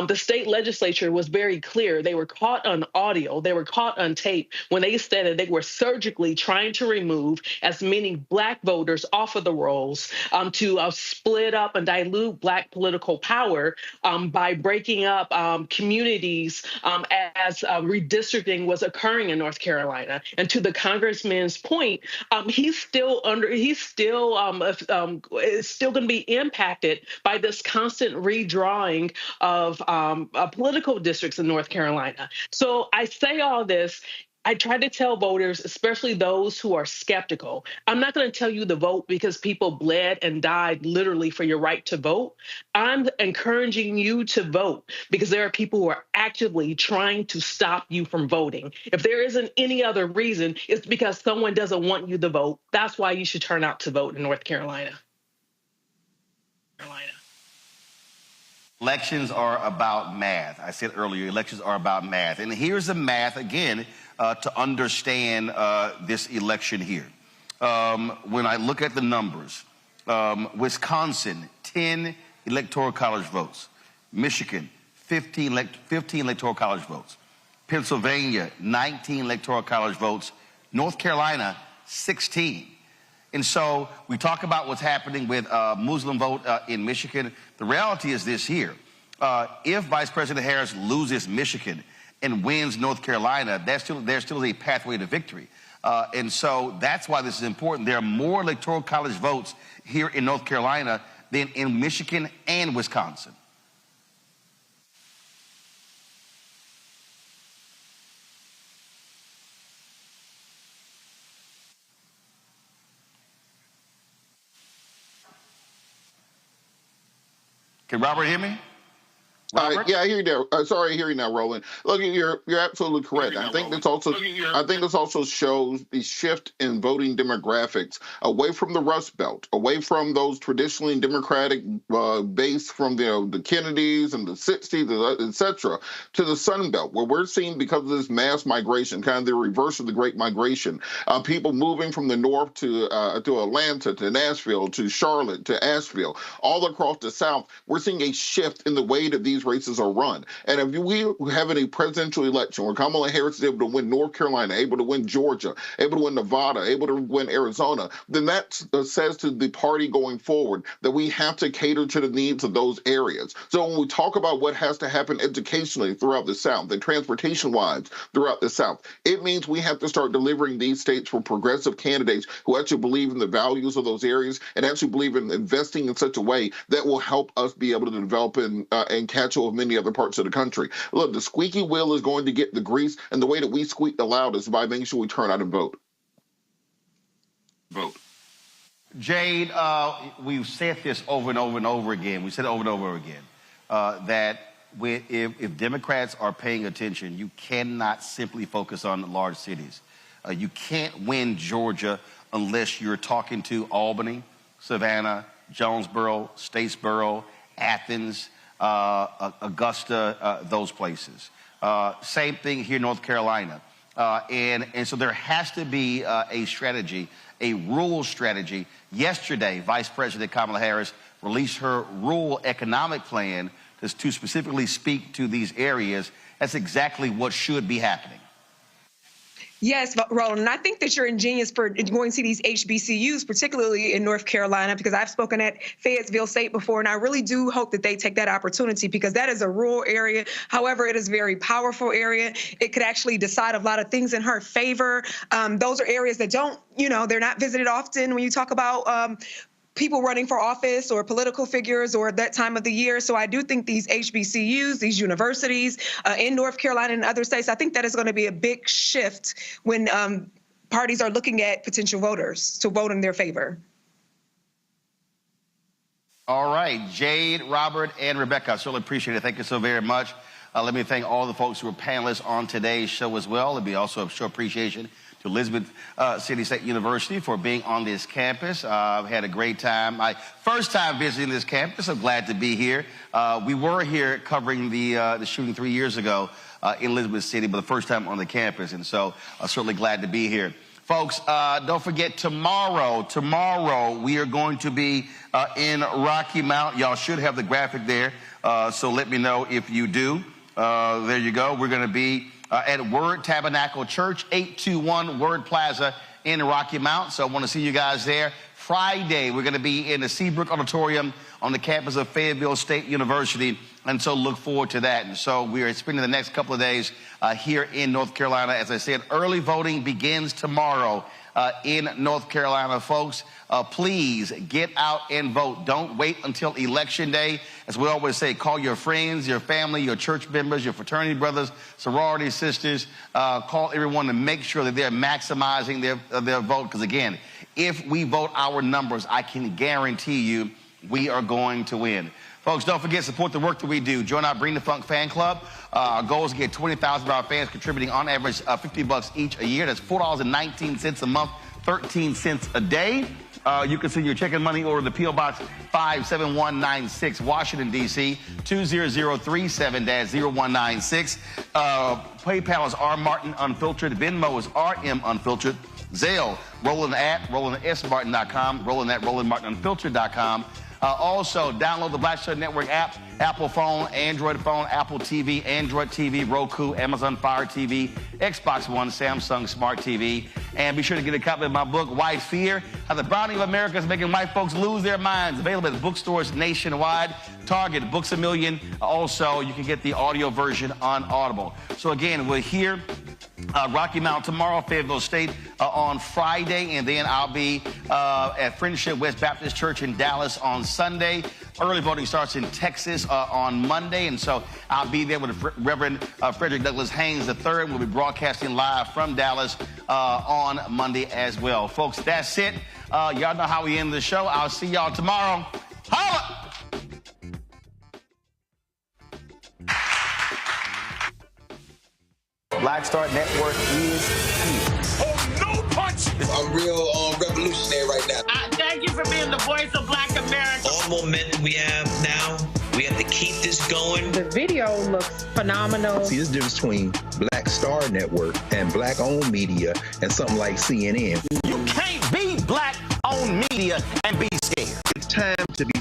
the state legislature was very clear. They were caught on audio, they were caught on tape when they said that they were surgically trying to remove as many Black voters off of the rolls to split up and dilute Black political power by breaking up communities as redistricting was occurring in North Carolina. And to the congressman's point, he's still going to be impacted by this constant redrawing of political districts in North Carolina. So I say all this. I try to tell voters, especially those who are skeptical, I'm not going to tell you to vote because people bled and died literally for your right to vote. I'm encouraging you to vote because there are people who are actively trying to stop you from voting. If there isn't any other reason, it's because someone doesn't want you to vote. That's why you should turn out to vote in North Carolina. Elections are about math. I said earlier, elections are about math. And here's the math, again, to understand this election here. When I look at the numbers, Wisconsin, 10 electoral college votes. Michigan, 15 electoral college votes. Pennsylvania, 19 electoral college votes. North Carolina, 16. And so we talk about what's happening with Muslim vote in Michigan. The reality is this here. If Vice President Harris loses Michigan and wins North Carolina, there still is a pathway to victory. And so that's why this is important. There are more electoral college votes here in North Carolina than in Michigan and Wisconsin. Can Robert hear me? Yeah, I hear you now. Sorry, I hear you now, Roland. Look, you're absolutely correct. I think this also shows the shift in voting demographics away from the Rust Belt, away from those traditionally Democratic base from the Kennedys and the 60s, etc., to the Sun Belt, where we're seeing, because of this mass migration, kind of the reverse of the Great Migration, people moving from the north to Atlanta, to Nashville, to Charlotte, to Asheville, all across the South. We're seeing a shift in the way that these races are run. And if we have a presidential election where Kamala Harris is able to win North Carolina, able to win Georgia, able to win Nevada, able to win Arizona, then that says to the party going forward that we have to cater to the needs of those areas. So when we talk about what has to happen educationally throughout the South and transportation-wise throughout the South, it means we have to start delivering these states for progressive candidates who actually believe in the values of those areas and actually believe in investing in such a way that will help us be able to develop and catch of many other parts of the country. Look, the squeaky wheel is going to get the grease, and the way that we squeak the loudest is by making sure we turn out and vote. Jade, we've said this over and over and over again. We said it over and over again, that if Democrats are paying attention, you cannot simply focus on the large cities. You can't win Georgia unless you're talking to Albany, Savannah, Jonesboro, Statesboro, Athens, Augusta, those places. Same thing here in North Carolina. And so there has to be a strategy a rural strategy. Yesterday, Vice President Kamala Harris released her rural economic plan to specifically speak to these areas. That's exactly what should be happening. Yes, Roland, and I think that you're ingenious for going to see these HBCUs, particularly in North Carolina, because I've spoken at Fayetteville State before, and I really do hope that they take that opportunity, because that is a rural area. However, it is a very powerful area. It could actually decide a lot of things in her favor. Those are areas that don't, they're not visited often when you talk about people running for office or political figures or that time of the year. So I do think these HBCUs, these universities in North Carolina and other states, I think that is going to be a big shift when parties are looking at potential voters to vote in their favor. All right, Jade, Robert, and Rebecca, I certainly appreciate it. Thank you so very much. Let me thank all the folks who were panelists on today's show as well. It'd be also a show appreciation to Elizabeth City State University for being on this campus. I've had a great time. My first time visiting this campus. I'm glad to be here. We were here covering the shooting 3 years ago in Elizabeth City, but the first time on the campus, and so I'm certainly glad to be here. Folks, don't forget tomorrow we are going to be in Rocky Mount. Y'all should have the graphic there, so let me know if you do. There you go. We're going to be at Word Tabernacle Church, 821 Word Plaza in Rocky Mount. So I want to see you guys there. Friday, we're going to be in the Seabrook Auditorium on the campus of Fayetteville State University. And so look forward to that. And so we are spending the next couple of days here in North Carolina. As I said, early voting begins tomorrow in North Carolina, folks. Please get out and vote. Don't wait until Election Day. As we always say, call your friends, your family, your church members, your fraternity brothers, sorority sisters. Call everyone to make sure that they're maximizing their vote. Because again, if we vote our numbers, I can guarantee you we are going to win. Folks, don't forget, support the work that we do. Join our Bring the Funk fan club. Our goal is to get 20,000 of our fans contributing on average $50 each a year. That's $4.19 a month, 13 cents a day. You can send your check and money order to P.O. Box 57196, Washington, D.C., 20037-0196. PayPal is R. Martin Unfiltered. Venmo is RM Unfiltered. Zelle, Roland at RolandSMartin.com, Roland at RolandMartinUnfiltered.com. Also, download the Black Star Network app, Apple phone, Android phone, Apple TV, Android TV, Roku, Amazon Fire TV, Xbox One, Samsung Smart TV. And be sure to get a copy of my book, White Fear, How the Browning of America is Making White Folks Lose Their Minds. Available at bookstores nationwide, Target, Books A Million. Also, you can get the audio version on Audible. So again, we're here. Rocky Mount tomorrow, Fayetteville State on Friday, and then I'll be at Friendship West Baptist Church in Dallas on Sunday. Early voting starts in Texas on Monday, and so I'll be there with Reverend Frederick Douglass Haynes III. We'll be broadcasting live from Dallas on Monday as well. Folks, that's it. Y'all know how we end the show. I'll see y'all tomorrow. Holla! Black Star Network is here. Oh, no punch! I'm real revolutionary right now. Thank you for being the voice of Black America. All momentum we have now, we have to keep this going. The video looks phenomenal. See, there's a difference between Black Star Network and black-owned media and something like CNN. You can't be black-owned media and be scared. It's time to be